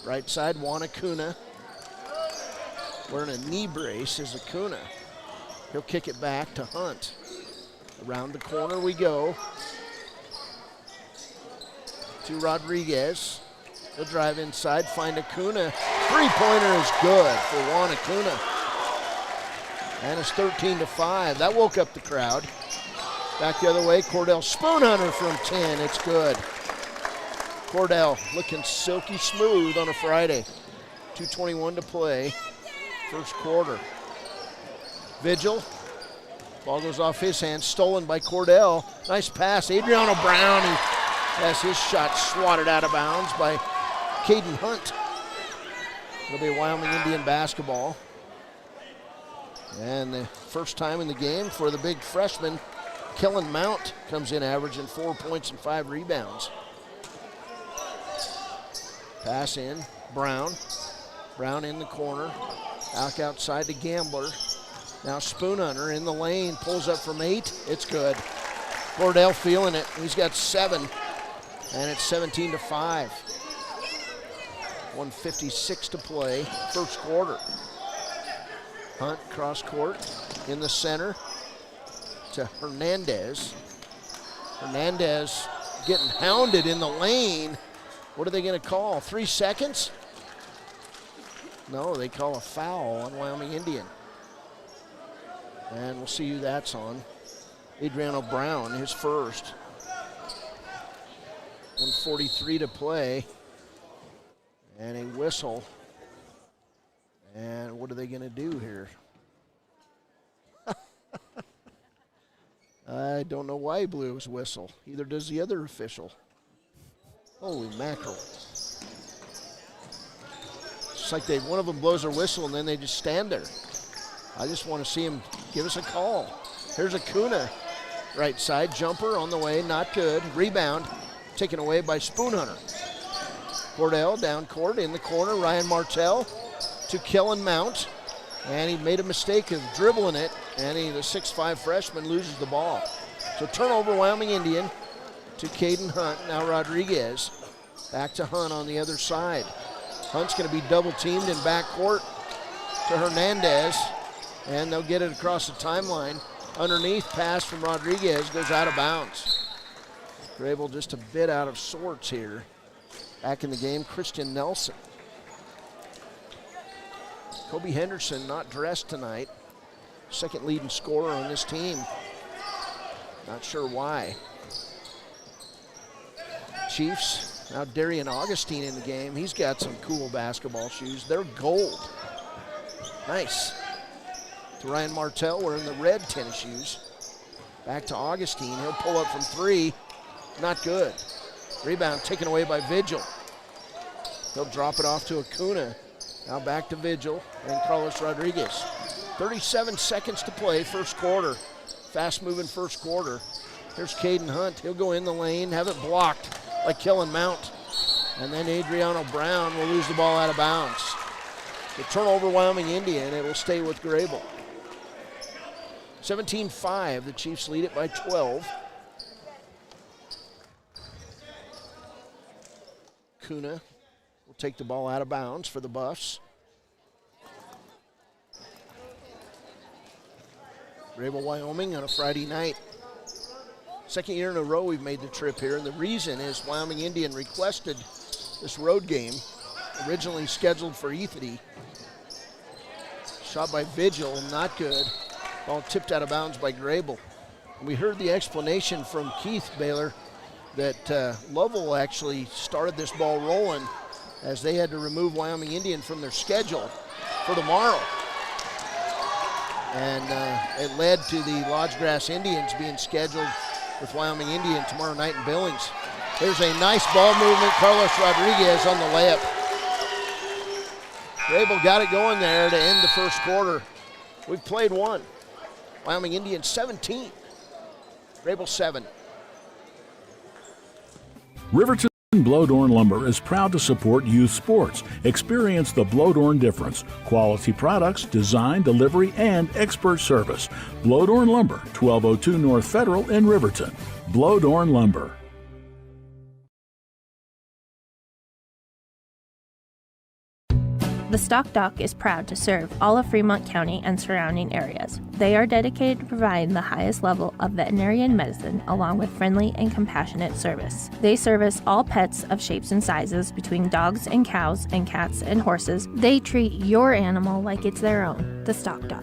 Right side, Juan Acuna. Wearing a knee brace is Acuna. He'll kick it back to Hunt. Around the corner we go. To Rodriguez. He'll drive inside, find Acuna. Three-pointer is good for Juan Acuna. And it's 13-5. That woke up the crowd. Back the other way, Cordell Spoonhunter from 10. It's good. Cordell looking silky smooth on a Friday. 2:21 to play. First quarter. Vigil. Ball goes off his hands, stolen by Cordell. Nice pass. Adriano Brown, he has his shot swatted out of bounds by Caden Hunt. It'll be Wyoming Indian basketball. And the first time in the game for the big freshman, Kellen Mount comes in averaging 4 points and 5 rebounds. Pass in, Brown. Brown in the corner. Back outside to Gambler. Now Spoonhunter in the lane, pulls up from 8. It's good. Cordell feeling it. He's got 7, and it's 17-5. 1:56 to play, first quarter. Hunt cross court in the center to Hernandez. Hernandez getting hounded in the lane. What are they going to call? 3 seconds? No, they call a foul on Wyoming Indian. And we'll see who that's on. Adriano Brown, his first. 1:43 to play. And a whistle. And what are they going to do here? I don't know why he blew his whistle. Either does the other official. Holy mackerel. It's like one of them blows their whistle and then they just stand there. I just want to see him give us a call. Here's Acuna. Right side, jumper on the way, not good. Rebound taken away by Spoonhunter. Cordell down court in the corner. Ryan Martell to Kellen Mount. And he made a mistake of dribbling it. And the 6'5 freshman loses the ball. So turnover, Wyoming Indian to Caden Hunt. Now Rodriguez. Back to Hunt on the other side. Hunt's going to be double teamed in backcourt to Hernandez. And they'll get it across the timeline. Underneath, pass from Rodriguez goes out of bounds. Greybull just a bit out of sorts here. Back in the game, Christian Nelson. Kobe Henderson not dressed tonight. Second leading scorer on this team. Not sure why. Chiefs, now Darian Augustine in the game. He's got some cool basketball shoes. They're gold. Nice. To Ryan Martell wearing the red tennis shoes. Back to Augustine. He'll pull up from 3. Not good. Rebound taken away by Vigil. He'll drop it off to Acuna. Now back to Vigil and Carlos Rodriguez. 37 seconds to play, first quarter. Fast-moving first quarter. Here's Caden Hunt. He'll go in the lane, have it blocked by Kellen Mount. And then Adriano Brown will lose the ball out of bounds. The turnover, Wyoming Indian. It will stay with Greybull. 17-5. The Chiefs lead it by 12. Kuna will take the ball out of bounds for the Buffs. Greybull, Wyoming on a Friday night. Second year in a row we've made the trip here, and the reason is Wyoming Indian requested this road game, originally scheduled for Ethity. Shot by Vigil, not good. Ball tipped out of bounds by Greybull. We heard the explanation from Keith Baylor that Lovell actually started this ball rolling as they had to remove Wyoming Indian from their schedule for tomorrow. And it led to the Lodgegrass Indians being scheduled with Wyoming Indian tomorrow night in Billings. There's a nice ball movement. Carlos Rodriguez on the layup. Greybull got it going there to end the first quarter. We've played one. Wyoming Indians 17. Greybull 7. Riverton Blowdorn Lumber is proud to support youth sports. Experience the Blowdorn difference. Quality products, design, delivery, and expert service. Blowdorn Lumber, 1202 North Federal in Riverton. Blowdorn Lumber. The Stock Doc is proud to serve all of Fremont County and surrounding areas. They are dedicated to providing the highest level of veterinarian medicine along with friendly and compassionate service. They service all pets of shapes and sizes between dogs and cows and cats and horses. They treat your animal like it's their own. The Stock Doc.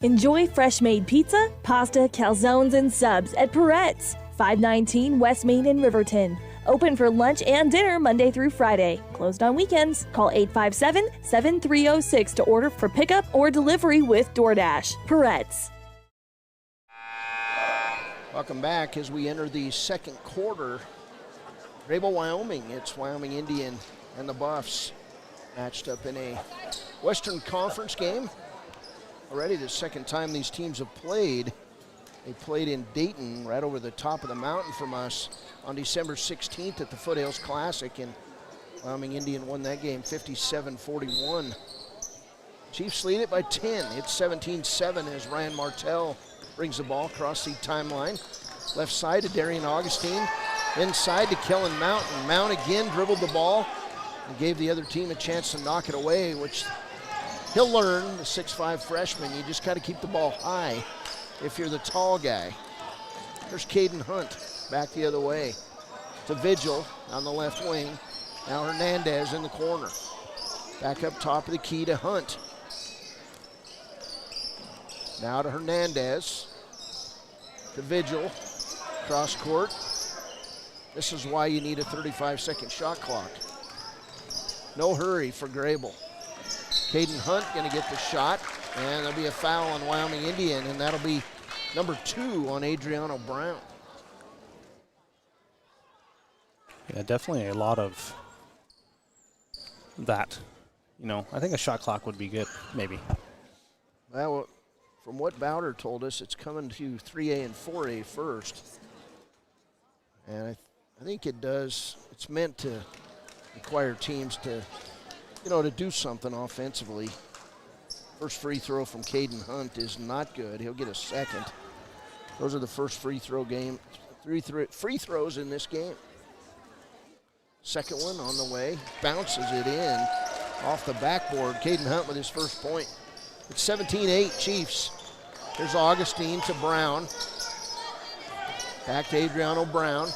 Enjoy fresh-made pizza, pasta, calzones, and subs at Peretz, 519 West Main in Riverton. Open for lunch and dinner Monday through Friday. Closed on weekends. Call 857-7306 to order for pickup or delivery with DoorDash. Peretz. Welcome back as we enter the second quarter. Greybull, Wyoming. It's Wyoming Indian and the Buffs matched up in a Western Conference game. Already the second time these teams have played. They played in Dayton, right over the top of the mountain from us, on December 16th at the Foothills Classic, and Wyoming Indian won that game 57-41. Chiefs lead it by 10. It's 17-7 as Ryan Martell brings the ball across the timeline. Left side to Darian Augustine. Inside to Kellen Mount. And Mount again dribbled the ball and gave the other team a chance to knock it away, which he'll learn, the 6'5 freshman. You just got to keep the ball high if you're the tall guy. There's Caden Hunt back the other way to Vigil on the left wing. Now Hernandez in the corner. Back up top of the key to Hunt. Now to Hernandez. To Vigil. Cross court. This is why you need a 35-second shot clock. No hurry for Greybull. Caden Hunt going to get the shot, and there'll be a foul on Wyoming Indian, and that'll be number 2 on Adriano Brown. Yeah, definitely a lot of that. You know, I think a shot clock would be good, maybe. Well, from what Bowder told us, it's coming to 3A and 4A first. And I think it does, it's meant to require teams to, to do something offensively. First free throw from Caden Hunt is not good. He'll get a second. Those are the first free throws in this game. Second one on the way. Bounces it in off the backboard. Caden Hunt with his first point. It's 17-8 Chiefs. Here's Augustine to Brown. Back to Adriano Brown.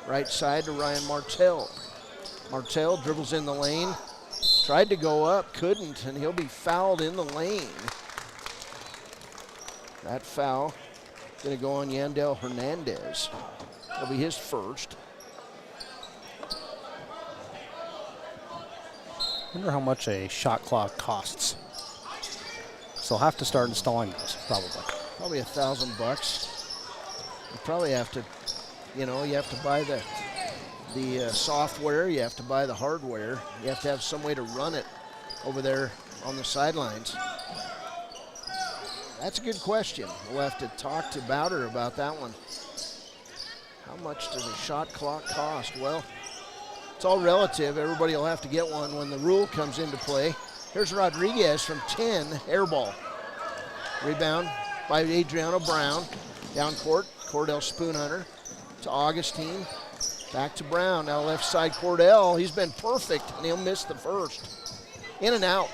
Right side to Ryan Martell. Martell dribbles in the lane. Tried to go up, couldn't, and he'll be fouled in the lane. That foul going to go on Yandel Hernandez. That'll be his first. I wonder how much a shot clock costs. So I'll have to start installing those, probably. Probably $1,000. You probably have to, you have to buy the software, you have to buy the hardware, you have to have some way to run it over there on the sidelines. That's a good question. We'll have to talk to Bowder about that one. How much does a shot clock cost? Well, it's all relative. Everybody will have to get one when the rule comes into play. Here's Rodriguez from 10, air ball. Rebound by Adriano Brown. Down court, Cordell Spoonhunter to Augustine. Back to Brown, now left side Cordell. He's been perfect, and he'll miss the first. In and out.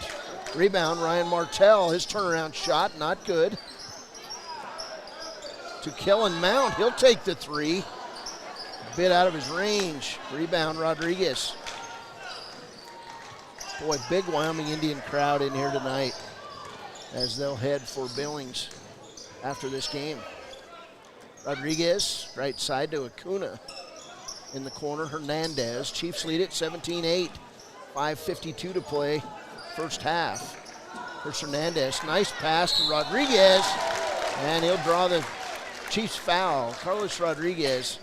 Rebound, Ryan Martell. His turnaround shot, not good. To Kellen Mount, he'll take the three. A bit out of his range. Rebound, Rodriguez. Boy, big Wyoming Indian crowd in here tonight as they'll head for Billings after this game. Rodriguez, right side to Acuna. In the corner, Hernandez. Chiefs lead it 17-8. 5:52 to play, first half. Here's Hernandez, nice pass to Rodriguez, and he'll draw the Chiefs foul. Carlos Rodriguez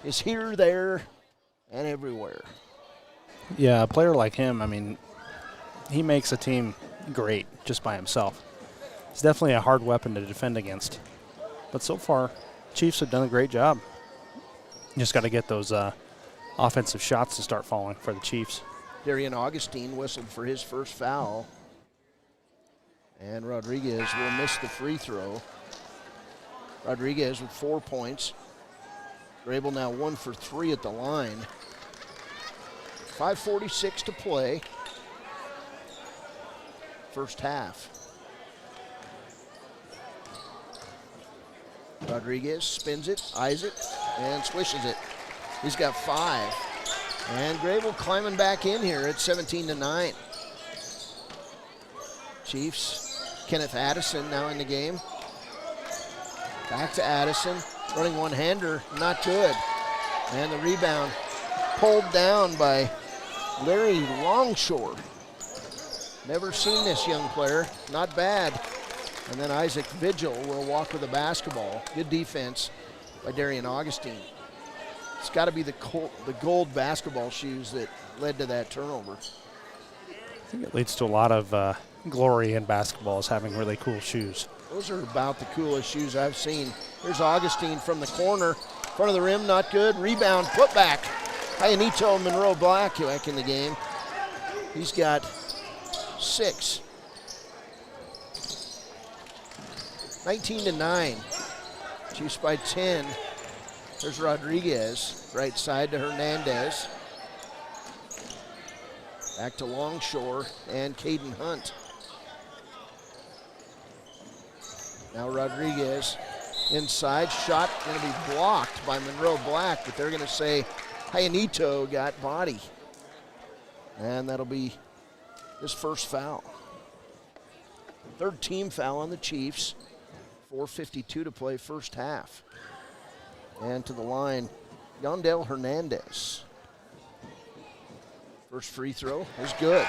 is here, there, and everywhere. Yeah, a player like him, I mean, he makes a team great just by himself. He's definitely a hard weapon to defend against. But so far, Chiefs have done a great job. Just got to get those offensive shots to start falling for the Chiefs. Darian Augustine whistled for his first foul. And Rodriguez will miss the free throw. Rodriguez with 4 points. Greybull now 1 for 3 at the line. 5:46 to play. First half. Rodriguez spins it, eyes it, and swishes it. He's got 5. And Greybull climbing back in here at 17-9. Chiefs, Kenneth Addison now in the game. Back to Addison, running one-hander, not good. And the rebound pulled down by Larry Longshore. Never seen this young player, not bad. And then Isaac Vigil will walk with the basketball. Good defense by Darian Augustine. It's got to be the gold basketball shoes that led to that turnover. I think it leads to a lot of glory in basketball is having really cool shoes. Those are about the coolest shoes I've seen. Here's Augustine from the corner. Front of the rim, not good. Rebound, put back. Hayanito Monroe Black back in the game. He's got 6. 19-9. Chiefs by 10. There's Rodriguez, right side to Hernandez. Back to Longshore and Caden Hunt. Now Rodriguez inside, shot going to be blocked by Monroe Black, but they're going to say Hayanito got body. And that'll be his first foul. Third team foul on the Chiefs. 4:52 to play first half. And to the line, Yondel Hernandez. First free throw is good.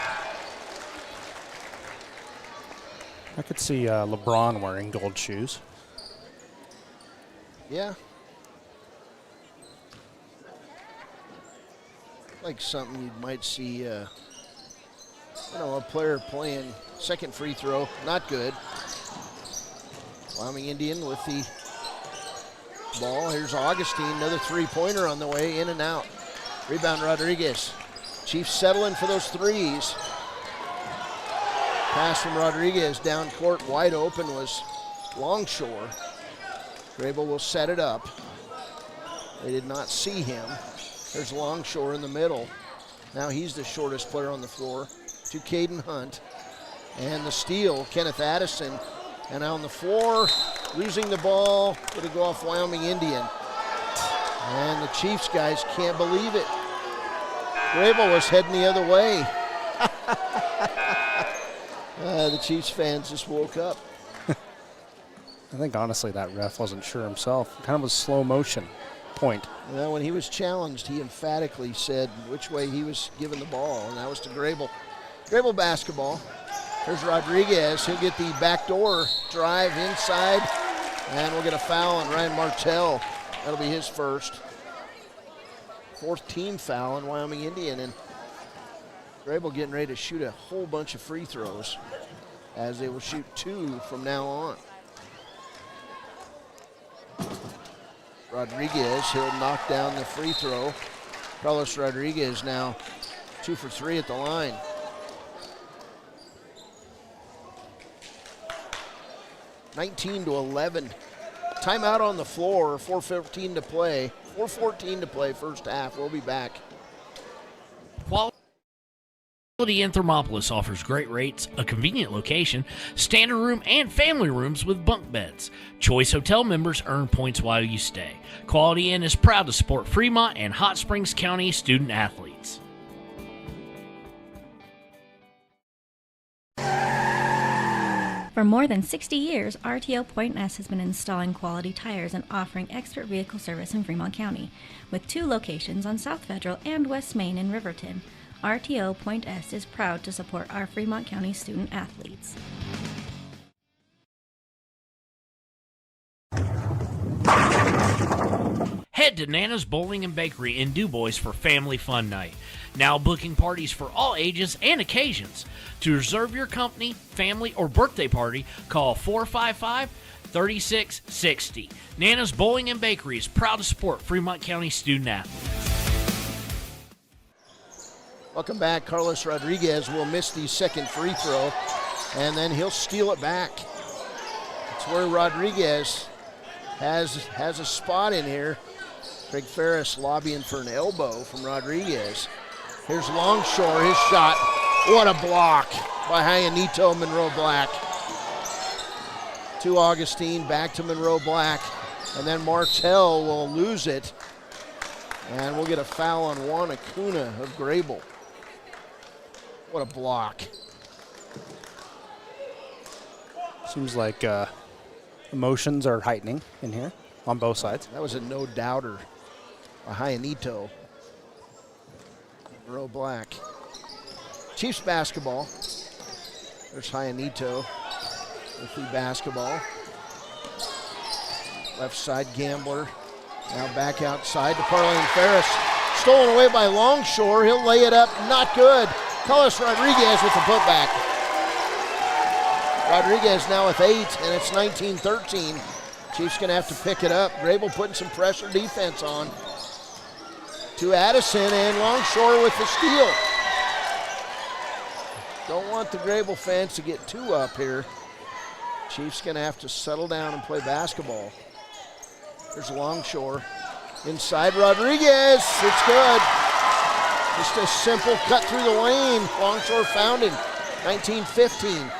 I could see LeBron wearing gold shoes. Yeah. Like something you might see, a player playing. Second free throw, not good. Wyoming Indian with the ball. Here's Augustine, another three-pointer on the way, in and out. Rebound Rodriguez. Chiefs settling for those threes. Pass from Rodriguez down court, wide open was Longshore. Greybull will set it up. They did not see him. There's Longshore in the middle. Now he's the shortest player on the floor to Caden Hunt. And the steal, Kenneth Addison. And on the floor, losing the ball, going to go off Wyoming Indian. And the Chiefs guys can't believe it. Greybull was heading the other way. The Chiefs fans just woke up. I think honestly that ref wasn't sure himself. Kind of a slow motion point. Well, when he was challenged, he emphatically said which way he was giving the ball, and that was to Greybull. Greybull basketball. There's Rodriguez. He'll get the backdoor drive inside, and we'll get a foul on Ryan Martell. That'll be his first. Fourth team foul on Wyoming Indian, and Greybull getting ready to shoot a whole bunch of free throws as they will shoot 2 from now on. Rodriguez, he'll knock down the free throw. Carlos Rodriguez now 2 for 3 at the line. (19-11). Timeout on the floor, 4:14 to play. 4:14 to play first half. We'll be back. Quality in Thermopolis offers great rates, a convenient location, standard room and family rooms with bunk beds. Choice Hotel members earn points while you stay. Quality Inn is proud to support Fremont and Hot Springs County student athletes. For more than 60 years, RTO Point S has been installing quality tires and offering expert vehicle service in Fremont County, with 2 locations on South Federal and West Main in Riverton. RTO Point S is proud to support our Fremont County student athletes. Head to Nana's Bowling and Bakery in DuBois for Family Fun Night. Now booking parties for all ages and occasions. To reserve your company, family, or birthday party, call 455-3660. Nana's Bowling and Bakery is proud to support Fremont County student athletes. Welcome back. Carlos Rodriguez will miss the second free throw, and then he'll steal it back. It's where Rodriguez has a spot in here. Craig Ferris lobbying for an elbow from Rodriguez. Here's Longshore, his shot. What a block by Hayanito Monroe Black. To Augustine, back to Monroe Black, and then Martell will lose it. And we'll get a foul on Juan Acuna of Greybull. What a block. Seems like emotions are heightening in here on both sides. That was a no-doubter by Hayanito. Monroe Black. Chiefs basketball. There's Hayanito with the basketball. Left side Gambler. Now back outside to Parlene Ferris. Stolen away by Longshore. He'll lay it up. Not good. Carlos Rodriguez with the putback. Rodriguez now with 8, and it's 19-13. Chiefs going to have to pick it up. Greybull putting some pressure defense on. To Addison, and Longshore with the steal. Don't want the Greybull fans to get too up here. Chiefs going to have to settle down and play basketball. There's Longshore. Inside Rodriguez. It's good. Just a simple cut through the lane. Longshore found him. 19-15.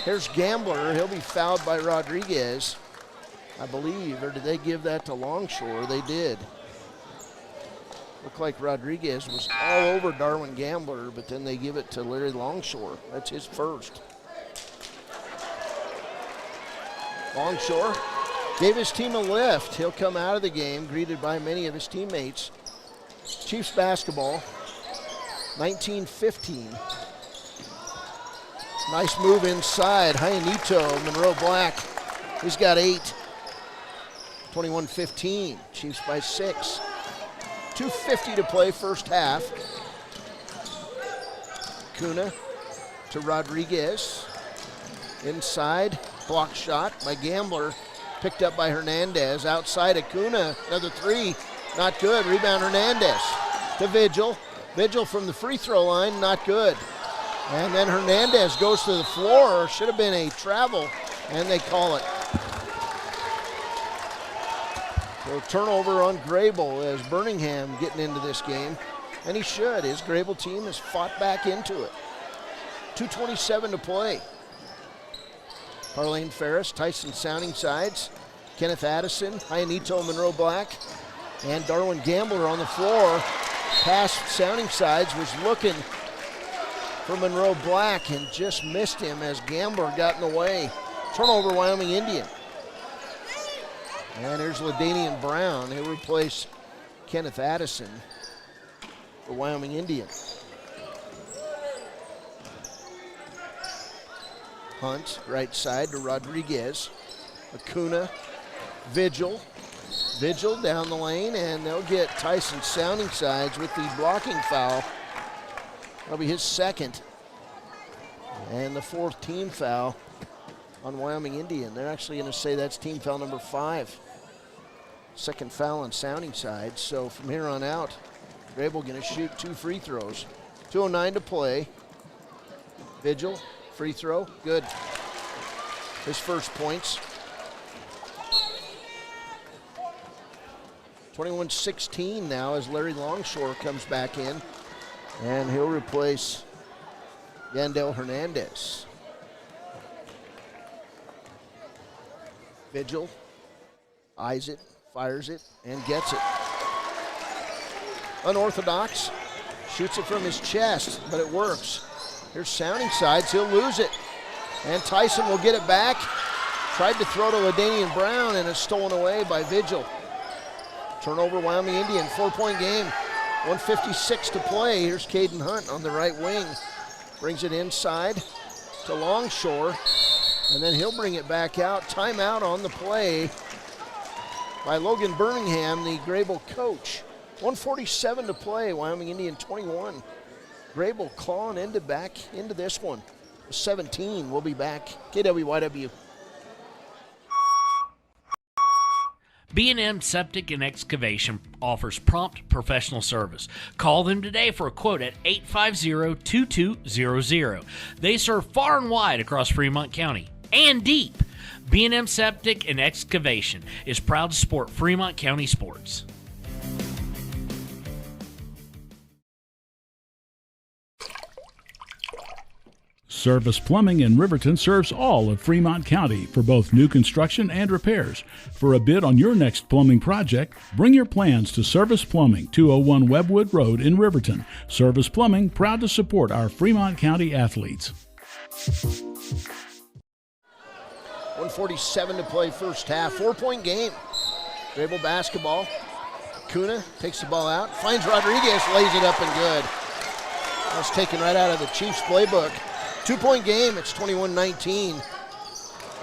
Here's Gambler. He'll be fouled by Rodriguez, I believe. Or did they give that to Longshore? They did. Looked like Rodriguez was all over Darwin Gambler, but then they give it to Larry Longshore. That's his first. Longshore gave his team a lift. He'll come out of the game, greeted by many of his teammates. Chiefs basketball, 19-15. Nice move inside. Hayanito, Monroe Black, he's got 8. 21-15, Chiefs by 6. 2:50 to play first half. Kuna to Rodriguez. Inside, block shot by Gambler. Picked up by Hernandez. Outside Acuna, another 3. Not good. Rebound Hernandez to Vigil. Vigil from the free throw line, not good. And then Hernandez goes to the floor. Should have been a travel, and they call it. So turnover on Greybull as Birmingham getting into this game. And he should. His Greybull team has fought back into it. 2:27 to play. Parlene Ferris, Tyson Sounding Sides, Kenneth Addison, Hayanito Monroe Black, and Darwin Gambler on the floor. Pass Sounding Sides was looking for Monroe Black and just missed him as Gambler got in the way. Turnover, Wyoming Indian. And here's LaDanian Brown. He'll replace Kenneth Addison for Wyoming Indian. Hunt, right side to Rodriguez. Acuna, Vigil. Vigil down the lane, and they'll get Tyson Sounding Sides with the blocking foul. That'll be his second. And the 4th team foul on Wyoming Indian. They're actually going to say that's team foul number 5. Second foul on Sounding Side. So from here on out, Greybull going to shoot 2 free throws. 2:09 to play. Vigil, free throw, good. His first points. 21-16 now as Larry Longshore comes back in, and he'll replace Yandel Hernandez. Vigil eyes it, fires it, and gets it. Unorthodox, shoots it from his chest, but it works. Here's Sounding Sides, he'll lose it. And Tyson will get it back. Tried to throw to LaDanian Brown, and it's stolen away by Vigil. Turnover, Wyoming Indian, 4-point game. 1:56 to play. Here's Caden Hunt on the right wing. Brings it inside to Longshore, and then he'll bring it back out. Timeout on the play by Logan Birmingham, the Greybull coach. 1:47 to play, Wyoming Indian 21. Greybull clawing back into this one. 17, we'll be back. KWYW. B&M Septic and Excavation offers prompt professional service. Call them today for a quote at 850-2200. They serve far and wide across Fremont County and deep. B&M Septic and Excavation is proud to support Fremont County sports. Service Plumbing in Riverton serves all of Fremont County for both new construction and repairs. For a bid on your next plumbing project, bring your plans to Service Plumbing, 201 Webwood Road in Riverton. Service Plumbing, proud to support our Fremont County athletes. 1:47 to play first half. 4-point game. Greybull basketball. Kuna takes the ball out, finds Rodriguez, lays it up and good. That's taken right out of the Chiefs playbook. 2-point game, it's 21-19.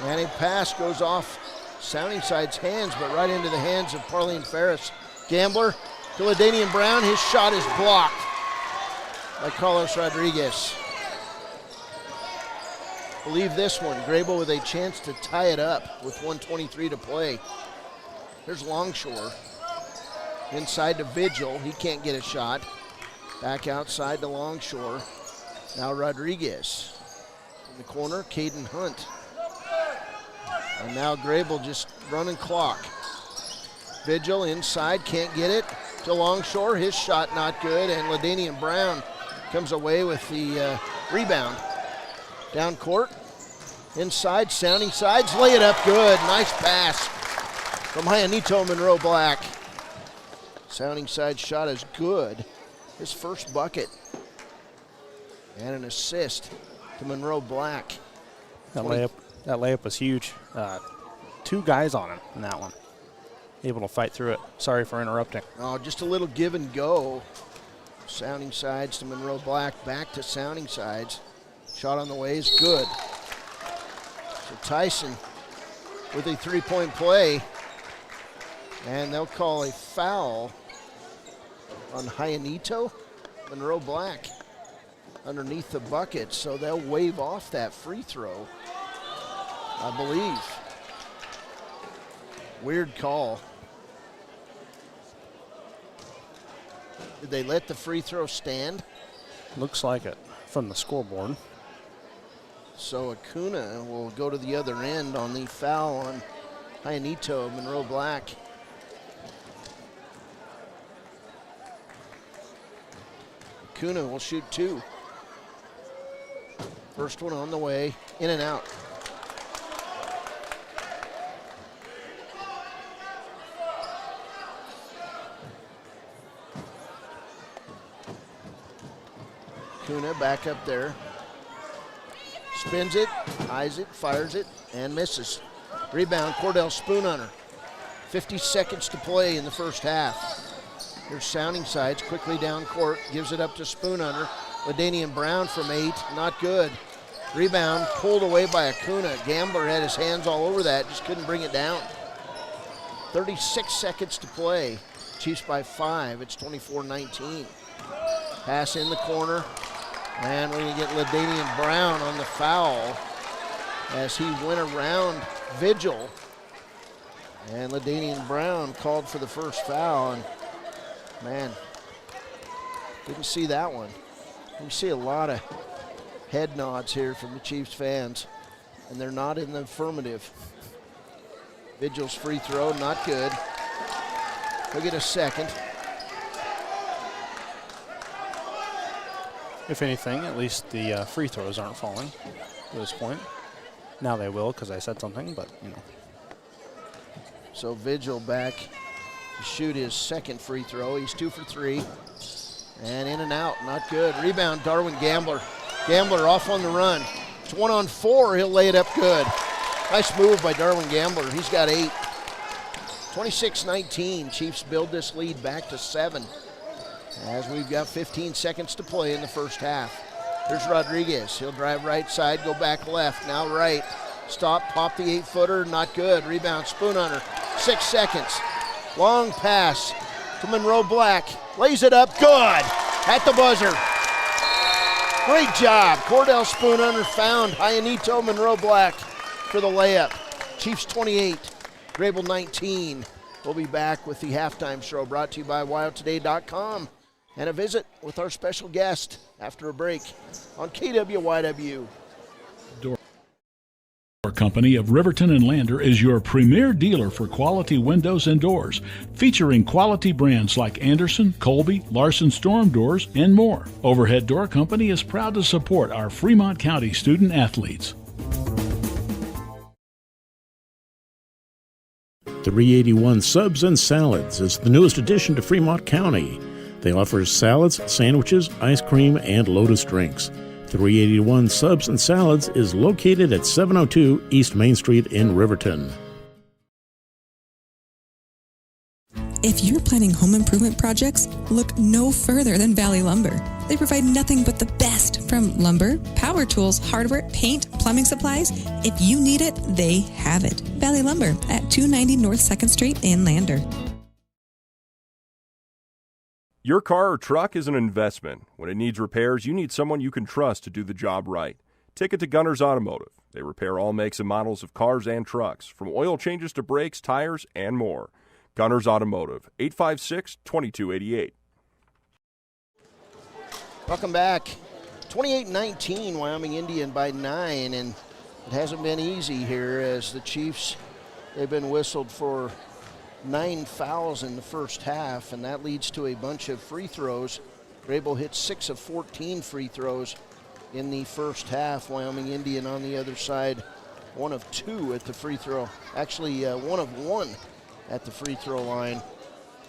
And a pass goes off Sounding Side's hands, but right into the hands of Parlene Ferris. Gambler to LaDanian Brown. His shot is blocked by Carlos Rodriguez. Believe this one, Greybull with a chance to tie it up with 1:23 to play. Here's Longshore. Inside to Vigil, he can't get a shot. Back outside to Longshore. Now Rodriguez. In the corner, Caden Hunt. And now Greybull just running clock. Vigil inside, can't get it. To Longshore, his shot not good, and LaDanian Brown comes away with the rebound. Down court, inside, Sounding Sides, lay it up good. Nice pass from Hayanito Monroe Black. Sounding Sides shot is good. His first bucket. And an assist to Monroe Black. That layup was huge. 2 guys on him in that one. Able to fight through it. Sorry for interrupting. Oh, just a little give and go. Sounding Sides to Monroe Black, back to Sounding Sides. Shot on the way is good. So Tyson with a 3-point play. And they'll call a foul on Hayanito Monroe Black underneath the bucket, so they'll wave off that free throw, I believe. Weird call. Did they let the free throw stand? Looks like it from the scoreboard. So Acuna will go to the other end on the foul on Hayanito Monroe Black. Acuna will shoot 2. First one on the way, in and out. Kuna back up there. Spins it, eyes it, fires it, and misses. Rebound, Cordell Spoonhunter. 50 seconds to play in the first half. Here's Sounding Sides, quickly down court, gives it up to Spoonhunter. LaDanian Brown from 8, not good. Rebound pulled away by Acuna. Gambler had his hands all over that, just couldn't bring it down. 36 seconds to play. Chiefs by 5, it's 24-19. Pass in the corner, and we're gonna get LaDanian Brown on the foul as he went around Vigil. And LaDanian Brown called for the first foul, and man, didn't see that one. You see a lot of head nods here from the Chiefs fans, and they're not in the affirmative. Vigil's free throw, not good. He'll get a second. If anything, at least the free throws aren't falling at this point. Now they will because I said something, but you know. So Vigil back to shoot his second free throw. He's 2 for 3. And in and out, not good. Rebound, Darwin Gambler. Gambler off on the run. It's 1-on-4, he'll lay it up good. Nice move by Darwin Gambler, he's got 8. 26-19, Chiefs build this lead back to 7. as we've got 15 seconds to play in the first half. Here's Rodriguez. He'll drive right side, go back left, now right. Stop, pop the 8-footer, not good. Rebound, Spoon Hunter, 6 seconds. Long pass to Monroe Black. Lays it up, good, at the buzzer. Great job. Cordell Spoon Hunter found Hayanito Monroe Black for the layup. Chiefs 28, Greybull 19. We'll be back with the halftime show brought to you by WyoToday.com and a visit with our special guest after a break on KWYW. Door Company of Riverton and Lander is your premier dealer for quality windows and doors, featuring quality brands like Anderson, Colby, Larson Storm Doors, and more. Overhead Door Company is proud to support our Fremont County student athletes. 381 Subs and Salads is the newest addition to Fremont County. They offer salads, sandwiches, ice cream, and Lotus drinks. 381 Subs and Salads is located at 702 East Main Street in Riverton. If you're planning home improvement projects, look no further than Valley Lumber. They provide nothing but the best from lumber, power tools, hardware, paint, plumbing supplies. If you need it, they have it. Valley Lumber at 290 North 2nd Street in Lander. Your car or truck is an investment. When it needs repairs, you need someone you can trust to do the job right. Take it to Gunner's Automotive. They repair all makes and models of cars and trucks, from oil changes to brakes, tires, and more. Gunner's Automotive, 856-2288. Welcome back. 28-19, Wyoming Indian by 9, and it hasn't been easy here as the Chiefs, they've been whistled for 9 fouls in the first half, and that leads to a bunch of free throws. Greybull hit 6 of 14 free throws in the first half. Wyoming Indian on the other side, 1 of 2 at the free throw. Actually, 1 of 1 at the free throw line.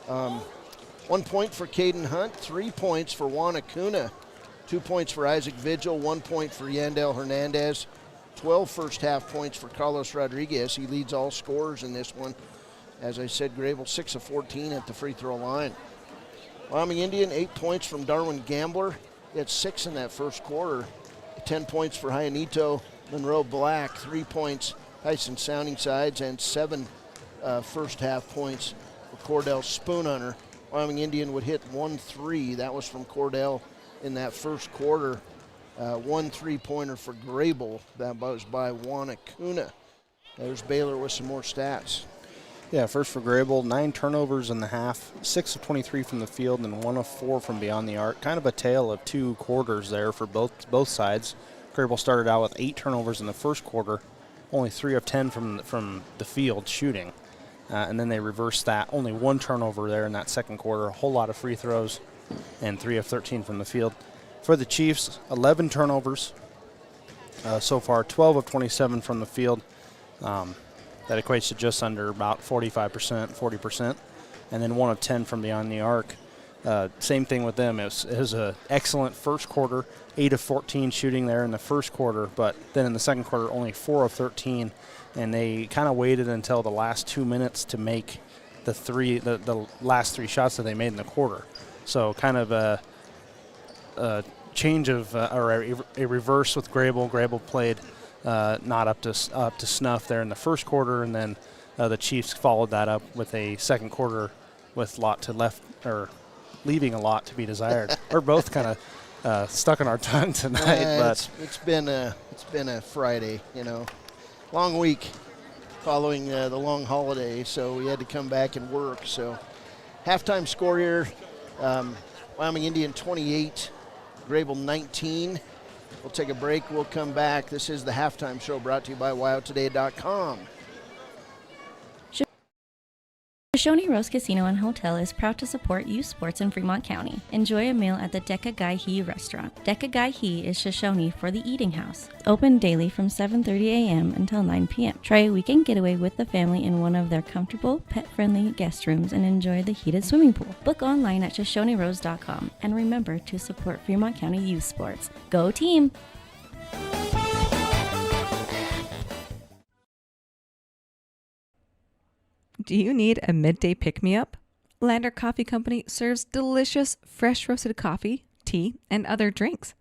1 point for Caden Hunt, 3 points for Juan Acuna, 2 points for Isaac Vigil, 1 point for Yandel Hernandez, 12 first half points for Carlos Rodriguez. He leads all scorers in this one. As I said, Greybull 6 of 14 at the free throw line. Wyoming Indian, 8 points from Darwin Gambler. He had 6 in that first quarter. 10 points for Hayanito Monroe Black, 3 points Tyson Sounding Sides, and 7 first half points for Cordell Spoon Hunter. Wyoming Indian would hit 1 3. That was from Cordell in that first quarter. 1 3-pointer for Greybull. That was by Juan Acuna. There's Baylor with some more stats. Yeah, first for Greybull, 9 turnovers in the half, 6 of 23 from the field, and 1 of 4 from beyond the arc. Kind of a tale of 2 quarters there for both sides. Greybull started out with 8 turnovers in the first quarter, only 3 of 10 from the field shooting. And then they reversed that. Only 1 turnover there in that second quarter, a whole lot of free throws, and 3 of 13 from the field. For the Chiefs, 11 turnovers so far, 12 of 27 from the field. That equates to just under about 45%, 40%, and then 1 of 10 from beyond the arc. Same thing with them. It was an excellent first quarter, 8 of 14 shooting there in the first quarter, but then in the second quarter, only 4 of 13, and they kind of waited until the last 2 minutes to make the last 3 shots that they made in the quarter. So kind of a change of or a reverse with Greybull. Greybull played not up to snuff there in the first quarter, and then the Chiefs followed that up with a second quarter with leaving a lot to be desired. We're both kind of stuck in our tongue tonight, but it's been a Friday, long week following the long holiday, so we had to come back and work. So halftime score here: Wyoming Indian 28, Greybull 19. We'll take a break. We'll come back. This is the halftime show brought to you by WyoToday.com. Shoshone Rose Casino and Hotel is proud to support youth sports in Fremont County. Enjoy a meal at the Deca Gai He restaurant. Deca Gai He is Shoshone for the eating house. Open daily from 7:30 a.m. until 9 p.m. Try a weekend getaway with the family in one of their comfortable, pet-friendly guest rooms and enjoy the heated swimming pool. Book online at ShoshoneRose.com and remember to support Fremont County youth sports. Go team! Do you need a midday pick-me-up? Lander Coffee Company serves delicious, fresh roasted coffee, tea, and other drinks.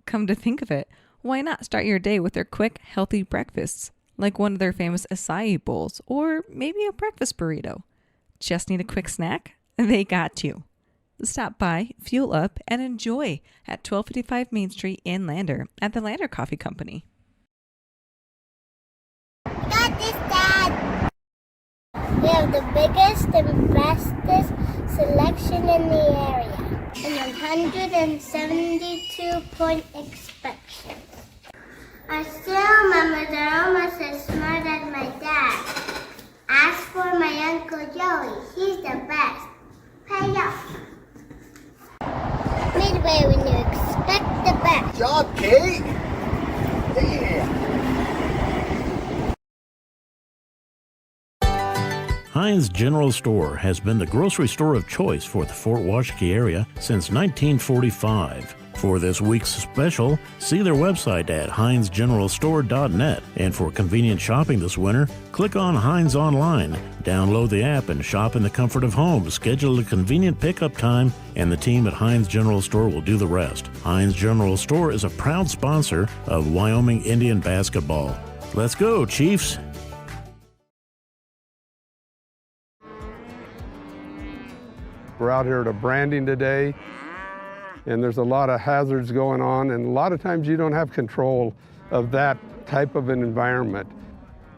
Come to think of it, why not start your day with their quick, healthy breakfasts, like one of their famous acai bowls, or maybe a breakfast burrito? Just need a quick snack? They got you. Stop by, fuel up, and enjoy at 1255 Main Street in Lander at the Lander Coffee Company. Got this, Dad. We have the biggest and bestest selection in the area and 172-point inspections. I still remember they're almost as smart as my dad. Ask for my Uncle Joey. He's the best. Pay up. Midway when you expect the best. Good job, Kate. Yeah. Heinz General Store has been the grocery store of choice for the Fort Washakie area since 1945. For this week's special, see their website at heinzgeneralstore.net. And for convenient shopping this winter, click on Heinz Online, download the app, and shop in the comfort of home. Schedule a convenient pickup time, and the team at Heinz General Store will do the rest. Heinz General Store is a proud sponsor of Wyoming Indian basketball. Let's go, Chiefs! We're out here at a branding today, and there's a lot of hazards going on, and a lot of times you don't have control of that type of an environment.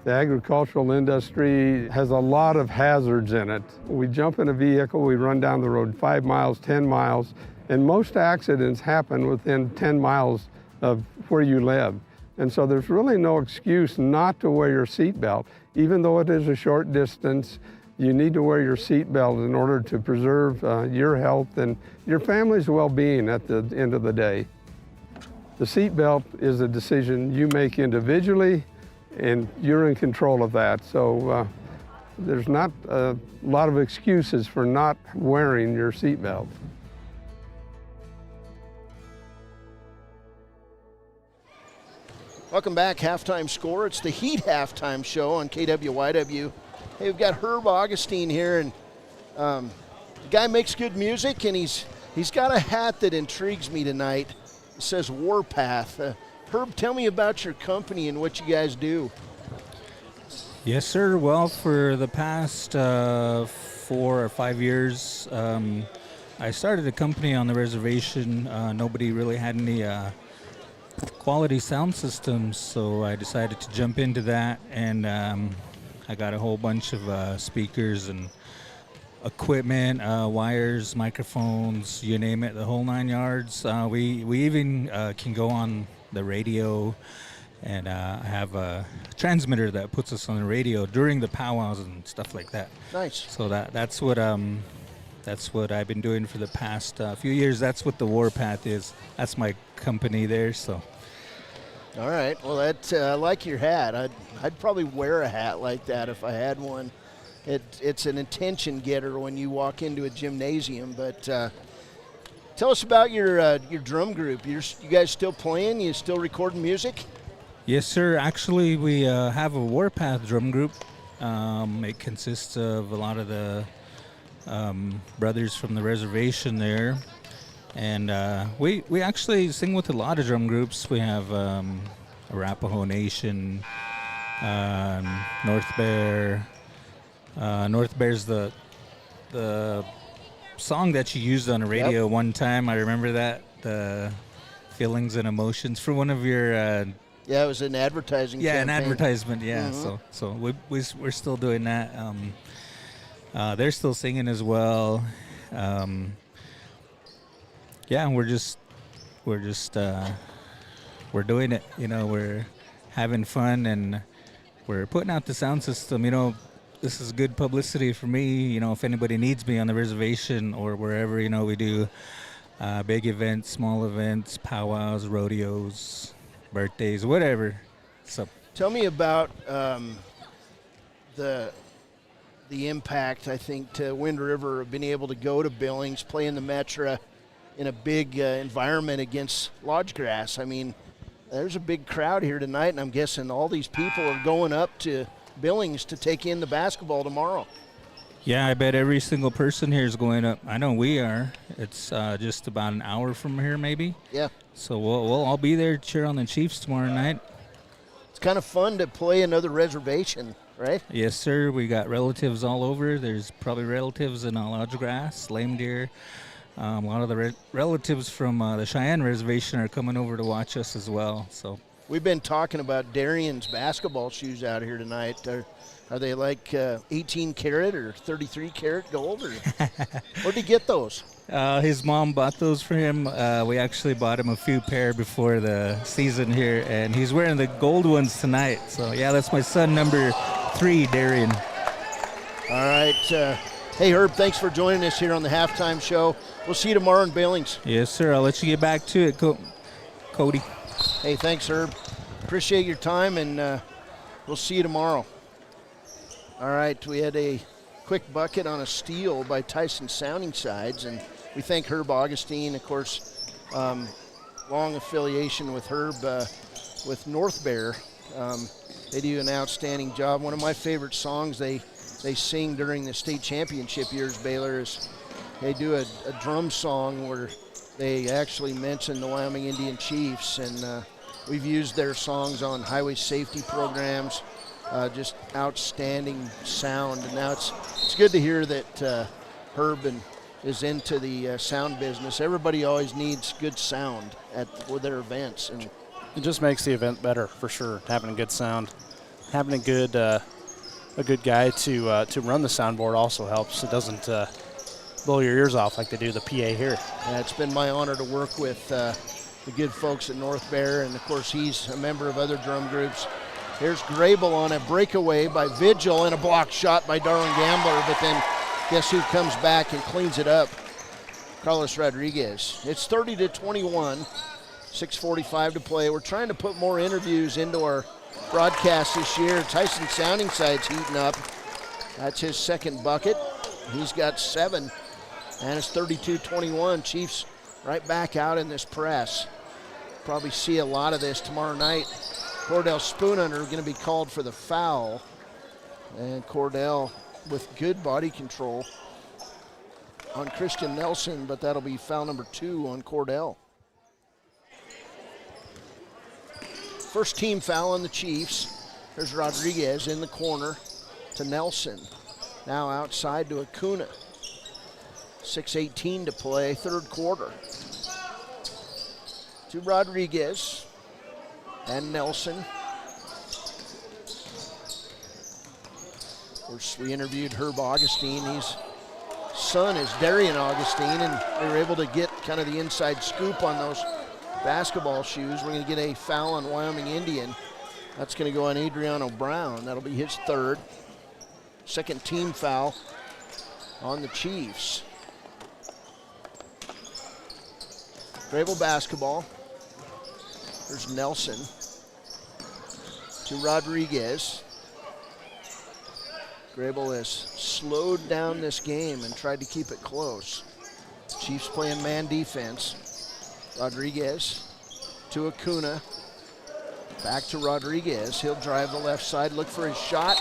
The agricultural industry has a lot of hazards in it. We jump in a vehicle, we run down the road 5 miles, 10 miles, and most accidents happen within 10 miles of where you live. And so there's really no excuse not to wear your seatbelt. Even though it is a short distance, you need to wear your seatbelt in order to preserve your health and your family's well-being at the end of the day. The seatbelt is a decision you make individually, and you're in control of that. So there's not a lot of excuses for not wearing your seatbelt. Welcome back, Halftime Score. It's the Heat Halftime Show on KWYW. Hey, we've got Herb Augustine here, and the guy makes good music, and he's got a hat that intrigues me tonight. It says Warpath. Herb, tell me about your company and what you guys do. Yes, sir. Well, for the past 4 or 5 years, I started a company on the reservation. Nobody really had any quality sound systems, so I decided to jump into that, and I got a whole bunch of speakers and equipment, wires, microphones, you name it, the whole 9 yards. We even can go on the radio, and I have a transmitter that puts us on the radio during the powwows and stuff like that. Nice. So that's what I've been doing for the past few years. That's what the Warpath is. That's my company there. So. All right. Well, I like your hat. I'd probably wear a hat like that if I had one. It's an attention getter when you walk into a gymnasium. But tell us about your drum group. You guys still playing? You still recording music? Yes, sir. Actually, we have a Warpath drum group. It consists of a lot of the brothers from the reservation there. And we actually sing with a lot of drum groups. We have Arapaho Nation, North Bear. North Bear's the song that you used on the radio one time. I remember that, the Feelings and Emotions, for one of your... yeah, it was an advertising campaign. An advertisement, yeah. Mm-hmm. So we're still doing that. They're still singing as well. Yeah, we're doing it. You know, we're having fun, and we're putting out the sound system. You know, this is good publicity for me. You know, if anybody needs me on the reservation or wherever, you know, we do big events, small events, powwows, rodeos, birthdays, whatever. So, tell me about the impact, I think, to Wind River of being able to go to Billings, play in the Metra in a big environment against Lodge Grass. I mean, there's a big crowd here tonight, and I'm guessing all these people are going up to Billings to take in the basketball tomorrow. Yeah, I bet every single person here is going up. I know we are. It's just about an hour from here, maybe. Yeah. So we'll all be there to cheer on the Chiefs tomorrow night. It's kind of fun to play another reservation, right? Yes, sir. We got relatives all over. There's probably relatives in Lodge Grass, Lame Deer. A lot of the relatives from the Cheyenne Reservation are coming over to watch us as well. So we've been talking about Darian's basketball shoes out here tonight. Are they like 18 karat or 33 karat gold? Or where'd he get those? His mom bought those for him. We actually bought him a few pair before the season here, and he's wearing the gold ones tonight. So, yeah, that's my son, number 3, Darian. All right. Hey, Herb, thanks for joining us here on the halftime show. We'll see you tomorrow in Billings. Yes, sir. I'll let you get back to it, Cody. Hey, thanks, Herb. Appreciate your time, and we'll see you tomorrow. All right, we had a quick bucket on a steal by Tyson Sounding Sides, and we thank Herb Augustine, of course, long affiliation with Herb with North Bear. They do an outstanding job. One of my favorite songs they sing during the state championship years, Baylor, is they do a drum song where they actually mention the Wyoming Indian Chiefs, and we've used their songs on highway safety programs. Just outstanding sound, and now it's good to hear that Herb is into the sound business. Everybody always needs good sound for their events, and it just makes the event better for sure. Having a good sound, having a good guy to run the soundboard also helps. It doesn't blow your ears off like they do the PA here. Yeah, it's been my honor to work with the good folks at North Bear, and of course he's a member of other drum groups. Here's Greybull on a breakaway by Vigil and a block shot by Darwin Gambler, but then guess who comes back and cleans it up? Carlos Rodriguez. It's 30-21, 6:45 to play. We're trying to put more interviews into our broadcast this year. Tyson Sounding Side's heating up. That's his second bucket. He's got 7, and it's 32-21. Chiefs right back out in this press. Probably see a lot of this tomorrow night. Cordell Spoonhunter going to be called for the foul. And Cordell with good body control on Christian Nelson, but that'll be foul number 2 on Cordell. First team foul on the Chiefs. There's Rodriguez in the corner to Nelson. Now outside to Acuna. 6:18 to play, third quarter. To Rodriguez. And Nelson. Of course, we interviewed Herb Augustine. His son is Darian Augustine, and they were able to get kind of the inside scoop on those basketball shoes. We're going to get a foul on Wyoming Indian. That's going to go on Adriano Brown. That'll be his third. Second team foul on the Chiefs. Greybull basketball. There's Nelson to Rodriguez. Greybull has slowed down this game and tried to keep it close. Chiefs playing man defense. Rodriguez to Acuna. Back to Rodriguez. He'll drive the left side, look for his shot,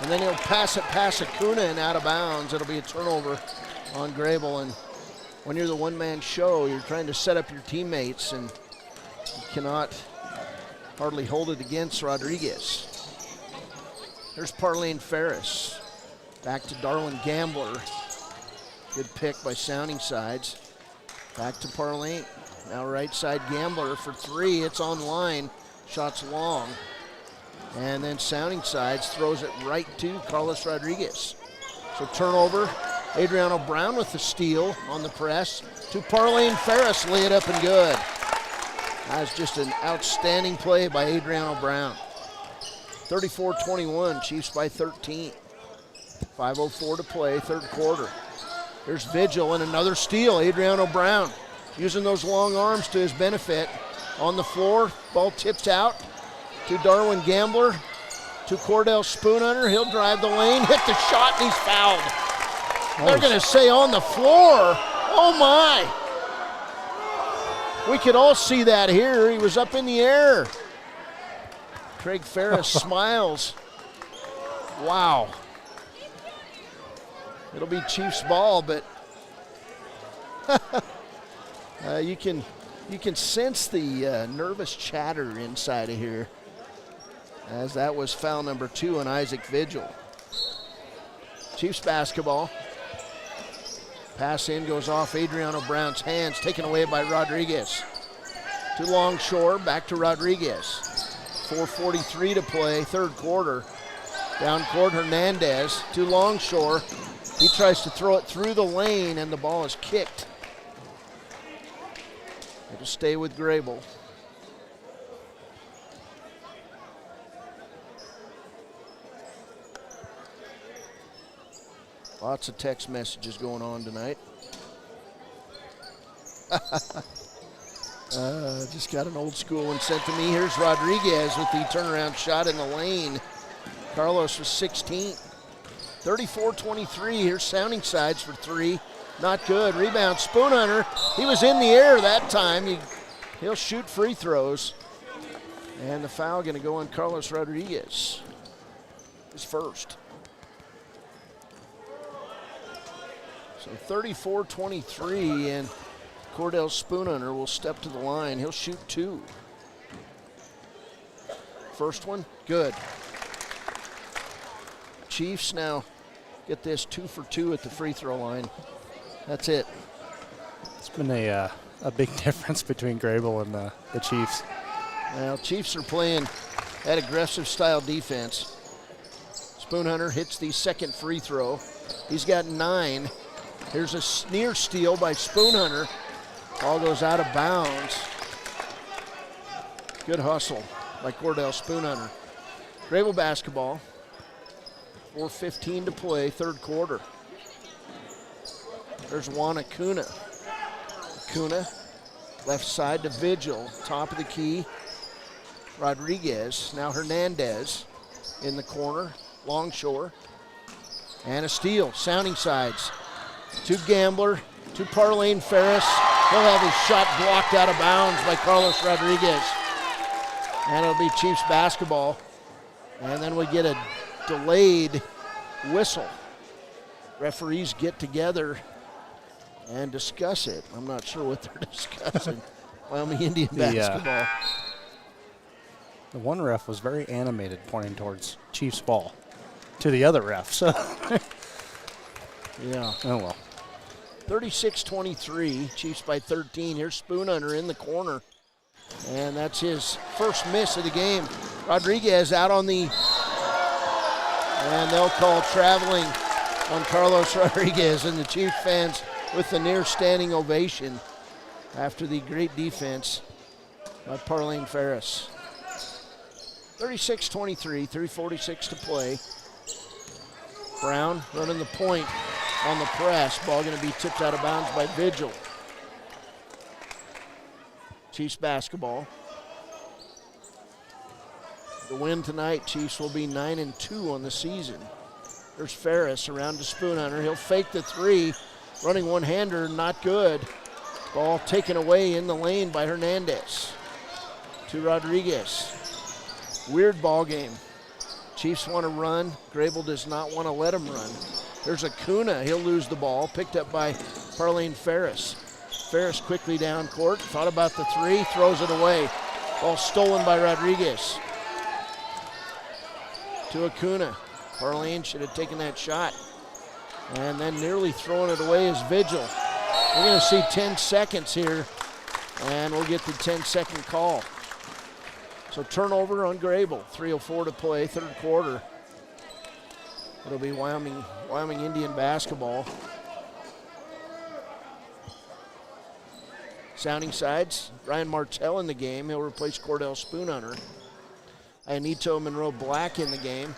and then he'll pass it past Acuna and out of bounds. It'll be a turnover on Greybull. And when you're the one-man show, you're trying to set up your teammates, and you cannot hardly hold it against Rodriguez. There's Parlane Ferris. Back to Darwin Gambler. Good pick by Sounding Sides. Back to Parlane. Now right side Gambler for 3. It's on line. Shot's long. And then Sounding Sides throws it right to Carlos Rodriguez. So turnover. Adriano Brown with the steal on the press. To Parlane Ferris. Lay it up and good. That was just an outstanding play by Adriano Brown. 34-21, Chiefs by 13. 5:04 to play, third quarter. There's Vigil and another steal. Adriano Brown using those long arms to his benefit. On the floor, ball tipped out to Darwin Gambler, to Cordell Spoonhunter. He'll drive the lane, hit the shot, and he's fouled. They're going to say on the floor. Oh my. We could all see that here. He was up in the air. Craig Ferris smiles. Wow. It'll be Chiefs ball, but you can sense the nervous chatter inside of here, as that was foul number 2 on Isaac Vigil. Chiefs basketball. Pass in goes off Adriano Brown's hands, taken away by Rodriguez. To Longshore, back to Rodriguez. 4:43 to play, third quarter. Down court, Hernandez to Longshore. He tries to throw it through the lane, and the ball is kicked. It'll stay with Greybull. Lots of text messages going on tonight. Just got an old school one sent to me. Here's Rodriguez with the turnaround shot in the lane. Carlos was 16. 34-23. Here's Sounding Sides for 3. Not good. Rebound, Spoon Hunter. He was in the air that time. He'll shoot free throws. And the foul going to go on Carlos Rodriguez. His first. So 34-23, and Cordell Spoon Hunter will step to the line. He'll shoot 2. First one, good. Chiefs now get this 2 for 2 at the free throw line. That's it. It's been a big difference between Greybull and the Chiefs. Well, Chiefs are playing that aggressive style defense. Spoon Hunter hits the second free throw. He's got 9. Here's a near steal by Spoon Hunter. Ball goes out of bounds. Good hustle by Cordell Spoon Hunter. Greybull basketball. 4:15 to play, third quarter. There's Juan Acuna. Acuna, left side to Vigil, top of the key. Rodriguez, now Hernandez in the corner, Longshore. And a steal, Sounding Sides. To Gambler, to Parlane Ferris. He'll have his shot blocked out of bounds by Carlos Rodriguez. And it'll be Chiefs basketball. And then we get a delayed whistle. Referees get together and discuss it. I'm not sure what they're discussing. Wyoming Indian basketball. The one ref was very animated pointing towards Chiefs ball to the other ref. So yeah. Oh, well. 36-23, Chiefs by 13. Here's Spoon Hunter in the corner. And that's his first miss of the game. Rodriguez out on the, and they'll call traveling on Carlos Rodriguez, and the Chief fans with the near standing ovation after the great defense by Parlane Ferris. 36-23, 3:46 to play. Brown running the point on the press. Ball going to be tipped out of bounds by Vigil. Chiefs basketball. The win tonight, Chiefs will be 9-2 on the season. There's Ferris around to Spoon Hunter. He'll fake the 3. Running one-hander, not good. Ball taken away in the lane by Hernandez. To Rodriguez. Weird ball game. Chiefs want to run. Greybull does not want to let him run. There's Acuna. He'll lose the ball. Picked up by Parlane Ferris. Ferris quickly down court. Thought about the 3. Throws it away. Ball stolen by Rodriguez. To Acuna. Parlane should have taken that shot. And then nearly throwing it away is Vigil. We're going to see 10 seconds here. And we'll get the 10-second call. So turnover on Greybull. 3:04 to play, third quarter. It'll be Wyoming Indian basketball. Sounding Sides, Ryan Martell in the game. He'll replace Cordell Spoon Hunter. Anito Monroe Black in the game.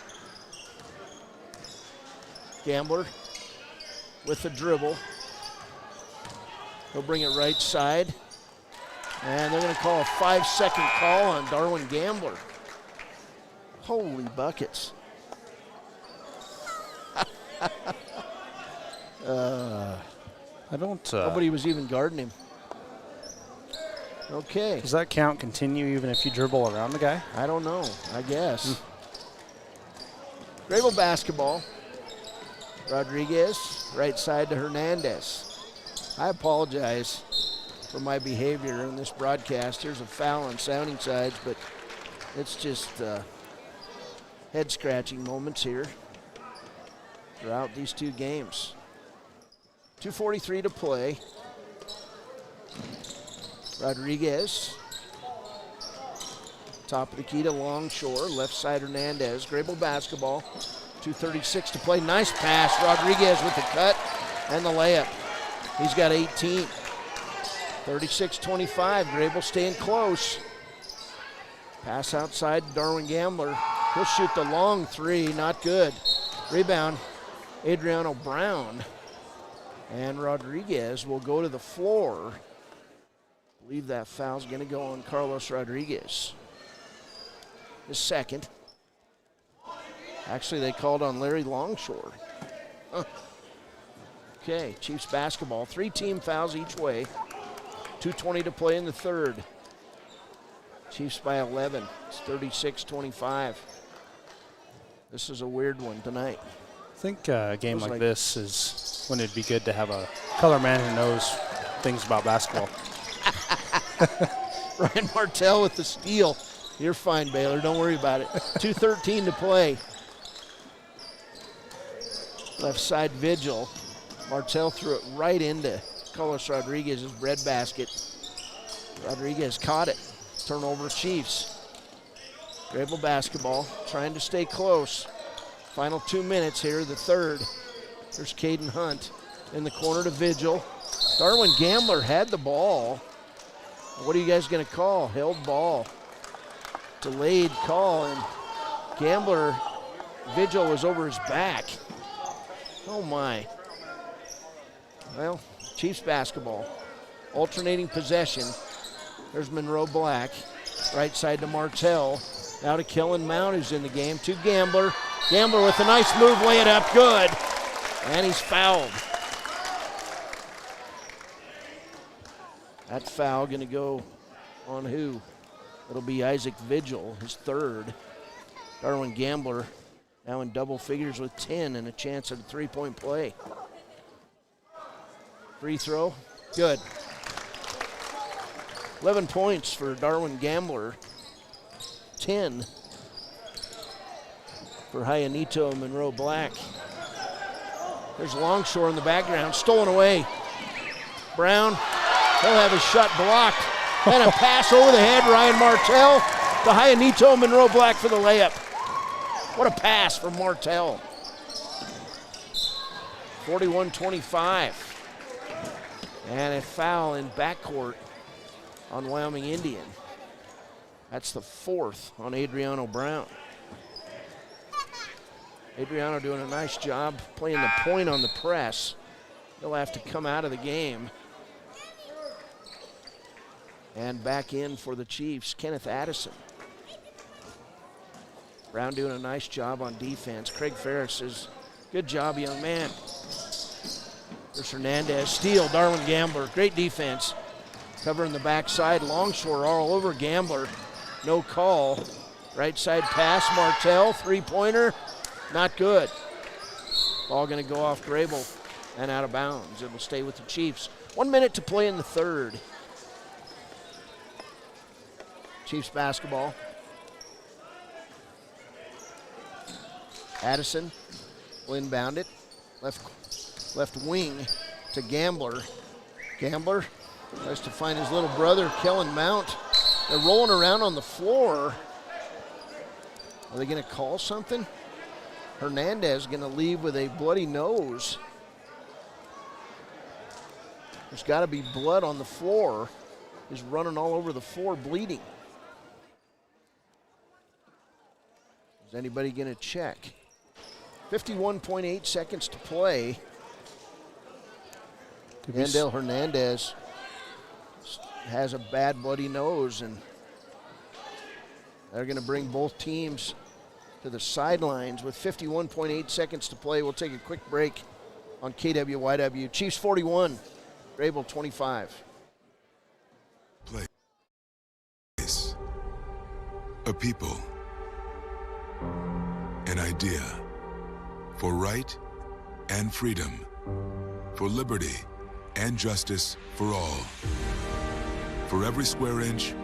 Gambler with the dribble. He'll bring it right side. And they're going to call a 5-second call on Darwin Gambler. Holy buckets. I don't. Nobody was even guarding him. Okay. Does that count continue even if you dribble around the guy? I don't know. I guess. Greybull basketball. Rodriguez, right side to Hernandez. I apologize for my behavior in this broadcast. There's a foul on sounding sides, but it's just head-scratching moments here throughout these two games. 2:43 to play. Rodriguez, top of the key to Longshore, left side Hernandez. Greybull basketball, 2:36 to play. Nice pass, Rodriguez with the cut and the layup. He's got 18. 36-25, Greybull staying close. Pass outside, Darwin Gambler. He'll shoot the long three, not good. Rebound, Adriano Brown. And Rodriguez will go to the floor. I believe that foul's gonna go on Carlos Rodriguez. His second. Actually, they called on Larry Longshore. Huh. Okay, Chiefs basketball. 3 team fouls each way. 2:20 to play in the third. Chiefs by 11. It's 36-25. This is a weird one tonight. I think a game like this is when it'd be good to have a color man who knows things about basketball. Ryan Martell with the steal. You're fine, Baylor. Don't worry about it. 2:13 to play. Left side Vigil. Martell threw it right into Carlos Rodriguez's breadbasket. Rodriguez caught it. Turnover Chiefs. Greybull basketball, trying to stay close. Final 2 minutes here, the third. There's Caden Hunt in the corner to Vigil. Darwin Gambler had the ball. What are you guys going to call? Held ball. Delayed call, and Gambler, Vigil was over his back. Oh my. Well, Chiefs basketball. Alternating possession. There's Monroe Black. Right side to Martell. Now to Kellen Mount, who's in the game. To Gambler. Gambler with a nice move, lay it up, good. And he's fouled. That foul gonna go on who? It'll be Isaac Vigil, his third. Darwin Gambler now in double figures with 10 and a chance at a three-point play. Free throw, good. 11 points for Darwin Gambler. 10 for Hayanito Monroe Black. There's Longshore in the background, stolen away. Brown, he'll have his shot blocked. And a pass over the head, Ryan Martell to Hayanito Monroe Black for the layup. What a pass from Martell. 41-25. And a foul in backcourt on Wyoming Indian. That's the fourth on Adriano Brown. Adriano doing a nice job playing the point on the press. He'll have to come out of the game. And back in for the Chiefs, Kenneth Addison. Brown doing a nice job on defense. Craig Ferris says, good job, young man. There's Hernandez, steal, Darwin Gambler, great defense. Covering the backside, Longshore all over Gambler. No call. Right side pass, Martell, three-pointer, not good. Ball gonna go off Greybull and out of bounds. It'll stay with the Chiefs. 1 minute to play in the third. Chiefs basketball. Addison will inbound it. Left wing to Gambler. Gambler tries to find his little brother, Kellen Mount. They're rolling around on the floor. Are they going to call something? Hernandez going to leave with a bloody nose. There's got to be blood on the floor. He's running all over the floor, bleeding. Is anybody going to check? 51.8 seconds to play. Yandel Hernandez has a bad bloody nose, and they're going to bring both teams to the sidelines with 51.8 seconds to play. We'll take a quick break on KWYW. Chiefs 41, Greybull 25. Place. A people. An idea. For right and freedom. For liberty and justice for all. For every square inch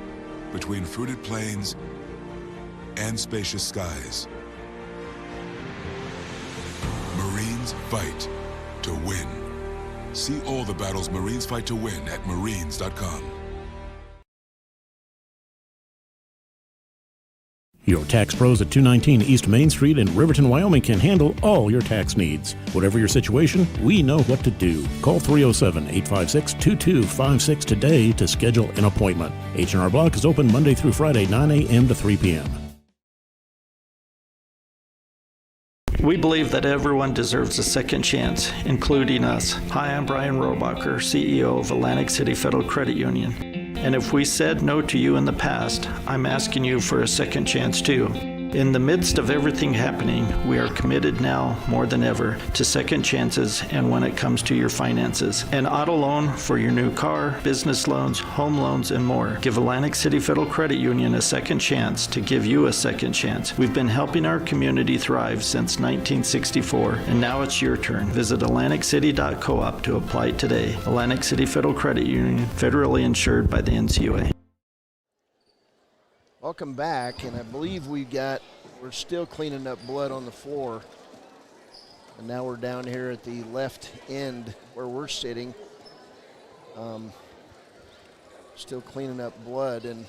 between fruited plains and spacious skies. Marines fight to win. See all the battles Marines fight to win at marines.com. Your tax pros at 219 East Main Street in Riverton, Wyoming can handle all your tax needs. Whatever your situation, we know what to do. Call 307-856-2256 today to schedule an appointment. H&R Block is open Monday through Friday, 9 a.m. to 3 p.m. We believe that everyone deserves a second chance, including us. Hi, I'm Brian Robacher, CEO of Atlantic City Federal Credit Union. And if we said no to you in the past, I'm asking you for a second chance too. In the midst of everything happening, we are committed now more than ever to second chances and when it comes to your finances. An auto loan for your new car, business loans, home loans, and more. Give Atlantic City Federal Credit Union a second chance to give you a second chance. We've been helping our community thrive since 1964, and now it's your turn. Visit AtlanticCity.coop to apply today. Atlantic City Federal Credit Union, federally insured by the NCUA. Welcome back, and I believe we're still cleaning up blood on the floor. And now we're down here at the left end where we're sitting. Still cleaning up blood, and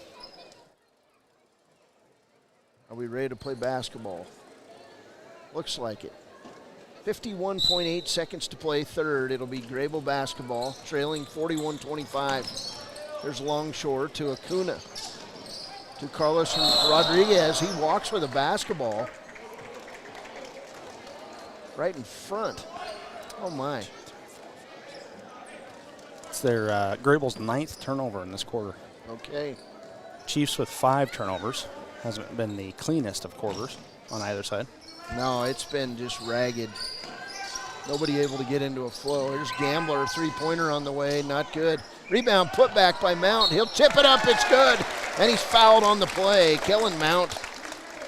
are we ready to play basketball? Looks like it. 51.8 seconds to play third. It'll be Greybull basketball, trailing 41-25. There's Longshore to Acuna. To Carlos Rodriguez, he walks with a basketball right in front. Oh my. It's their Greybull's 9th turnover in this quarter. Okay. Chiefs with 5 turnovers. Hasn't been the cleanest of quarters on either side. No, it's been just ragged. Nobody able to get into a flow. Here's Gambler, three-pointer on the way, not good. Rebound put back by Mount. He'll chip it up, it's good. And he's fouled on the play. Kellen Mount,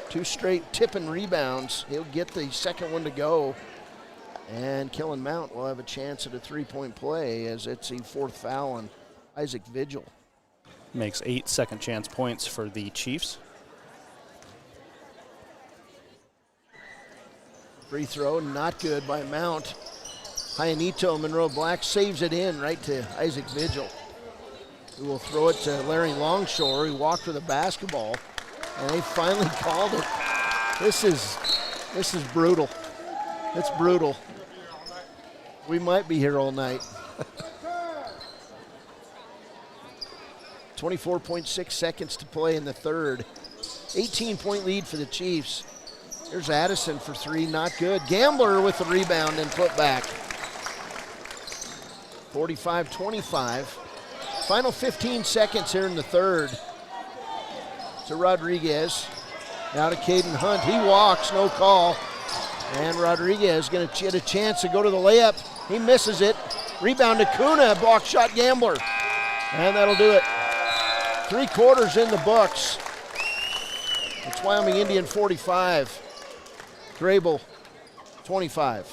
2 straight tipping rebounds. He'll get the second one to go. And Kellen Mount will have a chance at a three-point play as it's the 4th foul on Isaac Vigil. Makes 8 second chance points for the Chiefs. Free throw, not good by Mount. Hyanito Monroe Black saves it in right to Isaac Vigil, who will throw it to Larry Longshore. He walked with a basketball, and they finally called it. This is brutal. It's brutal. We might be here all night. 24.6 seconds to play in the third. 18-point lead for the Chiefs. There's Addison for 3, not good. Gambler with the rebound and put back. 45-25. Final 15 seconds here in the third. To Rodriguez. Now to Caden Hunt. He walks, no call. And Rodriguez going to get a chance to go to the layup. He misses it. Rebound to Kuna, block shot Gambler. And that'll do it. 3 quarters in the books. It's Wyoming Indian 45. Greybull 25.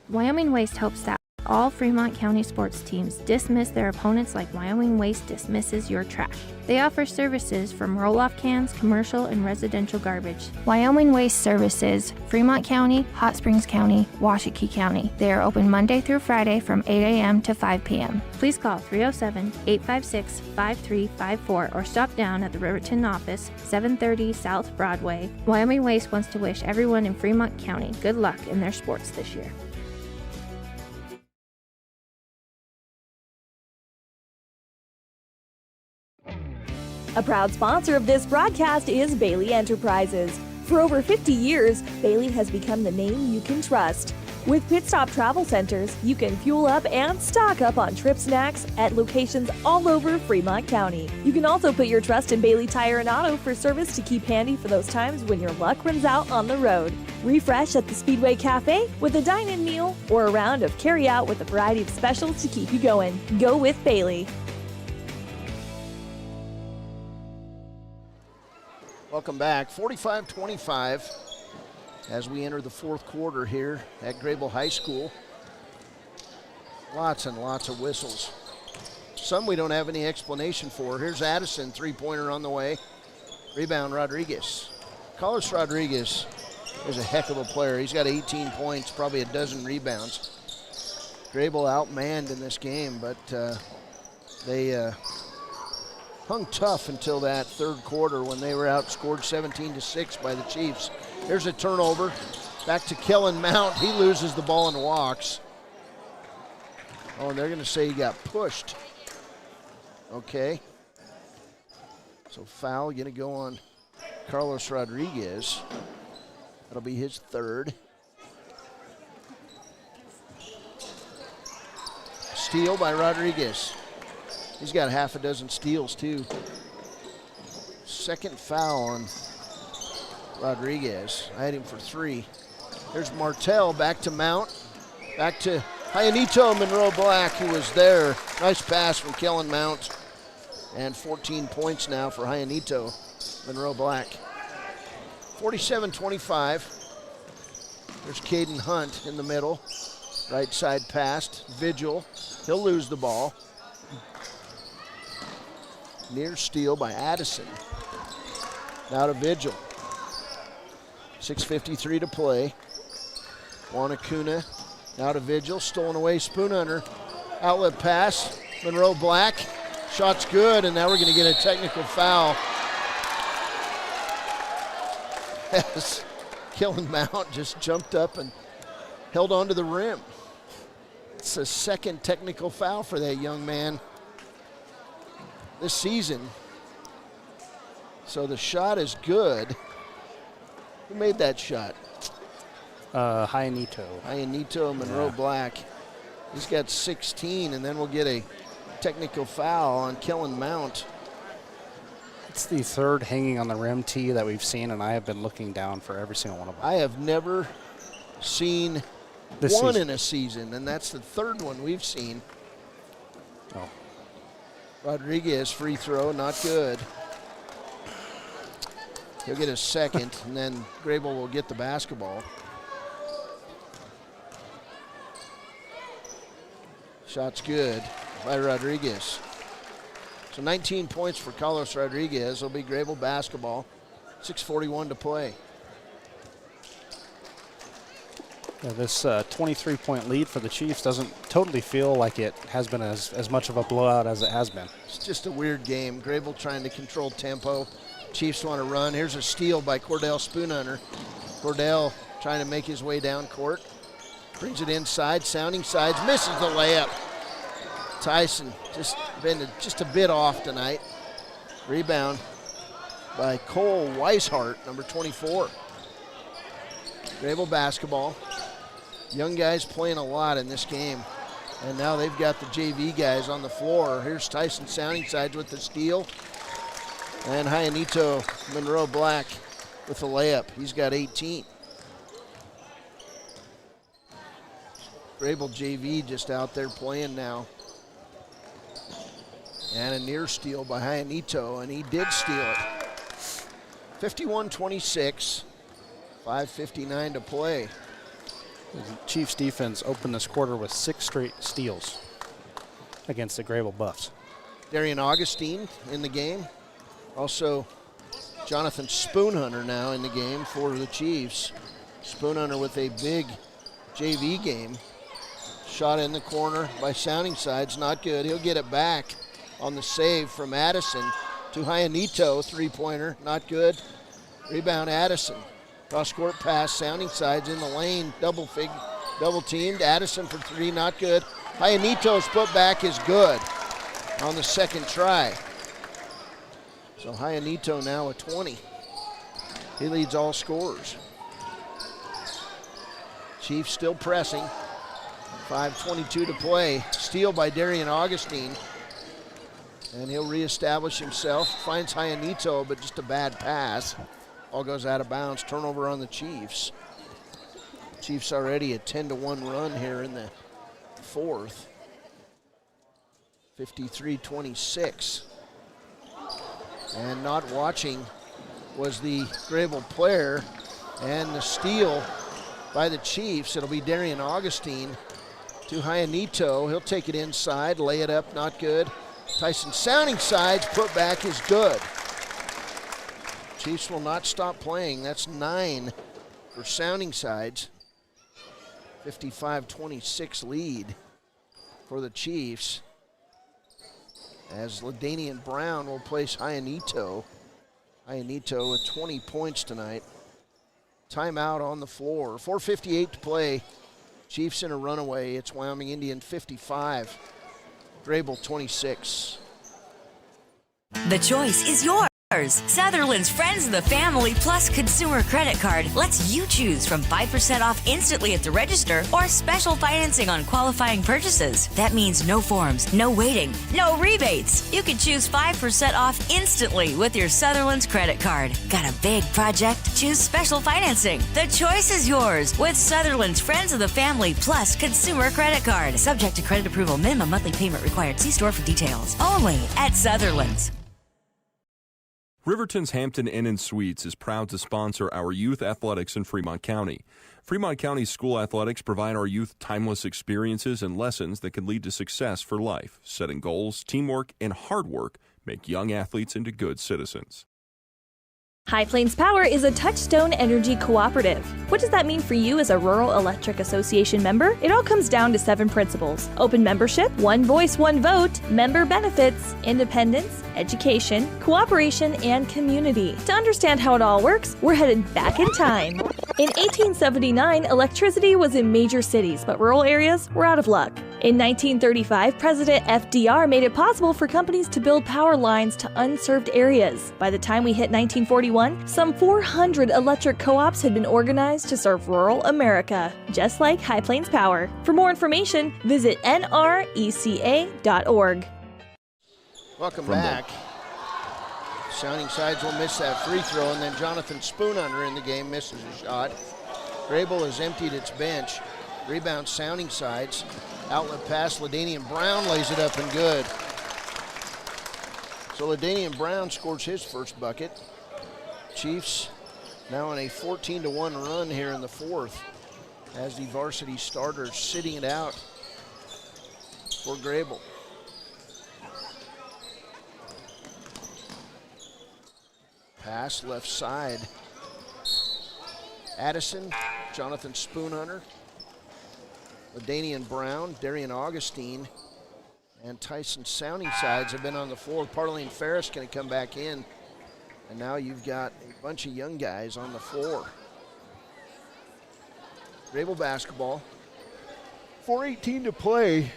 Wyoming Waste hopes that all Fremont County sports teams dismiss their opponents like Wyoming Waste dismisses your trash. They offer services from roll-off cans, commercial, and residential garbage. Wyoming Waste services Fremont County, Hot Springs County, Washakie County. They are open Monday through Friday from 8 a.m. to 5 p.m. Please call 307-856-5354 or stop down at the Riverton office, 730 South Broadway. Wyoming Waste wants to wish everyone in Fremont County good luck in their sports this year. A proud sponsor of this broadcast is Bailey Enterprises. For over 50 years, Bailey has become the name you can trust. With Pit Stop Travel Centers, you can fuel up and stock up on trip snacks at locations all over Fremont County. You can also put your trust in Bailey Tire and Auto for service to keep handy for those times when your luck runs out on the road. Refresh at the Speedway Cafe with a dine-in meal or a round of carry-out with a variety of specials to keep you going. Go with Bailey. Welcome back. 45-25. as we enter the fourth quarter here at Greybull High School. Lots and lots of whistles. Some we don't have any explanation for. Here's Addison, three-pointer on the way. Rebound, Rodriguez. Carlos Rodriguez is a heck of a player. He's got 18 points, probably a dozen rebounds. Greybull outmanned in this game, but they hung tough until that third quarter when they were outscored 17-6 by the Chiefs. Here's a turnover. Back to Kellen Mount. He loses the ball and walks. Oh, and they're going to say he got pushed. Okay. So foul going to go on Carlos Rodriguez. That'll be his third. Steal by Rodriguez. He's got half a dozen steals too. Second foul on Rodriguez. I had him for 3. There's Martell, back to Mount. Back to Hyanito Monroe Black, who was there. Nice pass from Kellen Mount. And 14 points now for Hyanito Monroe Black. 47-25. There's Caden Hunt in the middle. Right side pass. Vigil. He'll lose the ball. Near steal by Addison. Now to Vigil. 6:53 to play. Wanakuna. Now to Vigil. Stolen away. Spoon Hunter. Outlet pass. Monroe Black. Shot's good, and now we're going to get a technical foul. As Kellen Mount just jumped up and held onto the rim. It's a second technical foul for that young man this season. So the shot is good. Who made that shot? Hyanito Monroe Black. He's got 16, and then we'll get a technical foul on Kellen Mount. It's the third hanging on the rim tee that we've seen, and I have been looking down for every single one of them. I have never seen one in a season, and that's the third one we've seen. Oh. Rodriguez, free throw, not good. He'll get a second, and then Greybull will get the basketball. Shot's good by Rodriguez. So 19 points for Carlos Rodriguez. It'll be Greybull basketball. 6:41 to play. Yeah, this 23-point lead for the Chiefs doesn't totally feel like it has been as much of a blowout as it has been. It's just a weird game. Greybull trying to control tempo. Chiefs want to run. Here's a steal by Cordell Spoonhunter. Cordell trying to make his way down court. Brings it inside, sounding sides, misses the layup. Tyson just been just a bit off tonight. Rebound by Cole Weishart, number 24. Greybull basketball. Young guys playing a lot in this game. And now they've got the JV guys on the floor. Here's Tyson sounding sides with the steal. And Hyanito Monroe Black with the layup. He's got 18. Greybull JV just out there playing now. And a near steal by Hyanito, and he did steal it. 51-26, 5:59 to play. The Chiefs defense opened this quarter with 6 straight steals against the Greybull Buffs. Darian Augustine in the game. Also, Jonathan Spoonhunter now in the game for the Chiefs. Spoonhunter with a big JV game. Shot in the corner by Sounding Sides, not good. He'll get it back on the save from Addison to Hyanito, three-pointer, not good. Rebound Addison. Cross-court pass, Sounding Sides in the lane, double teamed. Addison for 3, not good. Hyanito's put back is good on the second try. So Hyanito now at 20. He leads all scorers. Chiefs still pressing. 5:22 to play. Steal by Darian Augustine. And he'll reestablish himself. Finds Hyanito, but just a bad pass. All goes out of bounds. Turnover on the Chiefs. Chiefs already a 10-1 run here in the fourth. 53-26. And not watching was the Greybull player And the steal by the Chiefs. It'll be Darian Augustine to Hyanito. He'll take it inside, lay it up, not good. Tyson Sounding Sides, put back is good. Chiefs will not stop playing. That's 9 for Sounding Sides. 55-26 lead for the Chiefs. As LaDanian Brown will place Hyanito. Hyanito with 20 points tonight. Timeout on the floor. 4:58 to play. Chiefs in a runaway. It's Wyoming Indian 55. Greybull 26. The choice is yours. Sutherland's Friends of the Family Plus Consumer Credit Card lets you choose from 5% off instantly at the register or special financing on qualifying purchases. That means no forms, no waiting, no rebates. You can choose 5% off instantly with your Sutherland's credit card. Got a big project? Choose special financing. The choice is yours with Sutherland's Friends of the Family Plus Consumer Credit Card. Subject to credit approval. Minimum monthly payment required. See store for details. Only at Sutherland's. Riverton's Hampton Inn & Suites is proud to sponsor our youth athletics in Fremont County. Fremont County School Athletics provide our youth timeless experiences and lessons that can lead to success for life. Setting goals, teamwork, and hard work make young athletes into good citizens. High Plains Power is a Touchstone Energy cooperative. What does that mean for you as a Rural Electric Association member? It all comes down to 7 principles: open membership, one voice, one vote, member benefits, independence, education, cooperation, and community. To understand how it all works, we're headed back in time. In 1879, electricity was in major cities, but rural areas were out of luck. In 1935, President FDR made it possible for companies to build power lines to unserved areas. By the time we hit 1941, some 400 electric co-ops had been organized to serve rural America, just like High Plains Power. For more information, visit nreca.org. Welcome back. Sounding Sides will miss that free throw, and then Jonathan Spoonhunter in the game misses a shot. Greybull has emptied its bench. Rebound Sounding Sides. Outlet pass, LaDanian Brown lays it up and good. So LaDanian Brown scores his first bucket. Chiefs now in a 14-1 run here in the fourth as the varsity starters sitting it out for Greybull. Pass left side. Addison, Jonathan Spoonhunter, LaDanian Brown, Darian Augustine, and Tyson Sounding Sides have been on the floor. Parleen Ferris going to come back in. And now you've got a bunch of young guys on the floor. Greybull basketball. 4:18 to play.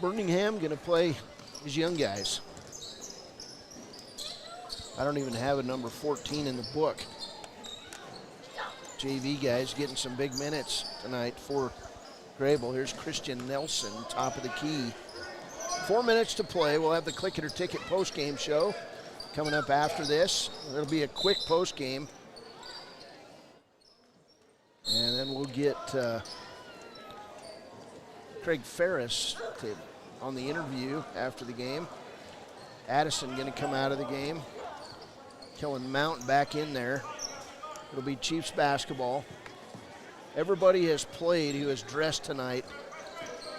Birmingham going to play his young guys. I don't even have a number 14 in the book. JV guys getting some big minutes tonight for Greybull. Here's Christian Nelson, top of the key. 4 minutes to play. We'll have the Click It or Ticket post-game show coming up after this. It'll be a quick post-game. And then we'll get Craig Ferris on the interview after the game. Addison going to come out of the game. Kellen Mount back in there. It'll be Chiefs basketball. Everybody has played who is dressed tonight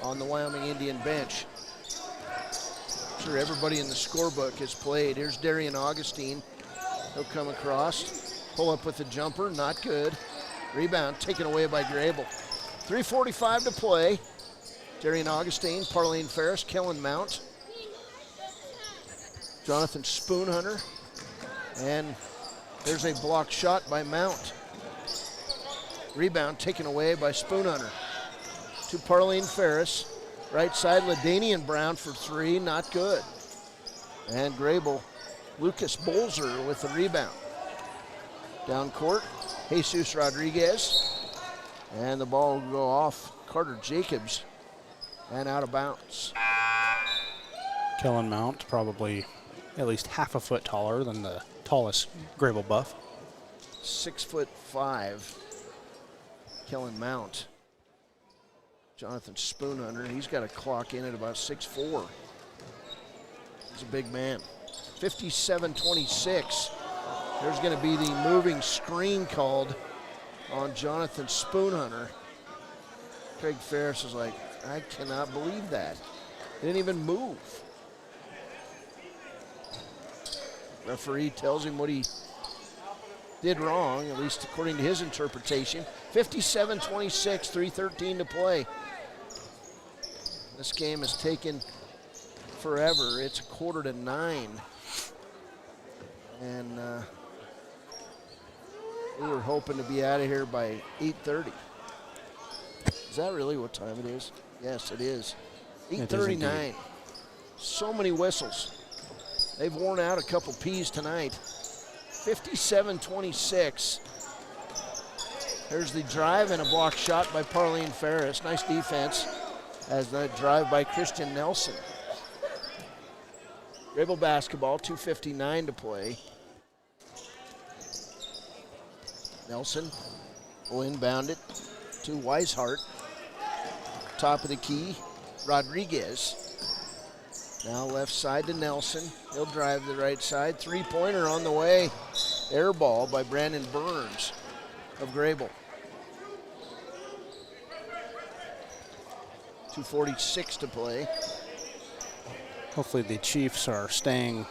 on the Wyoming Indian bench. I'm sure everybody in the scorebook has played. Here's Darian Augustine. He'll come across, pull up with the jumper, not good. Rebound taken away by Greybull. 3:45 to play. Darian Augustine, Parleen Ferris, Kellen Mount, Jonathan Spoonhunter, and there's a blocked shot by Mount. Rebound taken away by Spoonhunter. To Parleen Ferris. Right side, LaDanian Brown for three, not good. And Greybull, Lucas Bolzer with the rebound. Down court, Jesus Rodriguez. And the ball will go off Carter Jacobs and out of bounds. Kellen Mount, probably at least half a foot taller than the tallest Greybull Buff. 6'5", Kellen Mount. Jonathan Spoonhunter, he's got to clock in at about 6'4". He's a big man. 57-26. There's going to be the moving screen called on Jonathan Spoonhunter. Craig Ferris is like, I cannot believe that. Didn't even move. Referee tells him what he did wrong, at least according to his interpretation. 57-26, 3:13 to play. This game has taken forever. It's 8:45. And we were hoping to be out of here by 8:30. Is that really what time it is? Yes, it is. 8:39. So many whistles. They've worn out a couple P's tonight. 57-26. There's the drive and a block shot by Parlene Ferris. Nice defense as the drive by Christian Nelson. Greybull basketball, 2:59 to play. Nelson will inbound it to Weishart. Top of the key, Rodriguez. Now left side to Nelson. He'll drive the right side. Three-pointer on the way. Air ball by Brandon Burns of Greybull. 2:46 to play. Hopefully the Chiefs are staying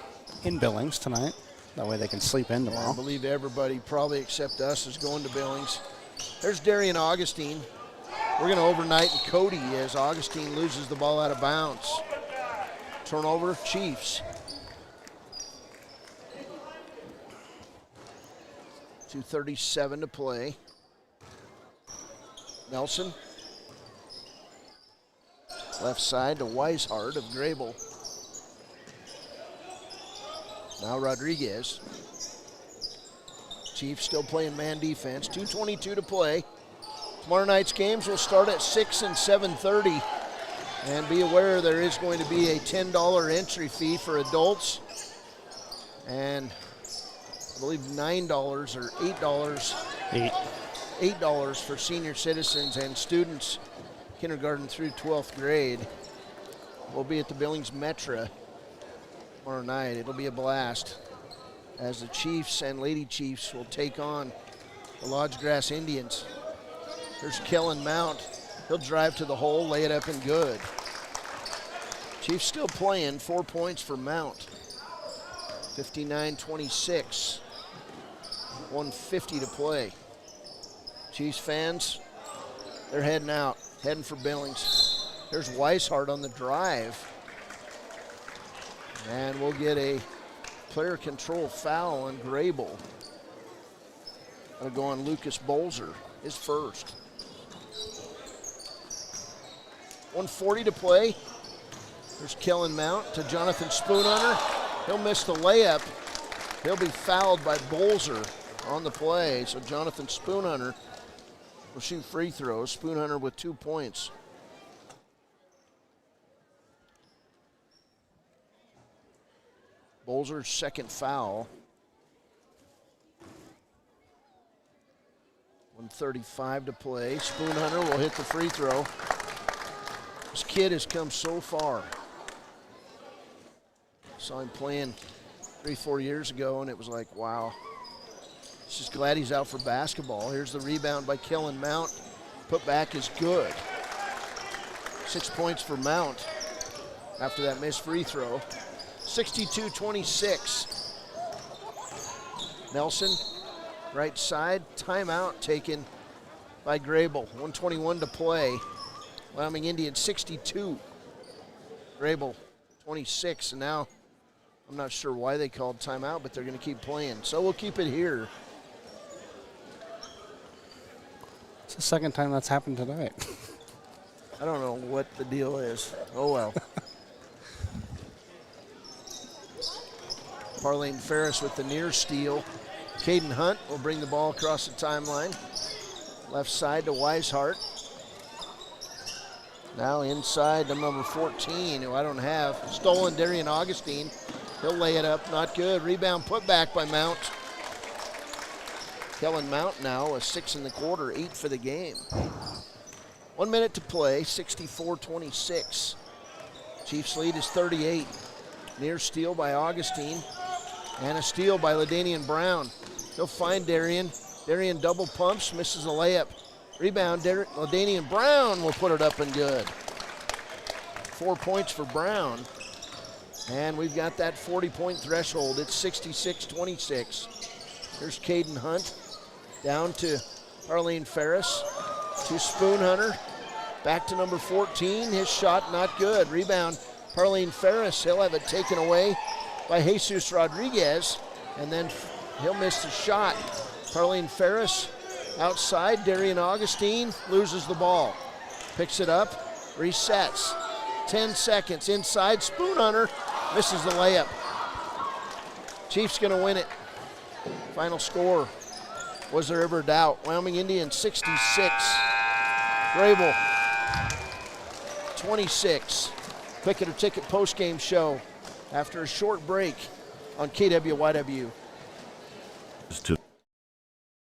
in Billings tonight. That way they can sleep in tomorrow. I believe everybody, probably except us, is going to Billings. There's Darian Augustine. We're going to overnight in Cody as Augustine loses the ball out of bounds. Turnover, Chiefs. 2:37 to play. Nelson. Left side to Weishart of Greybull. Now Rodriguez. Chiefs still playing man defense. 2:22 to play. Tomorrow night's games will start at 6 and 7:30. And be aware there is going to be a $10 entry fee for adults. And I believe $9 or $8. $8 for senior citizens and students, kindergarten through 12th grade. We'll be at the Billings Metra tomorrow night. It'll be a blast as the Chiefs and Lady Chiefs will take on the Lodge Grass Indians. There's Kellen Mount. He'll drive to the hole, lay it up and good. Chiefs still playing, 4 points for Mount. 59-26, 1:50 to play. Chiefs fans, they're heading out, heading for Billings. There's Weishart on the drive. And we'll get a player control foul on Greybull. That'll go on Lucas Bolzer, his first. 1:40 to play. There's Kellen Mount to Jonathan Spoonhunter. He'll miss the layup. He'll be fouled by Bolzer on the play. So Jonathan Spoonhunter will shoot free throws. Spoonhunter with 2 points. Bolzer's second foul. 1:35 to play. Spoonhunter will hit the free throw. This kid has come so far. Saw him playing 3-4 years ago, and it was like, wow. Just glad he's out for basketball. Here's the rebound by Kellen Mount. Put back is good. 6 points for Mount after that missed free throw. 62-26. Nelson, right side, timeout taken by Greybull. 1:21 to play. Wyoming Indians 62. Greybull 26, and now I'm not sure why they called timeout, but they're going to keep playing. So we'll keep it here. It's the second time that's happened tonight. I don't know what the deal is. Oh, well. Parlene Ferris with the near steal. Caden Hunt will bring the ball across the timeline. Left side to Weishart. Now inside to number 14, who I don't have. Stolen Darian Augustine. He'll lay it up, not good. Rebound put back by Mount. Kellen Mount now, a 6 in the quarter, 8 for the game. 1 minute to play, 64-26. Chiefs lead is 38. Near steal by Augustine. And a steal by LaDanian Brown. He'll find Darian. Darian double pumps, misses a layup. Rebound, LaDainian Brown will put it up and good. 4 points for Brown. And we've got that 40-point threshold. It's 66-26. Here's Caden Hunt. Down to Arlene Ferris. To Spoon Hunter. Back to number 14. His shot not good. Rebound, Arlene Ferris. He'll have it taken away by Jesus Rodriguez. And then he'll miss the shot. Arlene Ferris outside. Darian Augustine loses the ball. Picks it up. Resets. 10 seconds inside. Spoon Hunter misses the layup. Chiefs going to win it. Final score. Was there ever a doubt? Wyoming Indians 66. Greybull 26. Click It or Ticket postgame show after a short break on KWYW. To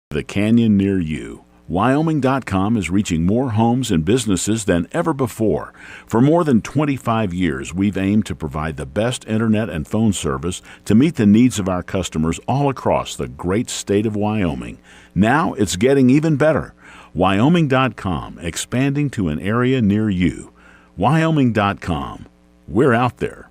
the canyon near you. Wyoming.com is reaching more homes and businesses than ever before. For more than 25 years, we've aimed to provide the best internet and phone service to meet the needs of our customers all across the great state of Wyoming. Now it's getting even better. Wyoming.com, expanding to an area near you. Wyoming.com. We're out there.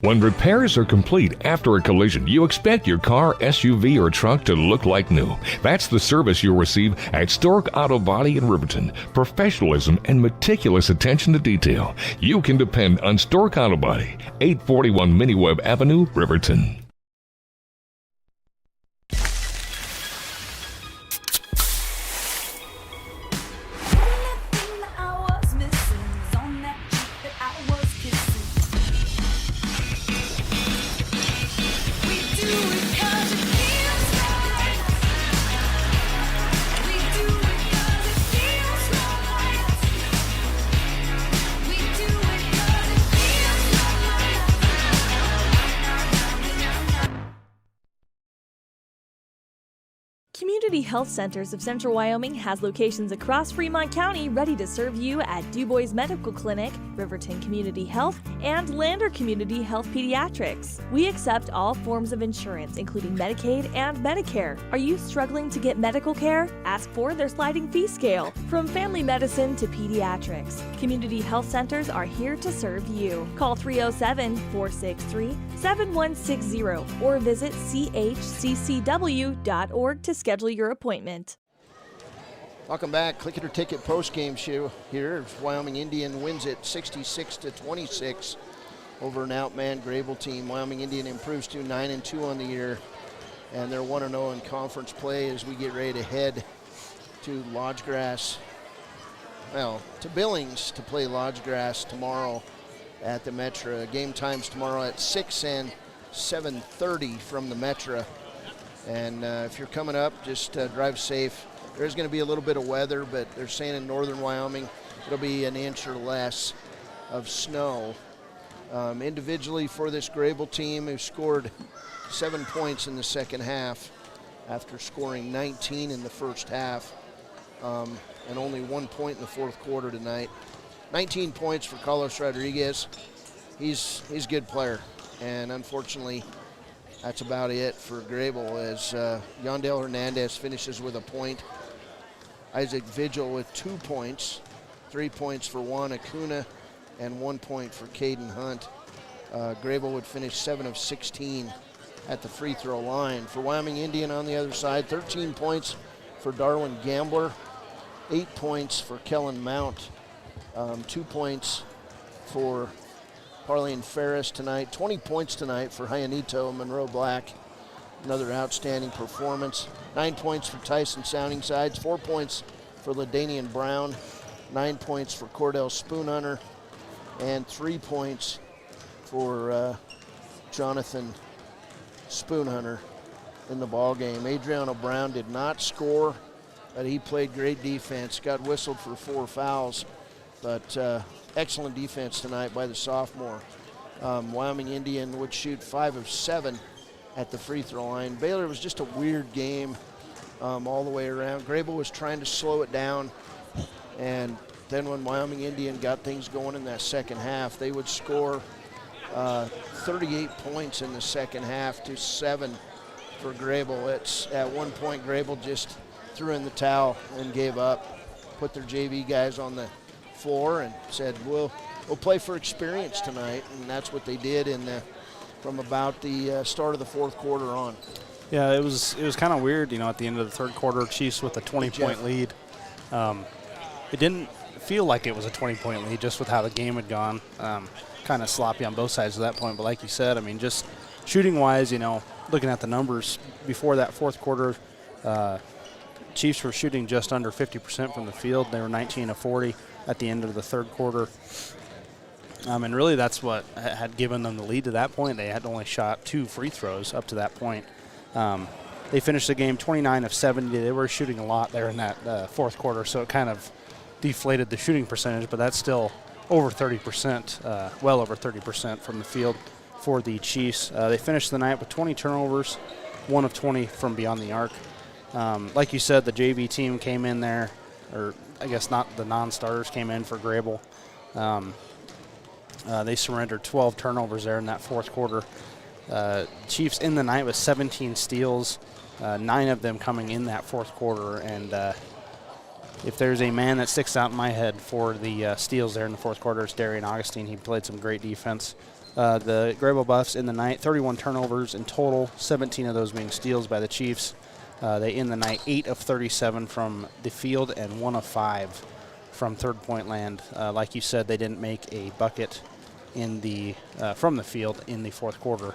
When repairs are complete after a collision, you expect your car, SUV, or truck to look like new. That's the service you'll receive at Stork Auto Body in Riverton. Professionalism and meticulous attention to detail. You can depend on Stork Auto Body, 841 Miniweb Avenue, Riverton. Community Health Centers of Central Wyoming has locations across Fremont County ready to serve you at DuBois Medical Clinic, Riverton Community Health, and Lander Community Health Pediatrics. We accept all forms of insurance, including Medicaid and Medicare. Are you struggling to get medical care? Ask for their sliding fee scale. From family medicine to pediatrics, Community Health Centers are here to serve you. Call 307-463-7160 or visit chccw.org to schedule your appointment. Welcome back. Click It or Ticket postgame show here. Wyoming Indian wins it 66-26 over an outmanned Greybull team. Wyoming Indian improves to 9-2 on the year, and they're 1-0 in conference play as we get ready to head to Lodgegrass. Well, to Billings to play Lodgegrass tomorrow at the Metra. Game times tomorrow at 6 and 7:30 from the Metra. And if you're coming up, just drive safe. There's going to be a little bit of weather, but they're saying in northern Wyoming it'll be an inch or less of snow. Individually for this Greybull team, who scored 7 points in the second half after scoring 19 in the first half, and only 1 point in the fourth quarter tonight. 19 points for Carlos Rodriguez. He's a good player, and unfortunately, that's about it for Greybull as Yondel Hernandez finishes with a point. Isaac Vigil with 2 points, 3 points for Juan Acuna, and 1 point for Caden Hunt. Greybull would finish 7 of 16 at the free throw line. For Wyoming Indian on the other side, 13 points for Darwin Gambler, 8 points for Kellen Mount, 2 points for Arlene Ferris tonight, 20 points tonight for Hayanito Monroe Black. Another outstanding performance. 9 points for Tyson Sounding Sides, 4 points for LaDainian Brown, 9 points for Cordell Spoonhunter, and 3 points for Jonathan Spoonhunter in the ball game. Adriano Brown did not score, but he played great defense. Got whistled for 4 fouls, but excellent defense tonight by the sophomore. Wyoming Indian would shoot 5 of 7 at the free throw line. Baylor was just a weird game all the way around. Greybull was trying to slow it down, and then when Wyoming Indian got things going in that second half, they would score 38 points in the second half to 7 for Greybull. It's at one point Greybull just threw in the towel and gave up, put their JV guys on the floor and said, we'll play for experience tonight, and that's what they did from about the start of the fourth quarter on. Yeah, it was kind of weird, at the end of the third quarter, Chiefs with a 20-point lead. It didn't feel like it was a 20-point lead just with how the game had gone. Kind of sloppy on both sides at that point, but like you said, just shooting-wise, looking at the numbers before that fourth quarter, Chiefs were shooting just under 50% from the field. They were 19 of 40 at the end of the third quarter. And really that's what had given them the lead to that point. They had only shot 2 free throws up to that point. They finished the game 29 of 70. They were shooting a lot there in that fourth quarter, so it kind of deflated the shooting percentage, but that's still over 30%, well over 30% from the field for the Chiefs. They finished the night with 20 turnovers, 1 of 20 from beyond the arc. Like you said, the JV team came in there, or I guess not the non-starters came in for Greybull. They surrendered 12 turnovers there in that fourth quarter. Chiefs in the night with 17 steals, 9 of them coming in that fourth quarter. And if there's a man that sticks out in my head for the steals there in the fourth quarter, it's Darian Augustine. He played some great defense. The Greybull Buffs in the night, 31 turnovers in total, 17 of those being steals by the Chiefs. They end the night 8 of 37 from the field and 1 of 5 from third-point land. Like you said, they didn't make a bucket in the from the field in the fourth quarter.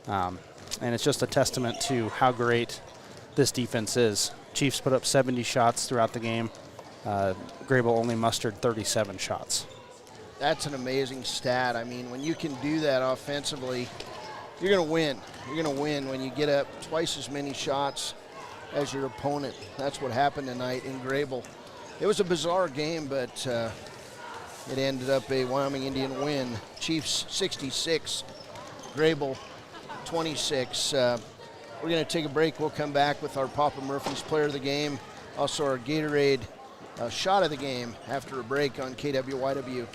And it's just a testament to how great this defense is. Chiefs put up 70 shots throughout the game. Greybull only mustered 37 shots. That's an amazing stat. When you can do that offensively, you're going to win. You're going to win when you get up twice as many shots as your opponent. That's what happened tonight in Greybull. It was a bizarre game, but it ended up a Wyoming Indian win. Chiefs 66, Greybull 26. We're going to take a break. We'll come back with our Papa Murphy's Player of the Game, also our Gatorade Shot of the Game after a break on KWYW.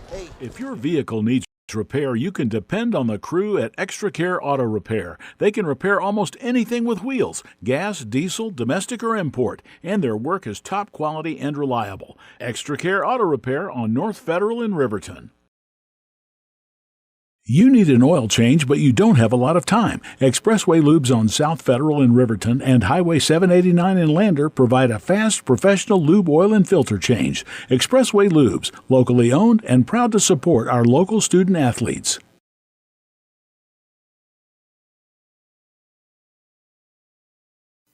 Hey. If your vehicle needs repair, you can depend on the crew at Extra Care Auto Repair. They can repair almost anything with wheels, gas, diesel, domestic, or import, and their work is top quality and reliable. Extra Care Auto Repair on North Federal in Riverton. You need an oil change, but you don't have a lot of time. Expressway Lubes on South Federal in Riverton and Highway 789 in Lander provide a fast, professional lube oil and filter change. Expressway Lubes, locally owned and proud to support our local student athletes.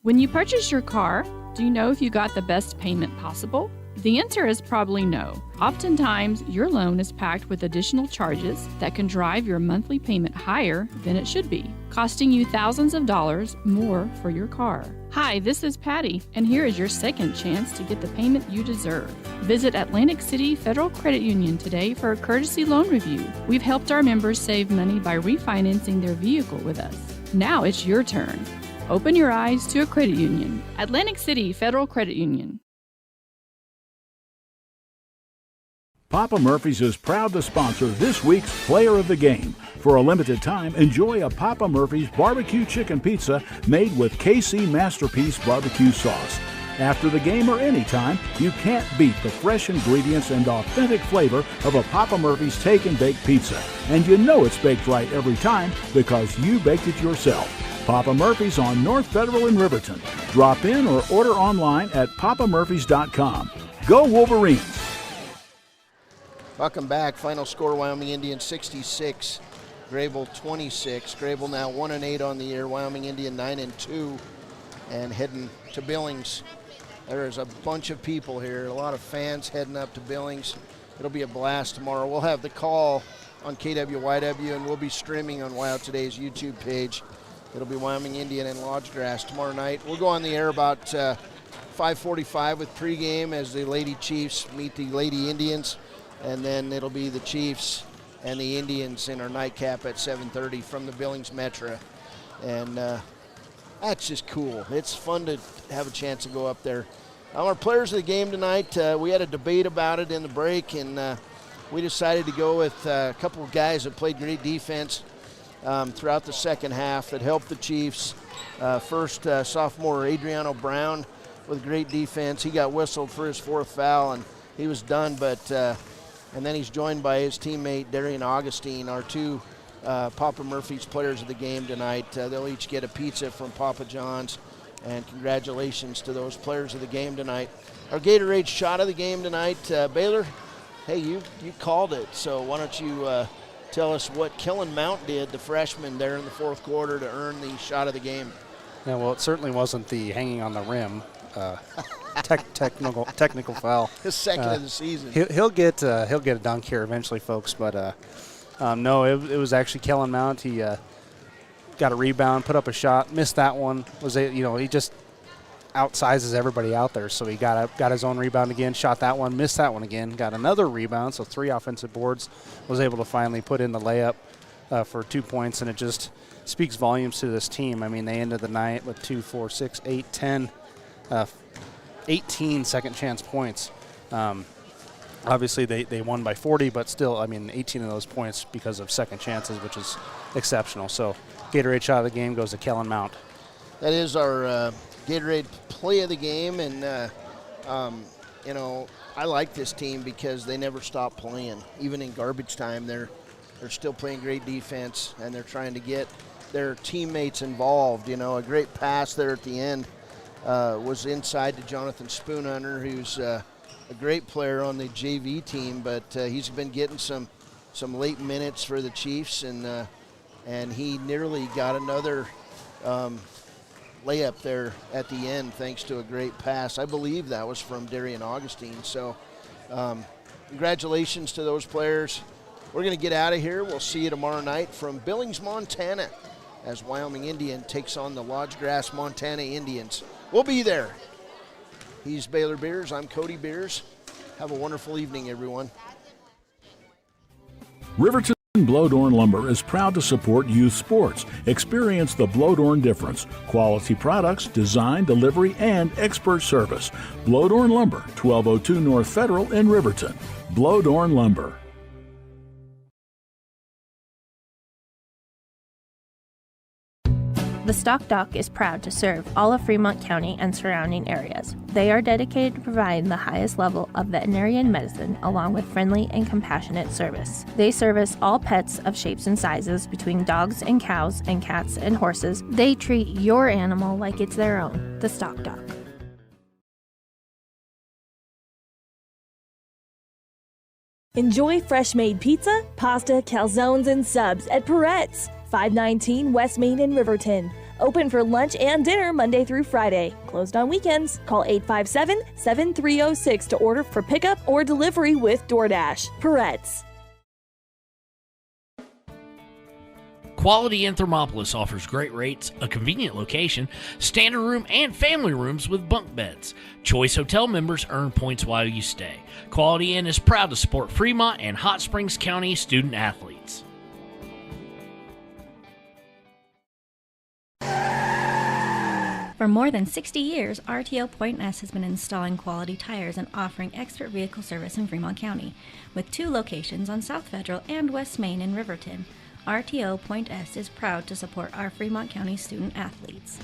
When you purchase your car, do you know if you got the best payment possible? The answer is probably no. Oftentimes, your loan is packed with additional charges that can drive your monthly payment higher than it should be, costing you thousands of dollars more for your car. Hi, this is Patty, and here is your second chance to get the payment you deserve. Visit Atlantic City Federal Credit Union today for a courtesy loan review. We've helped our members save money by refinancing their vehicle with us. Now it's your turn. Open your eyes to a credit union. Atlantic City Federal Credit Union. Papa Murphy's is proud to sponsor this week's Player of the Game. For a limited time, enjoy a Papa Murphy's barbecue chicken pizza made with KC Masterpiece barbecue sauce. After the game or anytime, you can't beat the fresh ingredients and authentic flavor of a Papa Murphy's Take and Bake pizza. And you know it's baked right every time because you baked it yourself. Papa Murphy's on North Federal in Riverton. Drop in or order online at papamurphys.com. Go Wolverines! Welcome back. Final score, Wyoming Indians 66, Greybull 26. Greybull now 1-8 on the year. Wyoming Indian 9-2 and heading to Billings. There is a bunch of people here, a lot of fans heading up to Billings. It'll be a blast tomorrow. We'll have the call on KWYW, and we'll be streaming on Wow Today's YouTube page. It'll be Wyoming Indian and Lodgegrass tomorrow night. We'll go on the air about 5:45 with pregame as the Lady Chiefs meet the Lady Indians. And then it'll be the Chiefs and the Indians in our nightcap at 7:30 from the Billings Metra. And that's just cool. It's fun to have a chance to go up there. Our players of the game tonight, we had a debate about it in the break, and we decided to go with a couple of guys that played great defense throughout the second half that helped the Chiefs First, sophomore Adriano Brown with great defense. He got whistled for his 4th foul, and he was done. But and then he's joined by his teammate Darian Augustine, our 2 Papa Murphy's players of the game tonight. They'll each get a pizza from Papa John's, and congratulations to those players of the game tonight. Our Gatorade shot of the game tonight, Baylor. Hey, you called it, so why don't you tell us what Kellen Mount did, the freshman there in the 4th quarter, to earn the shot of the game? Yeah, well, it certainly wasn't the hanging on the rim technical foul. His second of the season. He'll get a dunk here eventually, folks. But no, it was actually Kellen Mount. He got a rebound, put up a shot, missed that one. He just outsizes everybody out there. So he got his own rebound again, shot that one, missed that one again, got another rebound. So 3 offensive boards. Was able to finally put in the layup for 2 points, and it just speaks volumes to this team. I mean, they ended the night with 2, 4, 6, 8, 10. 18 second chance points. Obviously, they won by 40, but still, I mean, 18 of those points because of second chances, which is exceptional. So Gatorade shot of the game goes to Kellen Mount. That is our Gatorade play of the game, and I like this team because they never stop playing. Even in garbage time, they're still playing great defense, and they're trying to get their teammates involved. A great pass there at the end was inside to Jonathan Spoonhunter, who's a great player on the JV team, but he's been getting some late minutes for the Chiefs, and he nearly got another layup there at the end thanks to a great pass. I believe that was from Darian Augustine. So congratulations to those players. We're going to get out of here. We'll see you tomorrow night from Billings, Montana, as Wyoming Indian takes on the Lodge Grass, Montana Indians. We'll be there. He's Baylor Beers. I'm Cody Beers. Have a wonderful evening, everyone. Riverton Blowdorn Lumber is proud to support youth sports. Experience the Blowdorn difference. Quality products, design, delivery, and expert service. Blowdorn Lumber, 1202 North Federal in Riverton. Blowdorn Lumber. The Stock Dock is proud to serve all of Fremont County and surrounding areas. They are dedicated to providing the highest level of veterinarian medicine along with friendly and compassionate service. They service all pets of shapes and sizes between dogs and cows and cats and horses. They treat your animal like it's their own. The Stock Dock. Enjoy fresh-made pizza, pasta, calzones, and subs at Peretz, 519 West Main in Riverton. Open for lunch and dinner Monday through Friday. Closed on weekends. Call 857-7306 to order for pickup or delivery with DoorDash. Peretz. Quality in Thermopolis offers great rates, a convenient location, standard room and family rooms with bunk beds. Choice Hotel members earn points while you stay. Quality Inn is proud to support Fremont and Hot Springs County student athletes. For more than 60 years, RTO Point S has been installing quality tires and offering expert vehicle service in Fremont County. With 2 locations on South Federal and West Main in Riverton, RTO Point S is proud to support our Fremont County student athletes.